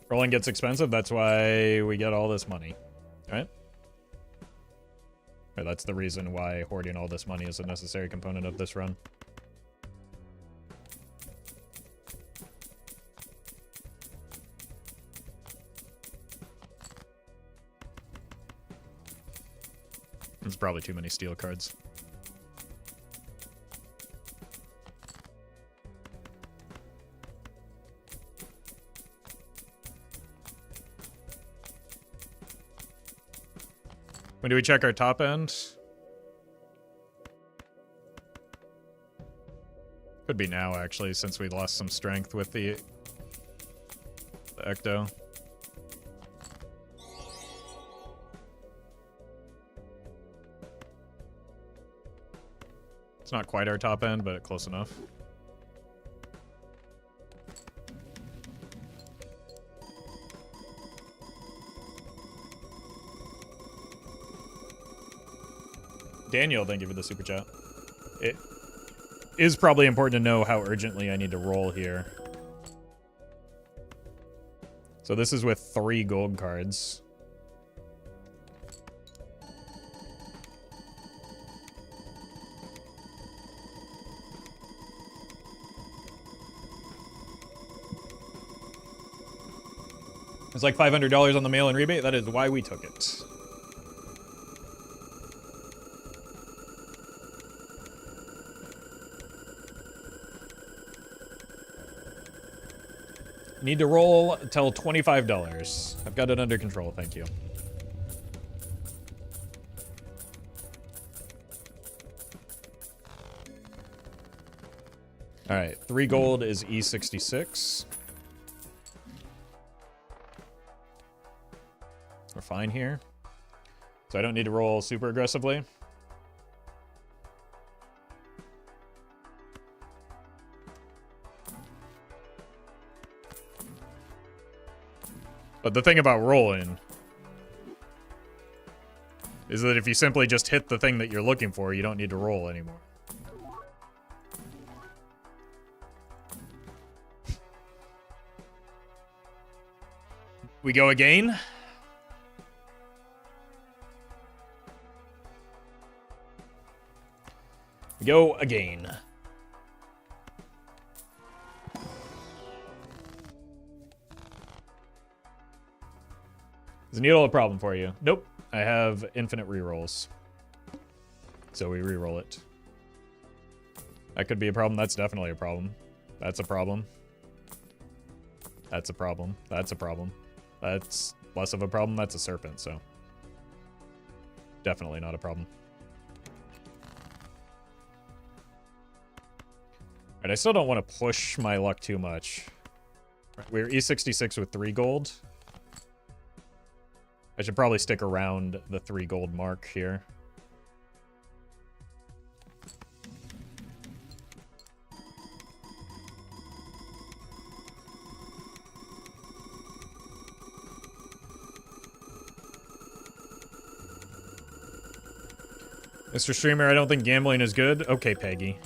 Rolling gets expensive, that's why we get all this money, right? Or that's the reason why hoarding all this money is a necessary component of this run. There's probably too many steel cards. When do we check our top end? Could be now, actually, since we lost some strength with the Ecto. It's not quite our top end, but close enough. Daniel, thank you for the super chat. It is probably important to know how urgently I need to roll here. So this is with 3 gold cards. It's like $500 on the mail-in rebate. That is why we took it. Need to roll till $25. I've got it under control, thank you. All right, 3 gold is E66. We're fine here. So I don't need to roll super aggressively. But the thing about rolling is that if you simply just hit the thing that you're looking for, you don't need to roll anymore. We go again. We go again. Is the needle a problem for you? Nope. I have infinite rerolls. So we reroll it. That could be a problem. That's definitely a problem. That's a problem. That's a problem. That's a problem. That's less of a problem. That's a serpent, so. Definitely not a problem. Alright, I still don't want to push my luck too much. We're E66 with 3 gold. I should probably stick around the 3 gold mark here. Mr. Streamer, I don't think gambling is good. Okay, Peggy.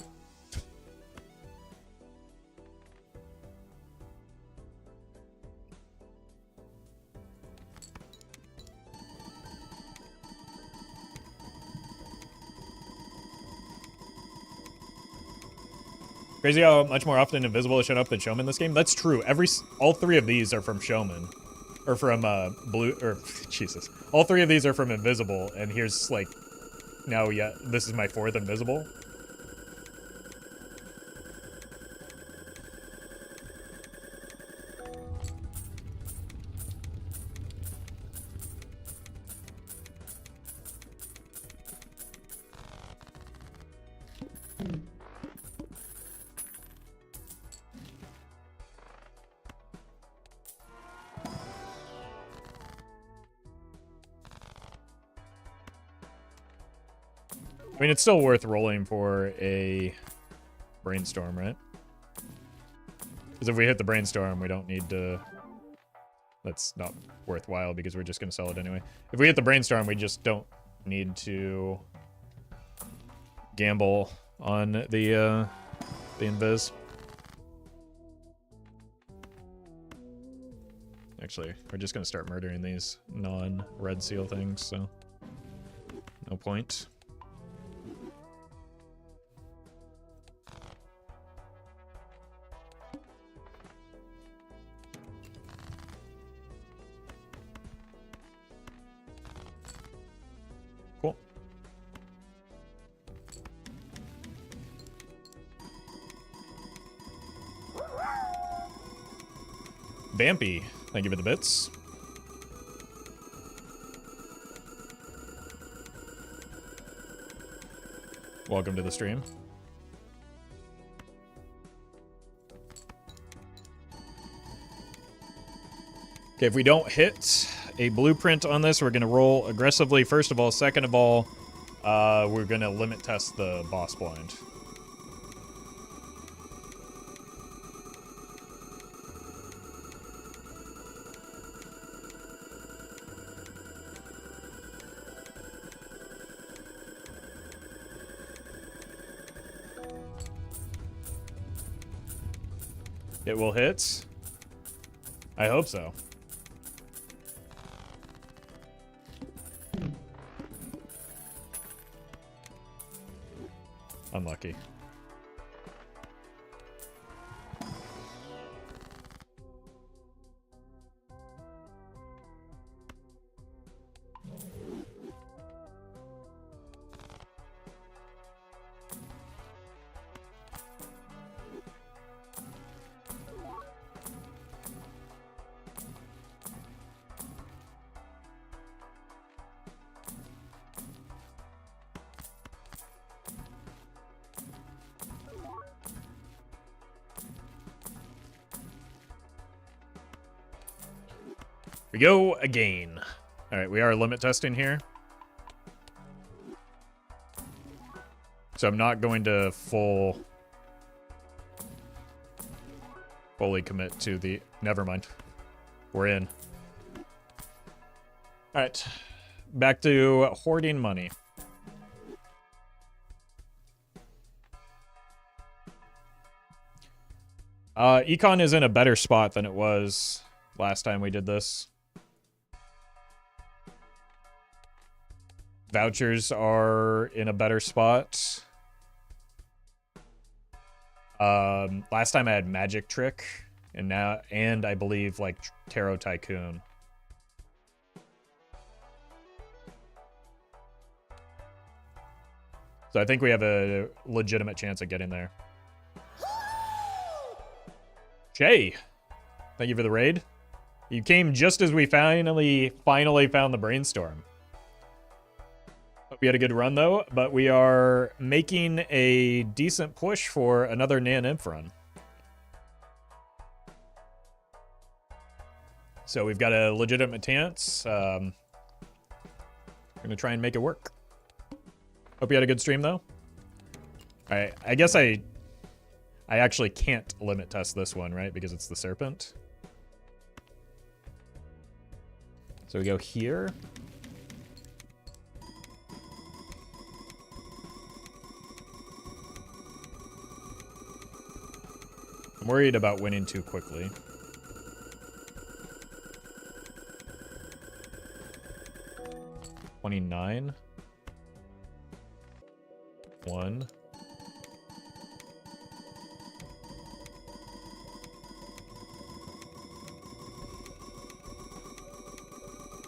Crazy how much more often Invisible is shown up than Showman in this game. That's true. All 3 of these are from Showman, or from Blue, or Jesus. All 3 of these are from Invisible, and here's like now, yeah, this is my 4th invisible. I mean, it's still worth rolling for a brainstorm, right? Because if we hit the brainstorm, we don't need to... That's not worthwhile because we're just going to sell it anyway. If we hit the brainstorm, we just don't need to gamble on the invis. Actually, we're just going to start murdering these non-red seal things, so no point. Cool. Vampy, thank you for the bits. Welcome to the stream. Okay, if we don't hit a blueprint on this, we're going to roll aggressively, first of all. Second of all, we're going to limit test the boss blind. It will hit. I hope so. Unlucky. We go again. All right, we are limit testing here. So I'm not going to fully commit to the... Never mind. We're in. All right. Back to hoarding money. Econ is in a better spot than it was last time we did this. Vouchers are in a better spot. Last time I had Magic Trick, and I believe like Tarot Tycoon. So I think we have a legitimate chance of getting there. Jay, thank you for the raid. You came just as we finally found the brainstorm. Hope you had a good run, though, but we are making a decent push for another Nan-Imp run. So we've got a legitimate chance. We're going to try and make it work. Hope you had a good stream, though. All right, I guess I actually can't limit test this one, right? Because it's the Serpent. So we go here. I'm worried about winning too quickly. $29. 1.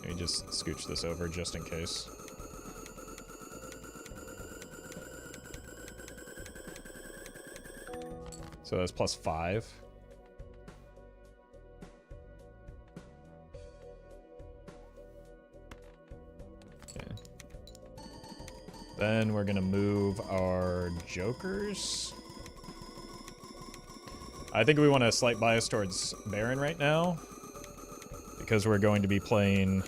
Let me just scooch this over just in case. So that's +5. Okay. Then we're gonna move our jokers. I think we want a slight bias towards Baron right now, because we're going to be playing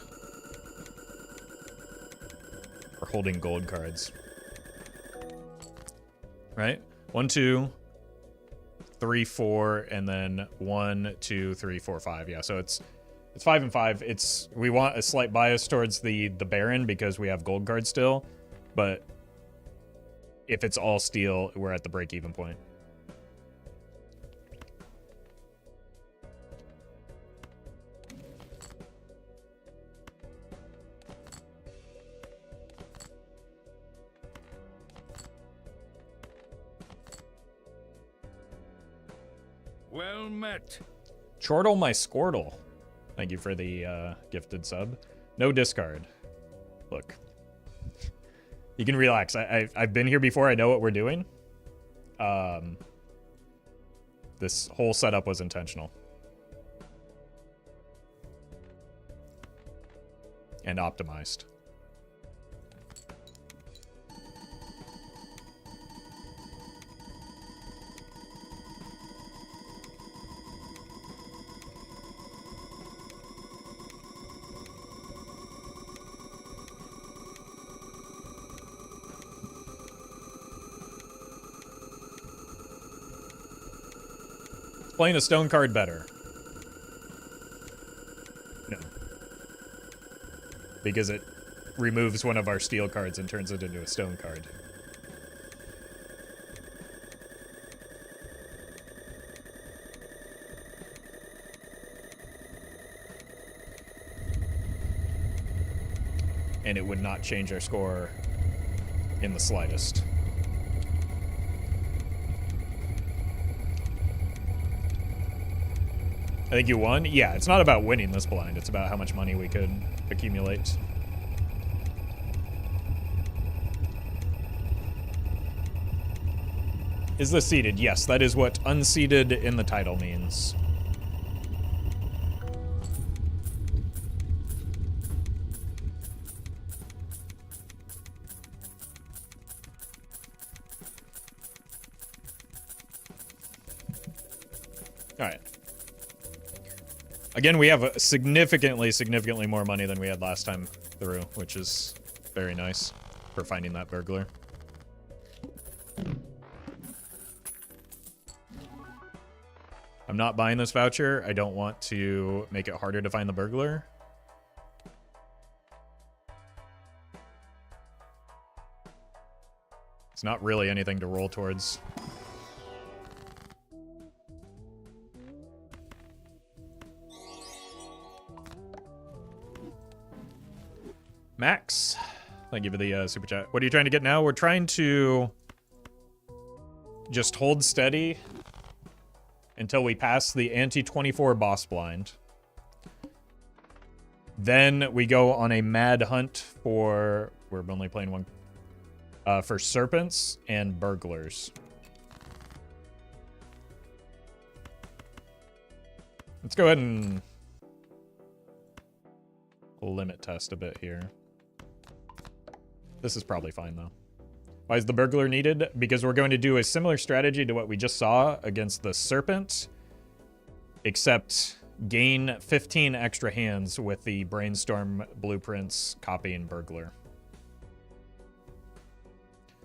or holding gold cards. Right? 1, 2, 3, 4, and then 1, 2, 3, 4, 5. Yeah, so it's 5 and 5. We want a slight bias towards the Baron because we have gold cards still, but if it's all steel, we're at the break-even point. Well met. Chortle my Squirtle. Thank you for the gifted sub. No discard. Look. You can relax. I've been here before. I know what we're doing. This whole setup was intentional. And optimized. Playing a stone card better. No. Because it removes one of our steel cards and turns it into a stone card. And it would not change our score in the slightest. I think you won? Yeah, it's not about winning this blind. It's about how much money we could accumulate. Is this seeded? Yes, that is what unseeded in the title means. All right. Again, we have significantly more money than we had last time through, which is very nice for finding that burglar. I'm not buying this voucher. I don't want to make it harder to find the burglar. It's not really anything to roll towards. Max, thank you for the super chat. What are you trying to get now? We're trying to just hold steady until we pass the anti-24 boss blind. Then we go on a mad hunt for, we're only playing one, for serpents and burglars. Let's go ahead and limit test a bit here. This is probably fine, though. Why is the burglar needed? Because we're going to do a similar strategy to what we just saw against the serpent, except gain 15 extra hands with the brainstorm blueprints copying burglar.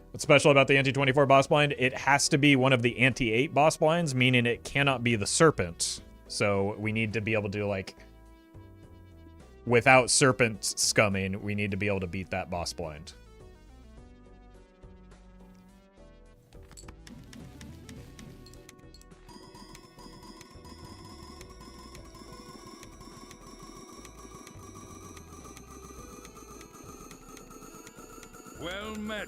What's special about the anti-24 boss blind? It has to be one of the anti-8 boss blinds, meaning it cannot be the serpent. So we need to be able to, like, without serpent scumming, we need to be able to beat that boss blind. Well met.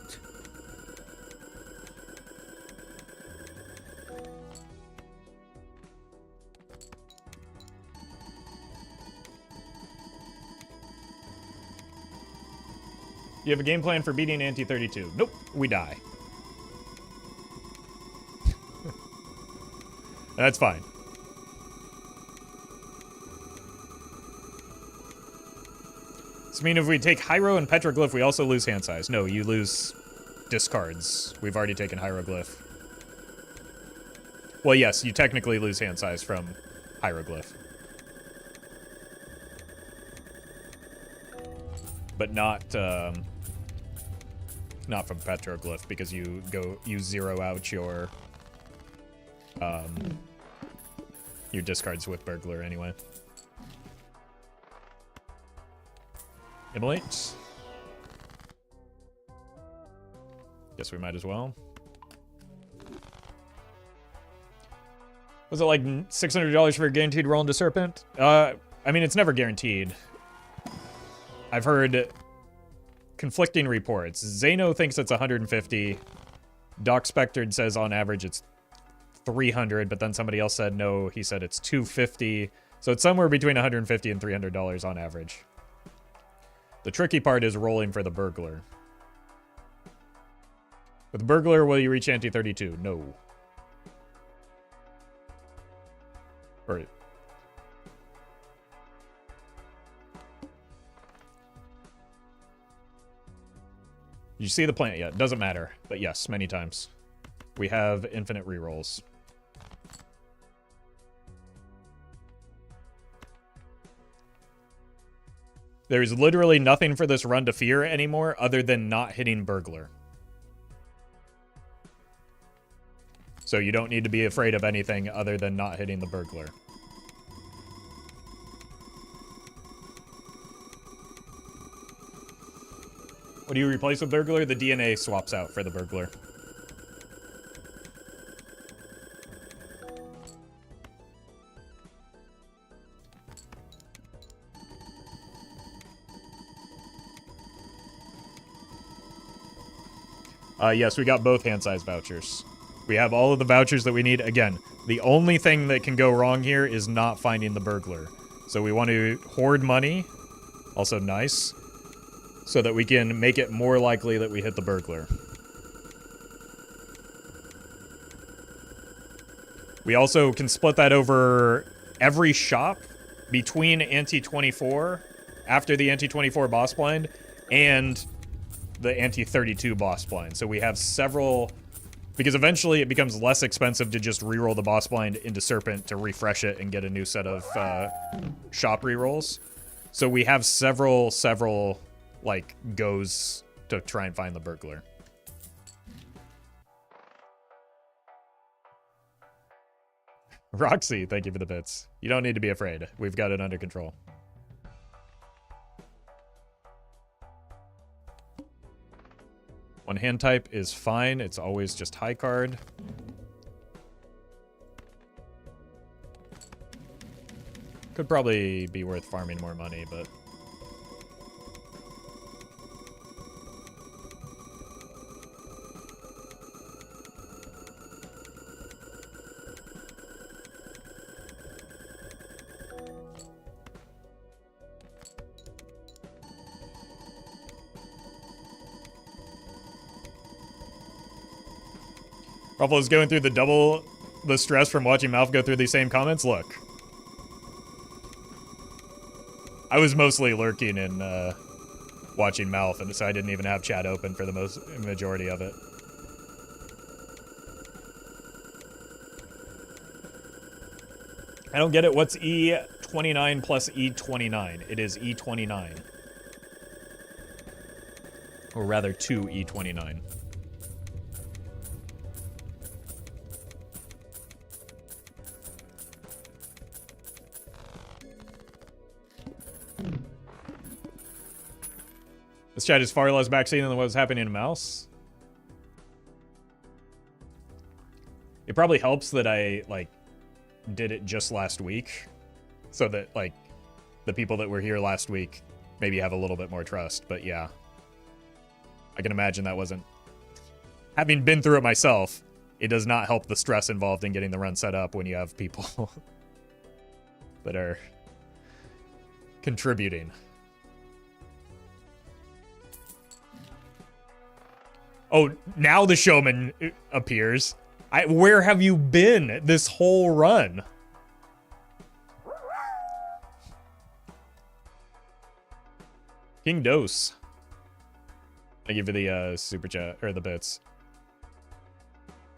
You have a game plan for beating Anti-32. Nope, we die. That's fine. So, I mean, if we take Hyro and Petroglyph, we also lose hand size. No, you lose discards. We've already taken Hieroglyph. Well, yes, you technically lose hand size from Hieroglyph. But not from Petroglyph, because you zero out your discards with Burglar anyway. Immolate. Guess we might as well. Was it like $600 for a guaranteed roll into Serpent? I mean, it's never guaranteed. I've heard conflicting reports. Zeno thinks it's 150. Doc Spectred says on average it's 300, but then somebody else said no, he said it's 250. So it's somewhere between 150 and $300 on average. The tricky part is rolling for the Burglar. With Burglar, will you reach ante 32? No. Or you see the plant yet? Doesn't matter. But yes, many times. We have infinite rerolls. There's literally nothing for this run to fear anymore other than not hitting Burglar. So you don't need to be afraid of anything other than not hitting the Burglar. What do you replace with Burglar? The DNA swaps out for the Burglar. Yes, we got both hand size vouchers. We have all of the vouchers that we need. Again, the only thing that can go wrong here is not finding the Burglar. So we want to hoard money. Also nice. So that we can make it more likely that we hit the Burglar. We also can split that over every shop between Ante 24, after the Ante 24 boss blind, and the Ante 32 boss blind. So we have several, because eventually it becomes less expensive to just reroll the boss blind into Serpent to refresh it and get a new set of shop rerolls. So we have several like goes to try and find the Burglar. Roxy, thank you for the bits. You don't need to be afraid. We've got it under control. One hand type is fine. It's always just high card. Could probably be worth farming more money, but... Roffle is going through the stress from watching Malf go through these same comments. Look. I was mostly lurking and watching Malf, and so I didn't even have chat open for the majority of it. I don't get it. What's E29 plus E29? It is E29. Or rather, 2 E29. This chat is far less backseat than what's happening in Mouse. It probably helps that I, like, did it just last week. So that, like, the people that were here last week maybe have a little bit more trust. But yeah. I can imagine that wasn't... Having been through it myself, it does not help the stress involved in getting the run set up when you have people that are contributing. Oh, now the showman appears. Where have you been this whole run? King Dose. Thank you for the super chat, or the bits.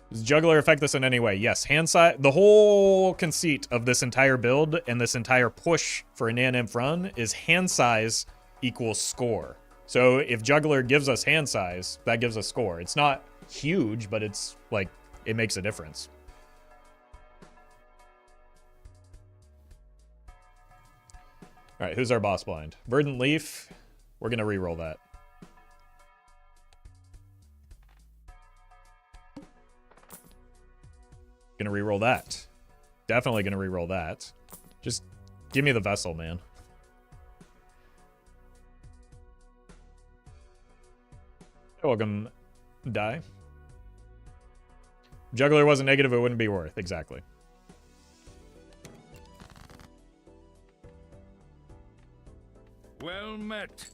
Does Juggler affect this in any way? Yes, hand size. The whole conceit of this entire build and this entire push for an NM run is hand size equals score. So if Juggler gives us hand size, that gives us score. It's not huge, but it's like, it makes a difference. All right, who's our boss blind? Verdant Leaf. We're going to re-roll that. Gonna re-roll that. Definitely gonna re-roll that. Just give me the vessel, man. You're welcome, die. Juggler wasn't negative, it wouldn't be worth. Exactly. Well met.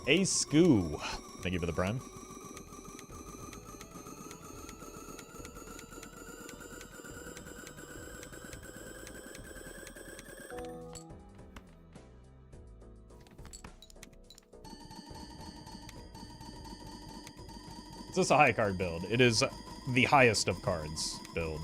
A Scoo. Thank you for the prime. Is this a high card build? It is the highest of cards build.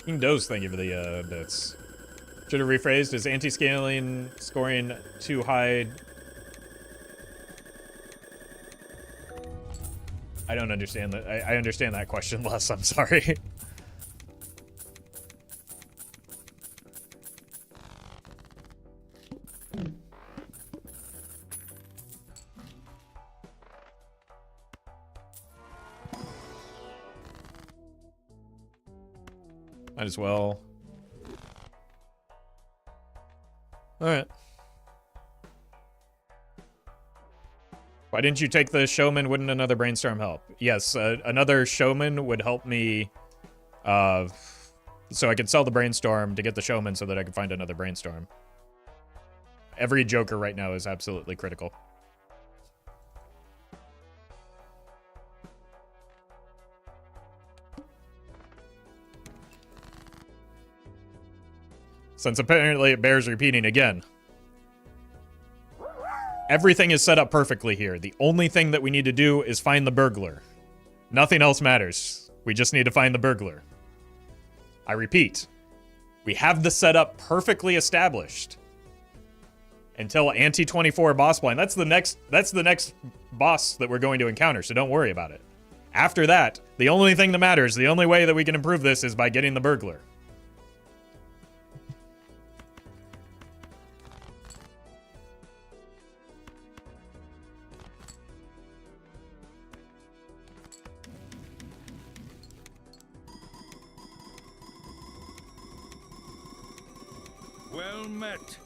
King Dose, thank you for the bits. Should have rephrased. Is anti-scaling scoring too high? I don't understand that. I understand that question less. I'm sorry. Might as well. All right. Why didn't you take the showman? Wouldn't another brainstorm help? Yes, another showman would help me, so I could sell the brainstorm to get the showman so that I could find another brainstorm. Every joker right now is absolutely critical. Since apparently it bears repeating again. Everything is set up perfectly here. The only thing that we need to do is find the burglar. Nothing else matters. We just need to find the burglar. I repeat, we have the setup perfectly established. Until anti-24 boss blind. That's the next boss that we're going to encounter, so don't worry about it. After that, the only thing that matters, the only way that we can improve this is by getting the burglar. Well met.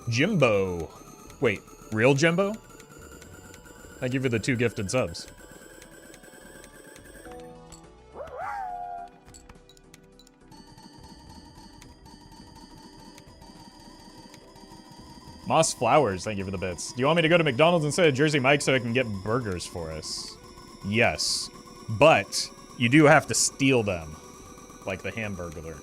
Jimbo. Wait, real Jimbo? Thank you for the 2 gifted subs. Moss Flowers, thank you for the bits. Do you want me to go to McDonald's instead of Jersey Mike so I can get burgers for us? Yes, but you do have to steal them, like the Hamburglar.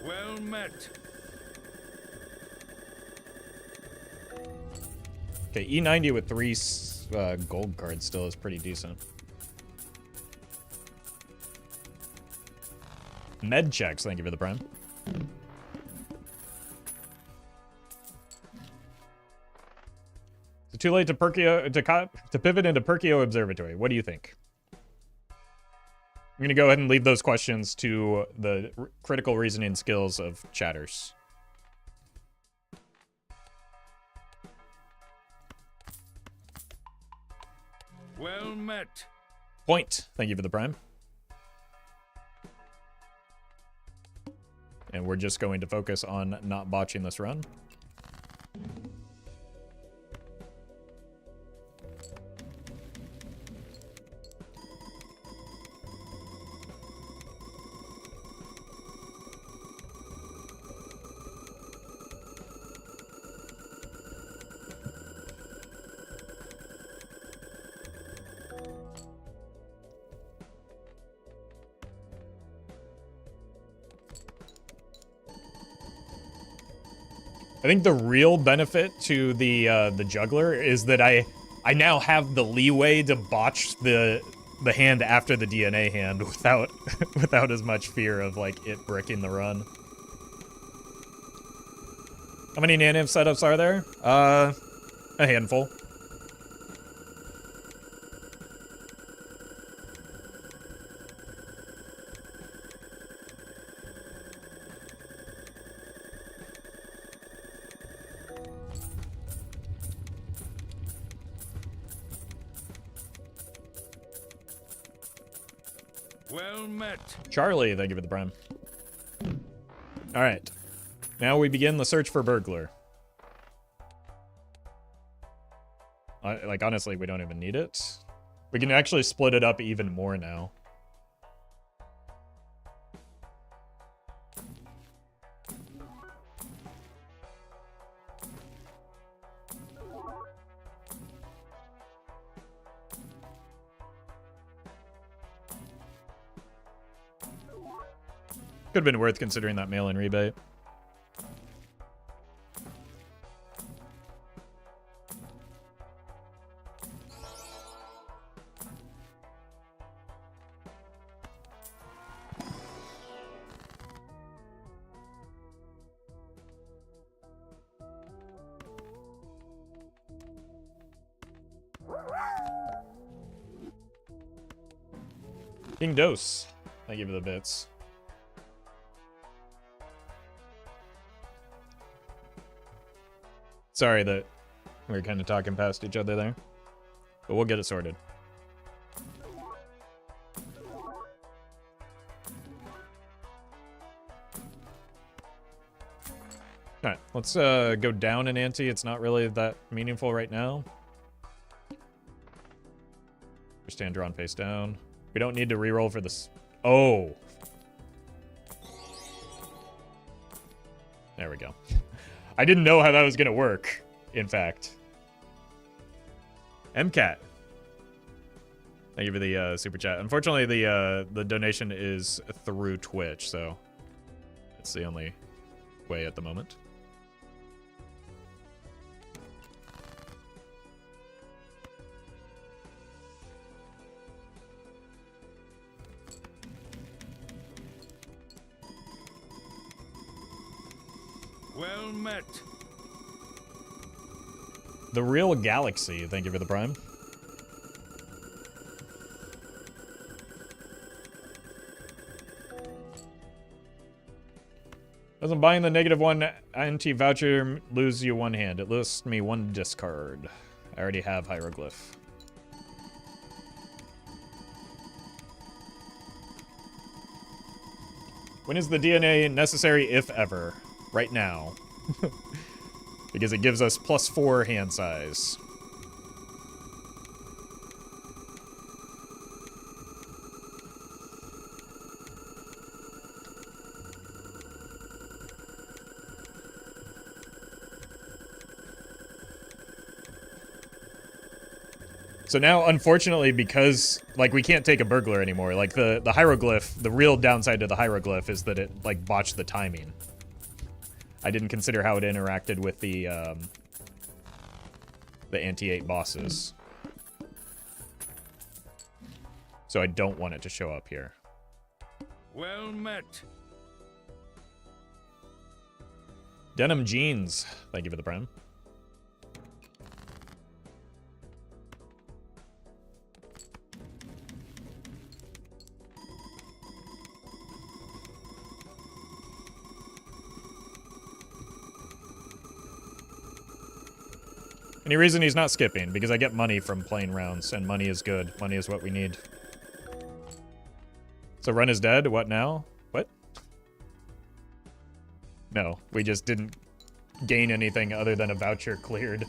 Well met. Okay, E90 with 3 gold cards still is pretty decent. Med checks, thank you for the prime. Is it too late to pivot into Perkio Observatory? What do you think? I'm going to go ahead and leave those questions to the critical reasoning skills of chatters. Well met. Point. Thank you for the prime. And we're just going to focus on not botching this run. I think the real benefit to the juggler is that I now have the leeway to botch the hand after the DNA hand without without as much fear of like it bricking the run. How many naniv setups are there? A handful. Well met. Charlie, thank you for the prime. All right. Now we begin the search for burglar. Like, honestly, we don't even need it. We can actually split it up even more now. Could have been worth considering that mail-in rebate. King Dose, thank you for the bits. Sorry that we were kind of talking past each other there, but we'll get it sorted. All right, let's go down an ante. It's not really that meaningful right now. Stand drawn face down. We don't need to reroll for this. Oh. There we go. I didn't know how that was going to work, in fact. MCAT. Thank you for the super chat. Unfortunately, the donation is through Twitch, so it's the only way at the moment. Well met. The Real Galaxy, thank you for the prime. Doesn't buying the -1 anti-voucher lose you one hand. It lists me one discard. I already have Hieroglyph. When is the DNA necessary, if ever? Right now. Because it gives us +4 hand size. So now, unfortunately, because, like, we can't take a burglar anymore, like, the hieroglyph, the real downside to the hieroglyph is that it, like, botched the timing. I didn't consider how it interacted with the anti-8 bosses. So I don't want it to show up here. Well met. Denim Jeans, thank you for the prime. Any reason he's not skipping? Because I get money from playing rounds, and money is good. Money is what we need. So run is dead. What now? What? No, we just didn't gain anything other than a voucher cleared.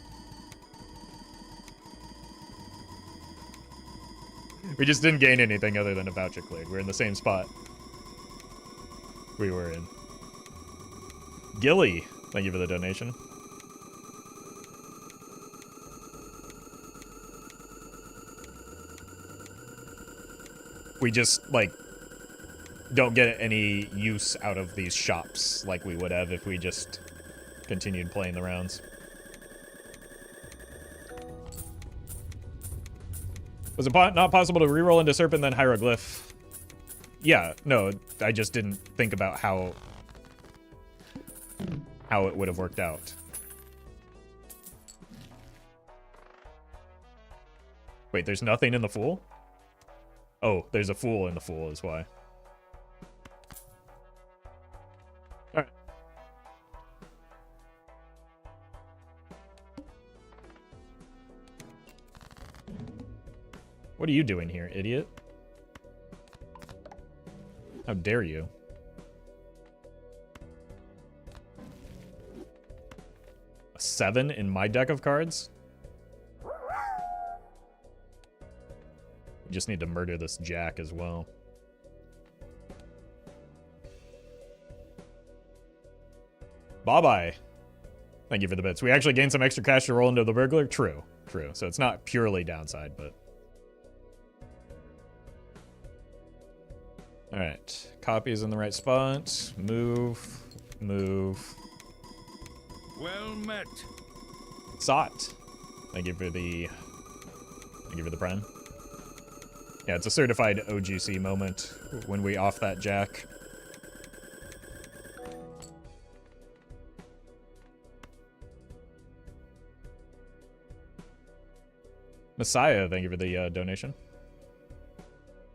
We just didn't gain anything other than a voucher cleared. We're in the same spot we were in. Gilly, thank you for the donation. We just, like, don't get any use out of these shops like we would have if we just continued playing the rounds. Was it not possible to reroll into Serpent then Hieroglyph? Yeah, no, I just didn't think about how it would have worked out. Wait, there's nothing in the Fool? Oh, there's a Fool in the Fool is why. Alright. What are you doing here, idiot? How dare you? A 7 in my deck of cards? We just need to murder this Jack as well. Bye-bye. Thank you for the bits. We actually gained some extra cash to roll into the burglar? True. True. So it's not purely downside, but... Alright. Copy is in the right spot. Move. Move. Well met. Sought. Thank you for the... Thank you for the prime. Yeah, it's a certified OGC moment when we off that Jack. Messiah, thank you for the donation.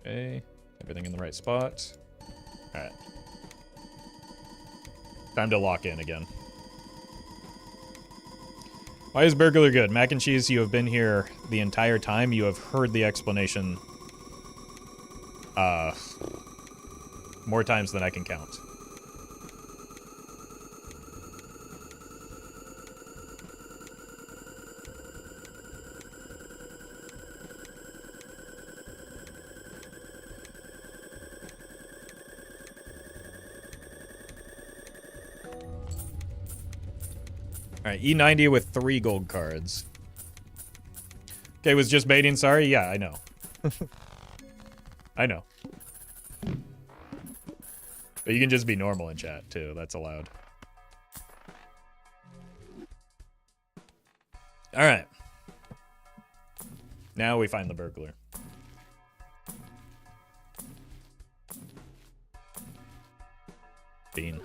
Okay, everything in the right spot. Alright. Time to lock in again. Why is burglar good? Mac and cheese, you have been here the entire time. You have heard the explanation more times than I can count. Alright, E90 with 3 gold cards. Okay, was just baiting, sorry? Yeah, I know. I know. But you can just be normal in chat, too. That's allowed. Alright. Now we find the burglar. Bean.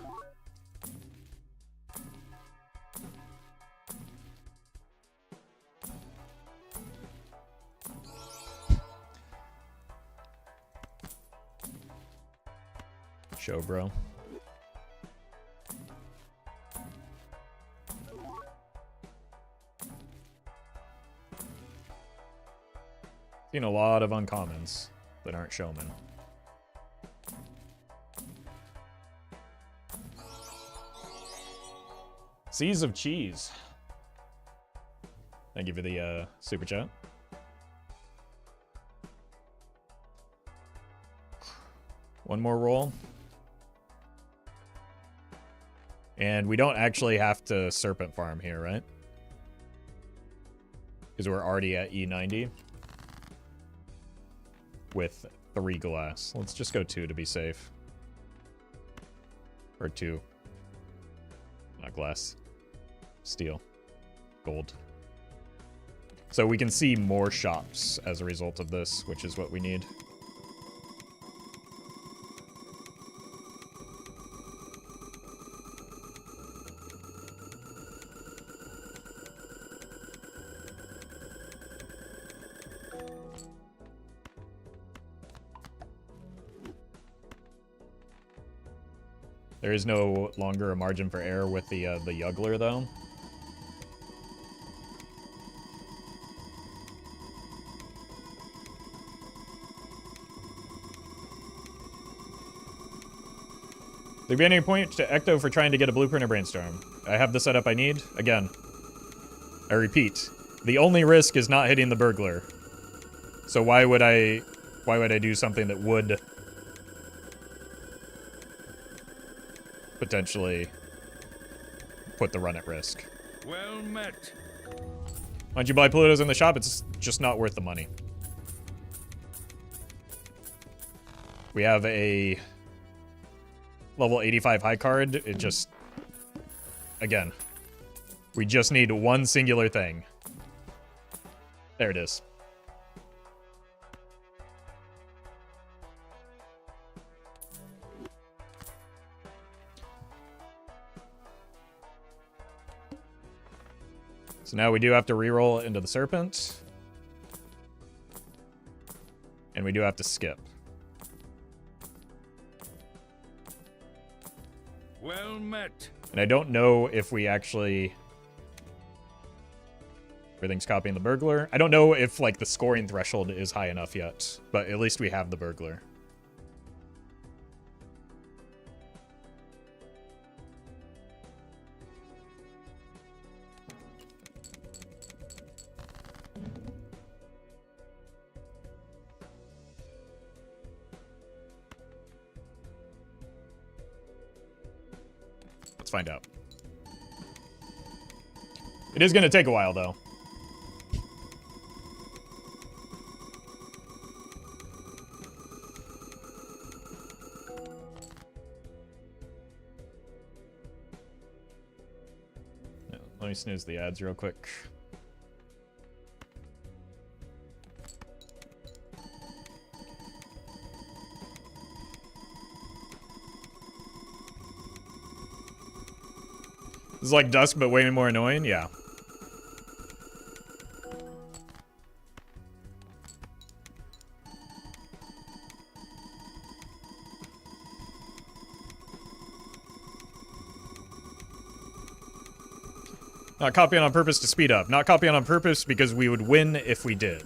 Show, bro. Seen a lot of uncommons that aren't showmen. Seas of Cheese. Thank you for the super chat. One more roll. And we don't actually have to Serpent Farm here, right? Because we're already at E90. With 3 glass. Let's just go 2 to be safe. Or 2. Not glass. Steel. Gold. So we can see more shops as a result of this, which is what we need. There is no longer a margin for error with the Juggler, though. There be any point to Ecto for trying to get a blueprint or brainstorm? I have the setup I need. Again, I repeat, the only risk is not hitting the burglar. So why would I do something that would potentially put the run at risk? Well met. Why don't you buy Plutos in the shop? It's just not worth the money. We have a level 85 high card. It just, again, we just need one singular thing. There it is. So now we do have to reroll into the Serpent. And we do have to skip. Well met. And I don't know if we actually... Everything's copying the burglar. I don't know if, like, the scoring threshold is high enough yet. But at least we have the burglar. Let's find out. It is going to take a while, though. Let me snooze the ads real quick. This is like Dusk, but way more annoying? Yeah. Not copying on purpose to speed up. Not copying on purpose because we would win if we did.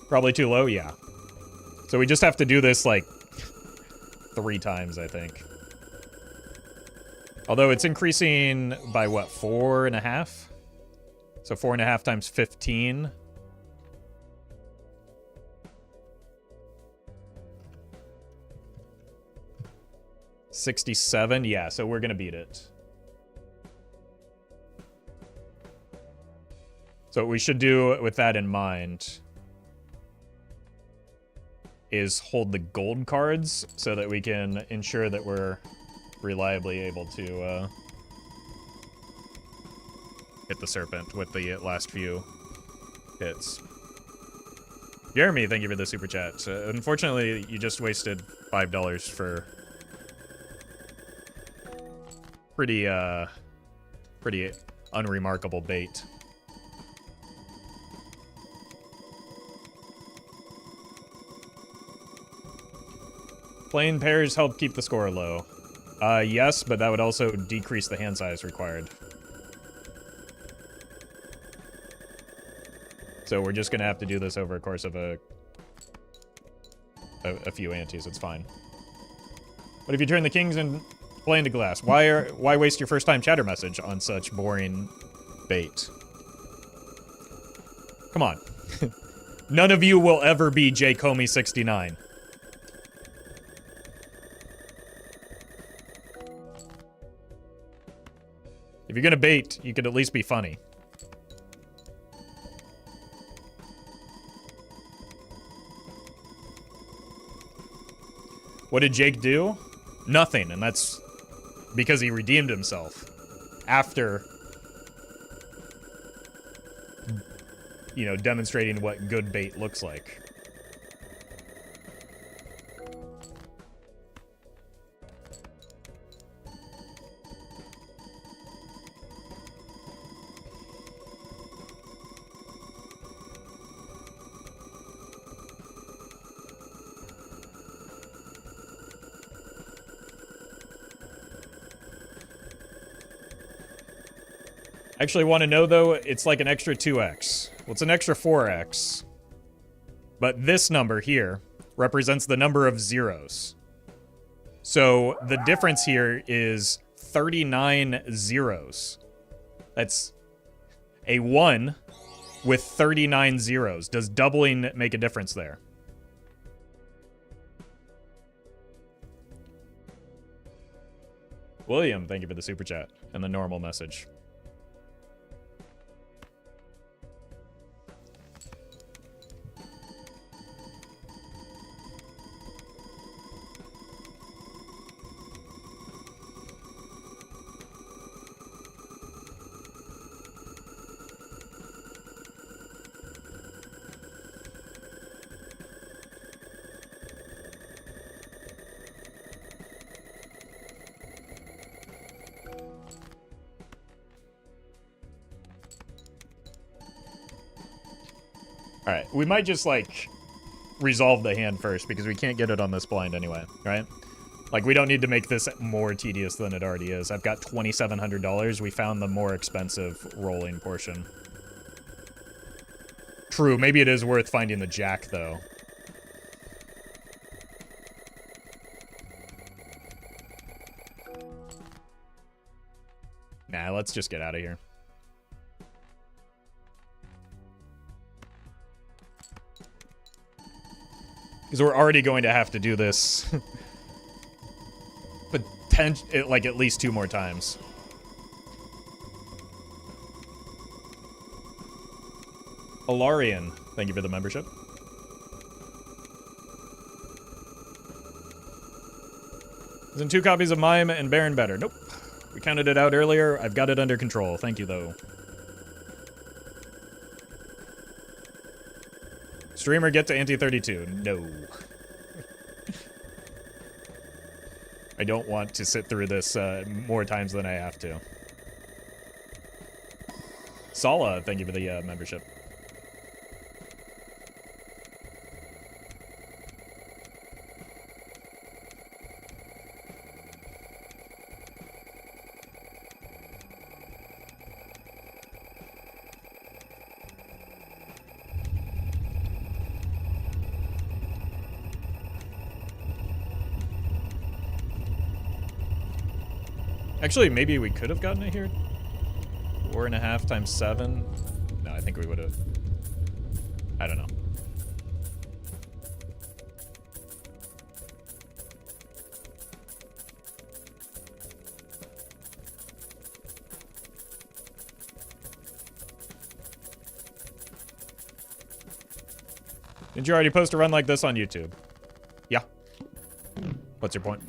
Probably too low? Yeah. So we just have to do this, like, 3 times, I think. Although it's increasing by, what, 4.5? So 4.5 times 15. $67? Yeah, so we're gonna beat it. So what we should do with that in mind is hold the gold cards so that we can ensure that we're reliably able to hit the Serpent with the last few hits. Jeremy, thank you for the super chat. Unfortunately, you just wasted $5 for pretty unremarkable bait. Playing pairs help keep the score low. Yes, but that would also decrease the hand size required. So we're just gonna have to do this over a course of a few antes. It's fine. But if you turn the kings and play into glass, why waste your first time chatter message on such boring bait? Come on. None of you will ever be J. Comey 69. If you're gonna bait, you could at least be funny. What did Jake do? Nothing, and that's because he redeemed himself after, you know, demonstrating what good bait looks like. Actually want to know, though, it's like an extra 2x. Well, it's an extra 4x. But this number here represents the number of zeros. So the difference here is 39 zeros. That's a 1 with 39 zeros. Does doubling make a difference there? William, thank you for the super chat and the normal message. Alright, we might just, like, resolve the hand first, because we can't get it on this blind anyway, right? Like, we don't need to make this more tedious than it already is. I've got $2,700. We found the more expensive rolling portion. True, maybe it is worth finding the jack, though. Nah, let's just get out of here. Because we're already going to have to do this like at least 2 more times. Alarian, thank you for the membership. Isn't 2 copies of Mime and Baron better? Nope. We counted it out earlier. I've got it under control. Thank you, though. Streamer get to Anti-32. No. I don't want to sit through this more times than I have to. Sala, thank you for the membership. Actually, maybe we could have gotten it here. 4.5 times 7. No, I think we would have. I don't know. Didn't you already post a run like this on YouTube? Yeah. What's your point?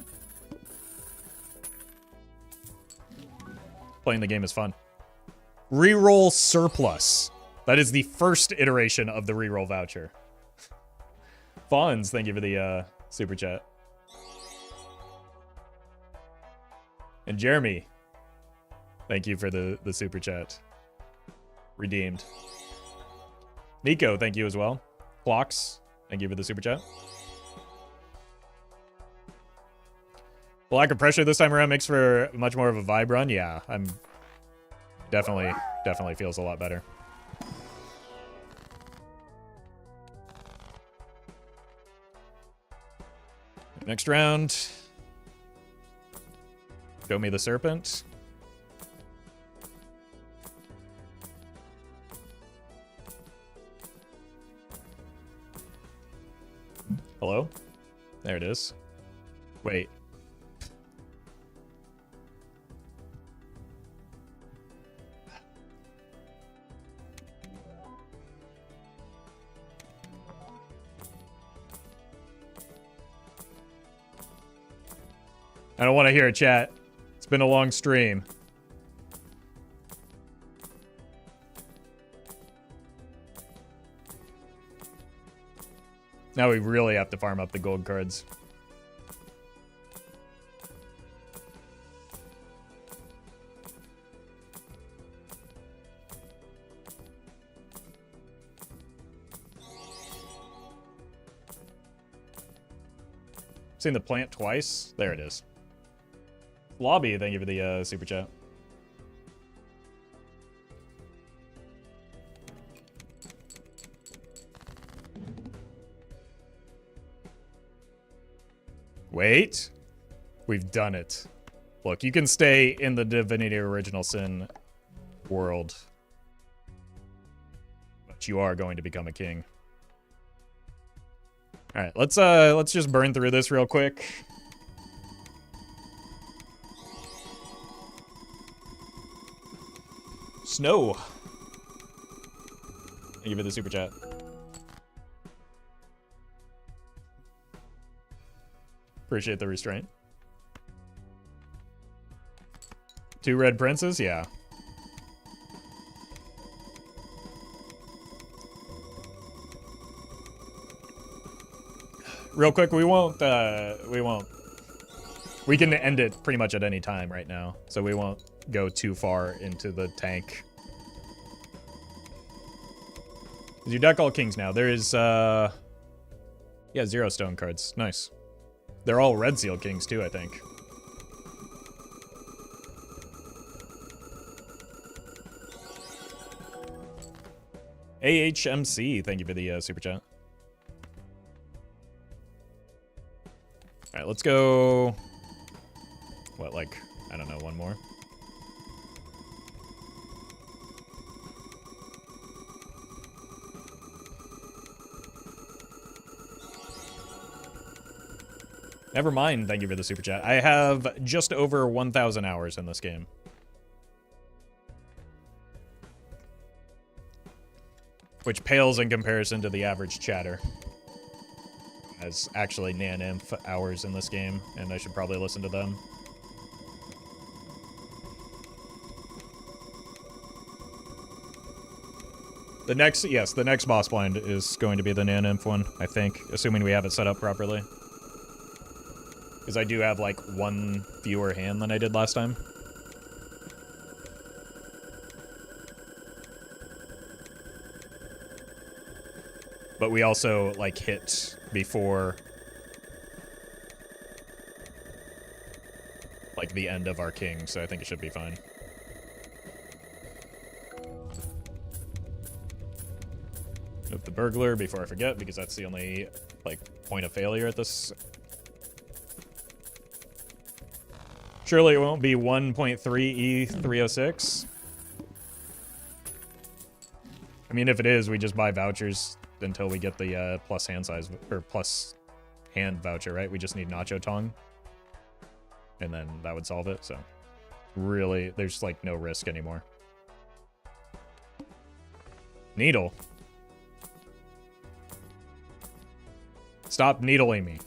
Playing the game is fun. Reroll surplus. That is the first iteration of the reroll voucher. Fonz, thank you for the super chat. And Jeremy, thank you for the super chat. Redeemed. Nico, thank you as well. Clocks, thank you for the super chat. The lack of pressure this time around makes for much more of a vibe run. Yeah, I'm definitely feels a lot better. Next round. Show me the serpent. Hello? There it is. Wait. I don't want to hear it, chat. It's been a long stream. Now we really have to farm up the gold cards. Seen the plant twice. There it is. Lobby, thank you for the super chat. Wait. We've done it. Look, you can stay in the Divinity Original Sin world. But you are going to become a king. Alright, let's just burn through this real quick. Snow. Thank you for the super chat. Appreciate the restraint. 2 red princes? Yeah. Real quick, we can end it pretty much at any time right now, so we won't go too far into the tank. You deck all kings now. There is, yeah, 0 stone cards. Nice. They're all red seal kings too, I think. AHMC, thank you for the super chat. Alright, let's go... What, like, I don't know, one more? Never mind, thank you for the super chat. I have just over 1,000 hours in this game. Which pales in comparison to the average chatter. As actually nan-inf hours in this game, and I should probably listen to them. The next, yes, the next boss blind is going to be the nan-inf one, I think, assuming we have it set up properly. Because I do have, like, 1 fewer hand than I did last time. But we also, like, hit before, like, the end of our king, so I think it should be fine. Move the burglar before I forget, because that's the only, like, point of failure at this. Surely it won't be 1.3 E306. I mean, if it is, we just buy vouchers until we get the plus hand size, or plus hand voucher, right? We just need Nacho Tong. And then that would solve it, so. Really, there's, like, no risk anymore. Needle. Stop needling me.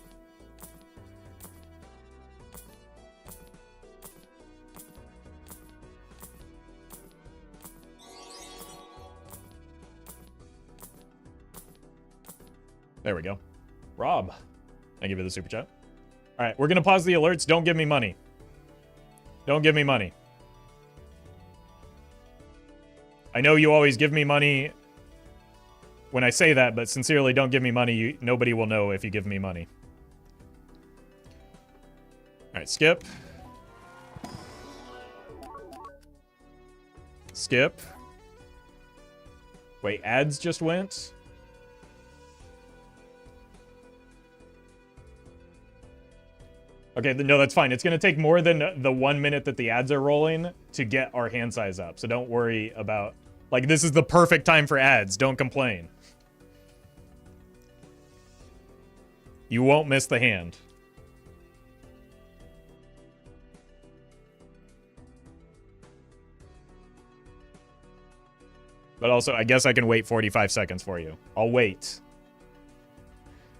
There we go. Rob. I give you the super chat. All right, we're going to pause the alerts. Don't give me money. Don't give me money. I know you always give me money when I say that, but sincerely, don't give me money. Nobody will know if you give me money. All right, skip. Skip. Wait, ads just went? Okay, no, that's fine. It's going to take more than the 1 minute that the ads are rolling to get our hand size up. So don't worry about... Like, this is the perfect time for ads. Don't complain. You won't miss the hand. But also, I guess I can wait 45 seconds for you. I'll wait.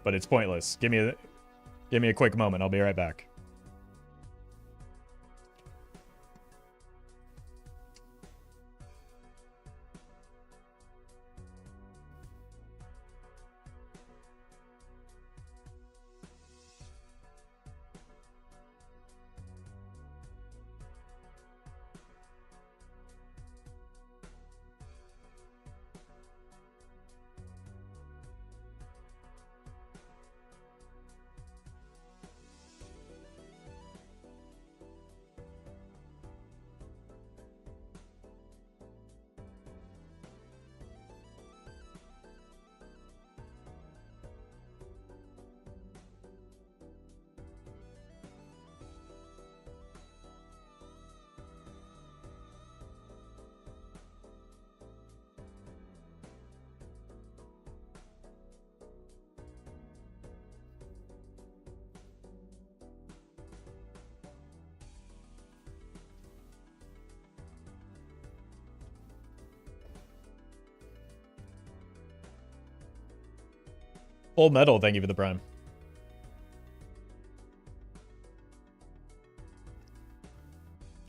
But it's pointless. Give me a quick moment. I'll be right back. Full Metal, thank you for the prime.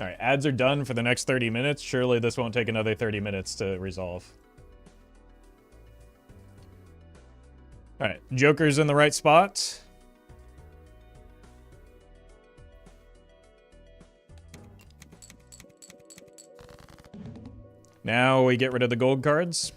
All right, ads are done for the next 30 minutes. Surely this won't take another 30 minutes to resolve. All right, Joker's in the right spot. Now we get rid of the gold cards.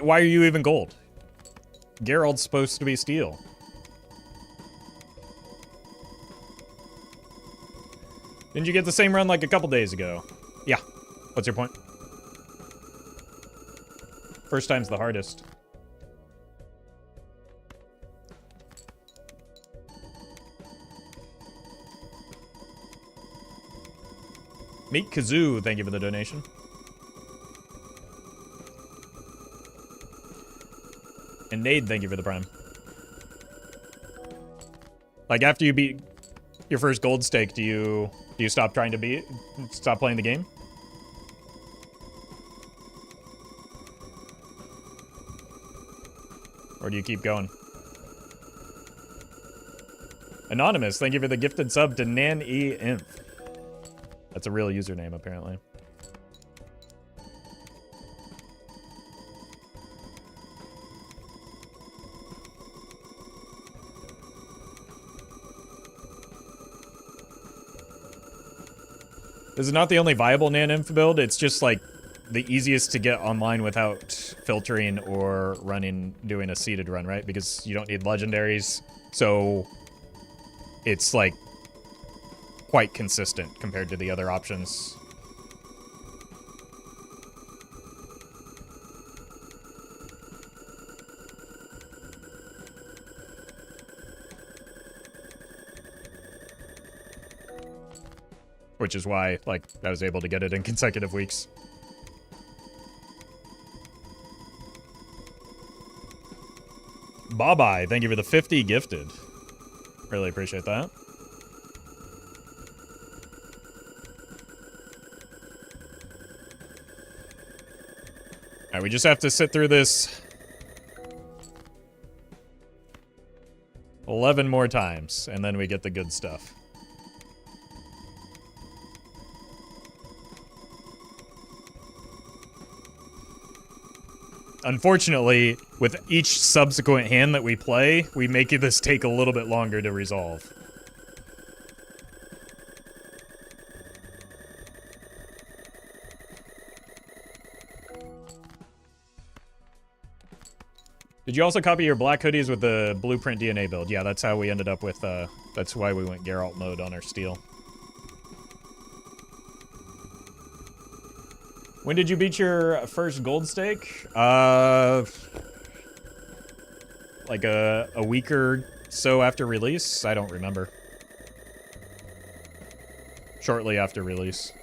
Why are you even gold? Geralt's supposed to be steel. Didn't you get the same run like a couple days ago? Yeah. What's your point? First time's the hardest. Meet Kazoo, thank you for the donation. And Nade, thank you for the prime. Like, after you beat your first gold stake, do you stop trying to stop playing the game? Or do you keep going? Anonymous, thank you for the gifted sub to Nan-E-Inf. That's a real username, apparently. This is not the only viable Nan-Inf build, it's just like the easiest to get online without filtering or doing a seeded run, right? Because you don't need legendaries, so it's like quite consistent compared to the other options. Which is why, like, I was able to get it in consecutive weeks. Bye-bye, thank you for the 50 gifted. Really appreciate that. Alright, we just have to sit through this 11 more times, and then we get the good stuff. Unfortunately, with each subsequent hand that we play, we make this take a little bit longer to resolve. Did you also copy your black hoodies with the blueprint DNA build? Yeah, that's how we ended up with, that's why we went Geralt mode on our steel. When did you beat your first gold stake? Like a week or so after release? I don't remember. Shortly after release.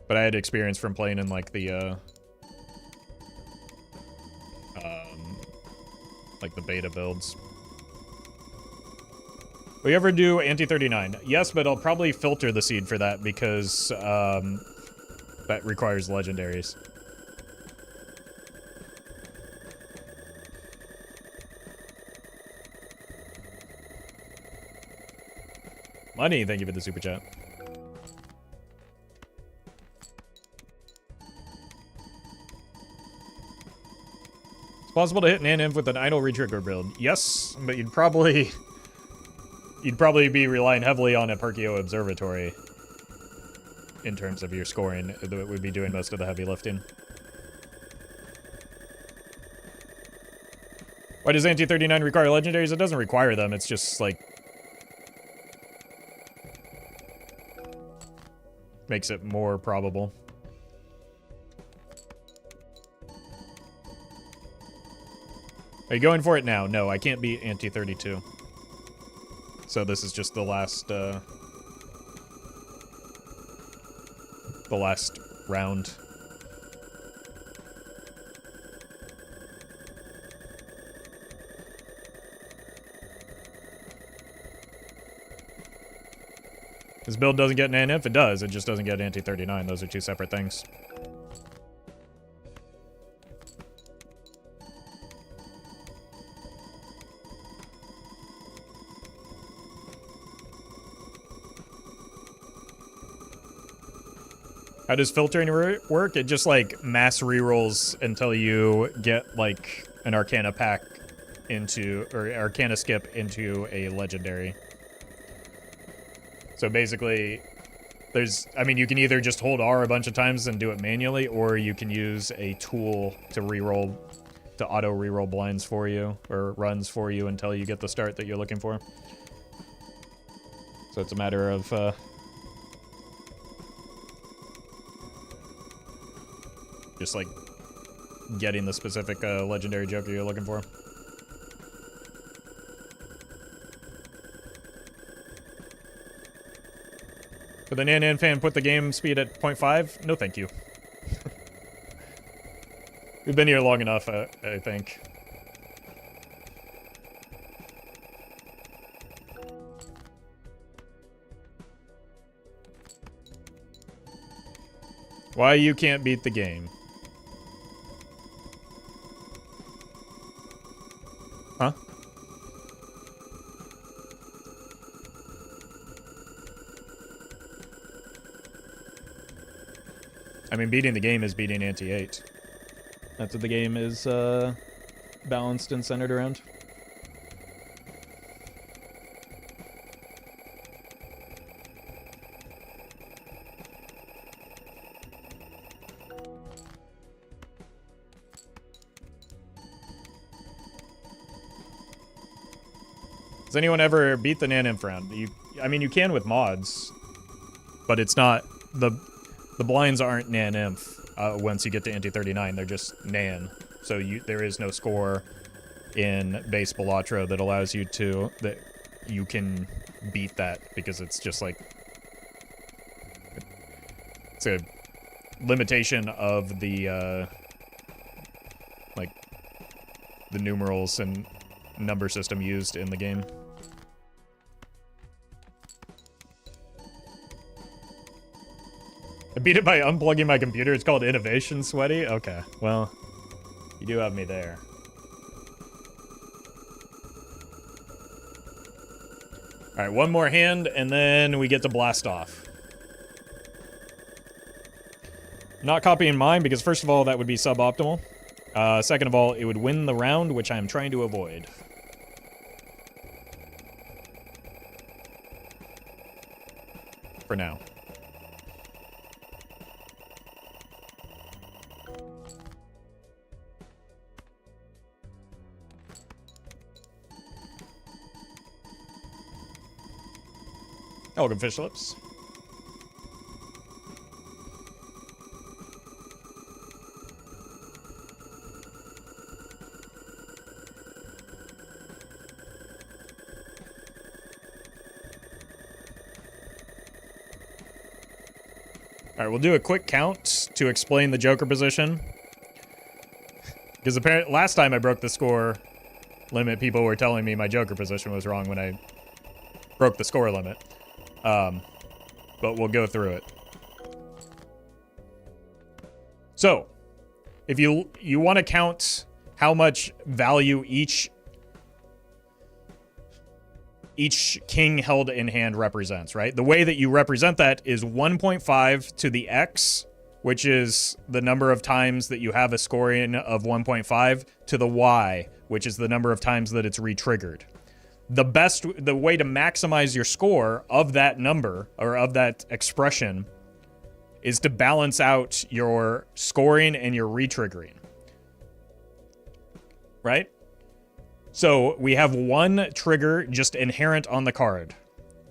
But I had experience from playing in like the, like the beta builds. Will you ever do anti-39? Yes, but I'll probably filter the seed for that because, that requires legendaries. Money, thank you for the super chat. It's possible to hit an Nan-Inf with an idle retrigger build. Yes, but you'd probably be relying heavily on a Perkio Observatory in terms of your scoring. That would be doing most of the heavy lifting. Why does Anti-39 require legendaries? It doesn't require them, it's just like makes it more probable. Are you going for it now? No, I can't beat Anti-32. So this is just the last round. This build doesn't get an NF, it does. It just doesn't get anti-39. Those are two separate things. How does filtering work? It just, like, mass rerolls until you get, like, an Arcana pack into, or Arcana skip into a Legendary. So basically, I mean, you can either just hold R a bunch of times and do it manually, or you can use a tool to reroll, to auto reroll blinds for you, or runs for you until you get the start that you're looking for. So it's a matter of, just like getting the specific legendary Joker you're looking for. Could the Nan fan put the game speed at 0.5? No, thank you. We've been here long enough, I think. Why you can't beat the game? Huh? I mean, beating the game is beating anti-8. That's what the game is balanced and centered around. Has anyone ever beat the Nan Inf round? I mean, you can with mods, but it's not, the blinds aren't Nan Inf once you get to anti-39, they're just Nan. So there is no score in base Balatro that allows you to, that you can beat that, because it's just like, it's a limitation of the, like, the numerals and number system used in the game. I beat it by unplugging my computer. It's called Innovation, Sweaty? Okay, well, you do have me there. Alright, one more hand, and then we get to blast off. Not copying mine, because first of all, that would be suboptimal. Second of all, it would win the round, which I am trying to avoid. For now. Welcome, fish lips. Alright, we'll do a quick count to explain the Joker position. Because apparently, last time I broke the score limit, people were telling me my Joker position was wrong when I broke the score limit. But we'll go through it. So, if you want to count how much value each king held in hand represents, right? The way that you represent that is 1.5 to the x, which is the number of times that you have a scoring of 1.5, to the y, which is the number of times that it's re-triggered. The way to maximize your score of that number, or of that expression, is to balance out your scoring and your re-triggering. Right? So we have one trigger just inherent on the card.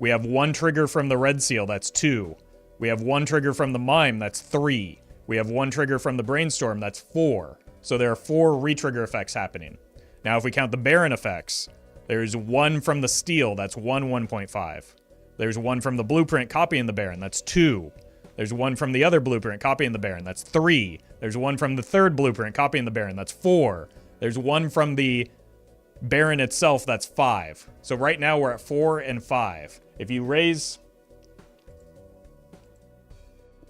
We have one trigger from the red seal, that's 2. We have one trigger from the mime, that's 3. We have one trigger from the brainstorm, that's 4. So there are 4 re-trigger effects happening. Now if we count the Baron effects, there's one from the steel, that's 1.5. There's one from the blueprint copying the Baron, that's 2. There's one from the other blueprint copying the Baron, that's 3. There's one from the third blueprint copying the Baron, that's 4. There's one from the Baron itself, that's 5. So right now we're at 4 and 5. If you raise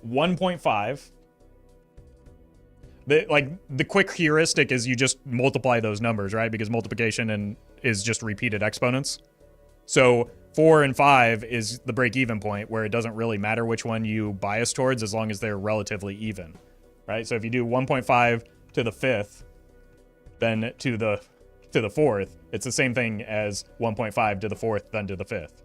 1.5. The quick heuristic is you just multiply those numbers, right? Because multiplication is just repeated exponents. So 4 and 5 is the break-even point where it doesn't really matter which one you bias towards as long as they're relatively even, right? So if you do 1.5 to the 5th, then to the 4th, it's the same thing as 1.5 to the 4th, then to the 5th.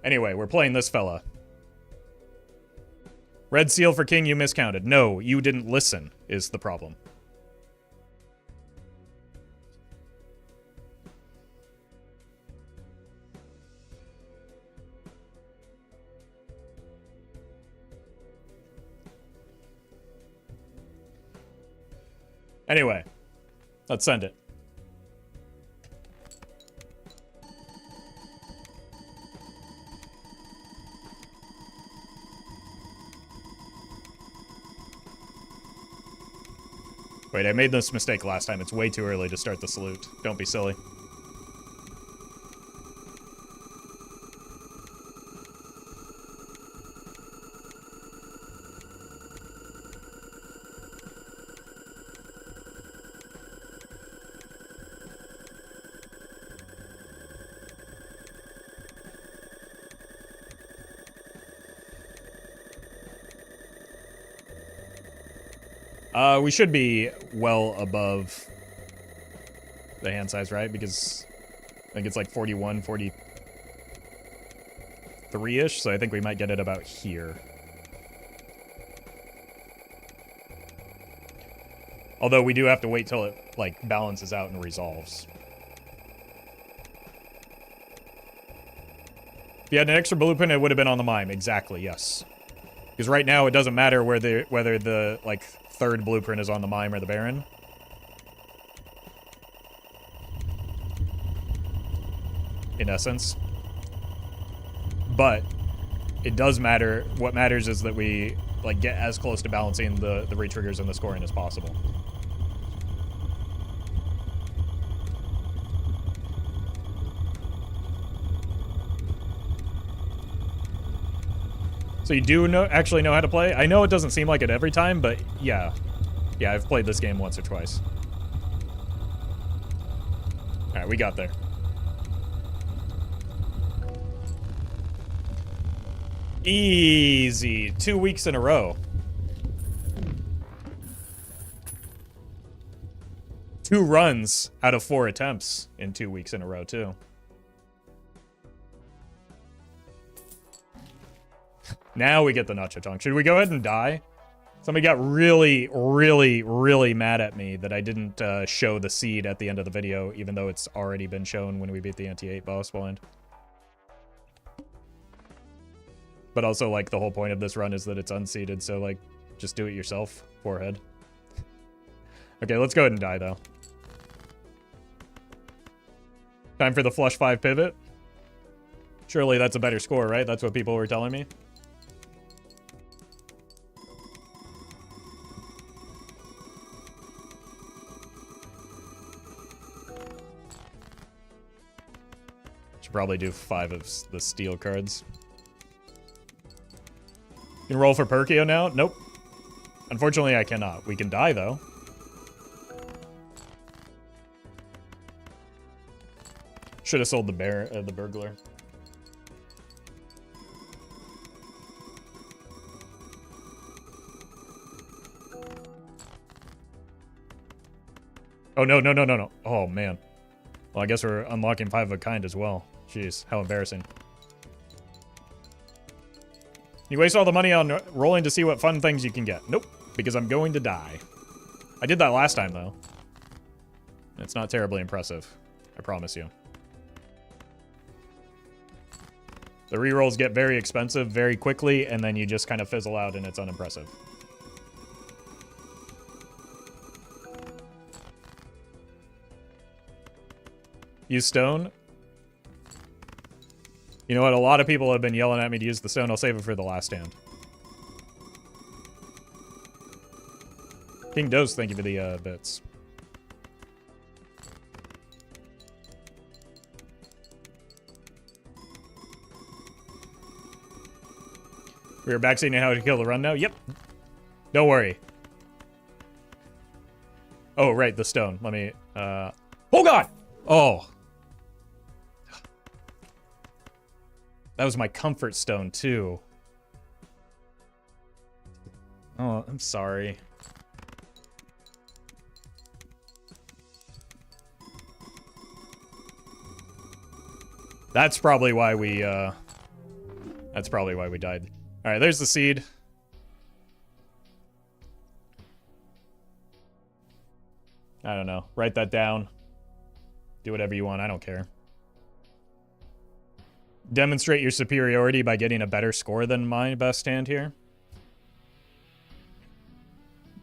Anyway, we're playing this fella. Red seal for king, you miscounted. No, you didn't listen, is the problem. Anyway, let's send it. Wait, I made this mistake last time. It's way too early to start the salute. Don't be silly. We should be well above the hand size, right? Because I think it's like 41, 43-ish, so I think we might get it about here. Although we do have to wait till it, like, balances out and resolves. If you had an extra blueprint, it would have been on the mime. Exactly, yes. Because right now, it doesn't matter whether the, like, third blueprint is on the mime or the baron. In essence. But it does matter. What matters is that we, like, get as close to balancing the re-triggers and the scoring as possible. So you do actually know how to play? I know it doesn't seem like it every time, but yeah. Yeah, I've played this game once or twice. Alright, we got there. Easy. 2 weeks in a row. 2 runs out of 4 attempts in 2 weeks in a row, too. Now we get the nacho tongue. Should we go ahead and die? Somebody got really, really, really mad at me that I didn't show the seed at the end of the video, even though it's already been shown when we beat the anti-8 boss blind. But also, like, the whole point of this run is that it's unseeded, so, like, just do it yourself, forehead. Okay, let's go ahead and die, though. Time for the flush 5 pivot. Surely that's a better score, right? That's what people were telling me. Should probably do 5 of the steel cards. You can roll for Perkio now? Nope. Unfortunately, I cannot. We can die, though. Should have sold the burglar. Oh, no, no, no, no, no. Oh, man. Well, I guess we're unlocking 5 of a kind as well. Jeez, how embarrassing. You waste all the money on rolling to see what fun things you can get. Nope, because I'm going to die. I did that last time, though. It's not terribly impressive. I promise you. The rerolls get very expensive very quickly, and then you just kind of fizzle out, and it's unimpressive. Use stone. You know what? A lot of people have been yelling at me to use the stone. I'll save it for the last stand. King Dose, thank you for the bits. We are backseating how to kill the run now? Yep. Don't worry. Oh, right, the stone. Let me, oh god! Oh. That was my comfort stone, too. Oh, I'm sorry. That's probably why we died. Alright, there's the seed. I don't know. Write that down. Do whatever you want. I don't care. Demonstrate your superiority by getting a better score than my best hand here.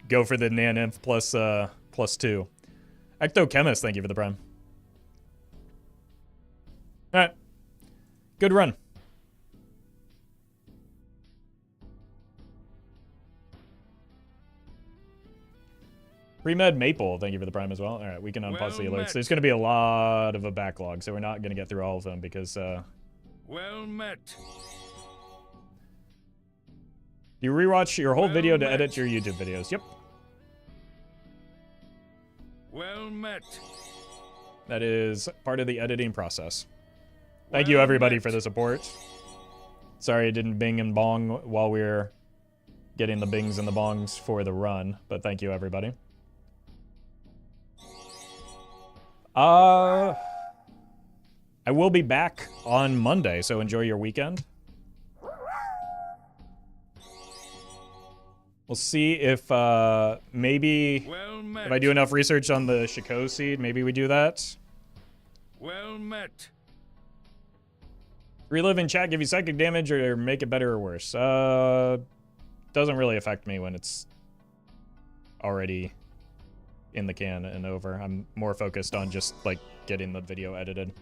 Go for the Naninth plus, +2. Ectochemist, thank you for the prime. Alright. Good run. Pre-med Maple, thank you for the prime as well. Alright, we can unpause the alerts. There's going to be a lot of a backlog, so we're not going to get through all of them because, Well met. you rewatch your whole video to edit your YouTube videos. Yep. Well met. That is part of the editing process. Thank you, everybody, for the support. Sorry it didn't bing and bong while we were getting the bings and the bongs for the run, but thank you, everybody. I will be back on Monday, so enjoy your weekend. We'll see if maybe if I do enough research on the Shiko seed, maybe we do that. Well met. Relive in chat, give you psychic damage, or make it better or worse. Doesn't really affect me when it's already in the can and over. I'm more focused on just like getting the video edited.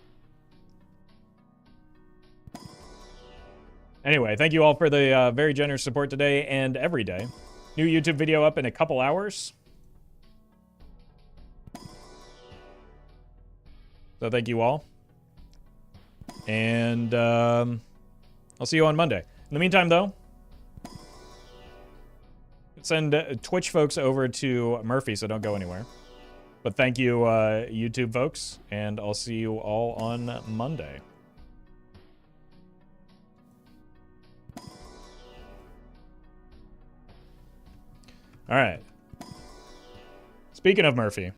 Anyway, thank you all for the very generous support today and every day. New YouTube video up in a couple hours. So thank you all. And I'll see you on Monday. In the meantime, though, send Twitch folks over to Murphy, so don't go anywhere. But thank you, YouTube folks, and I'll see you all on Monday. All right. Speaking of Murphy.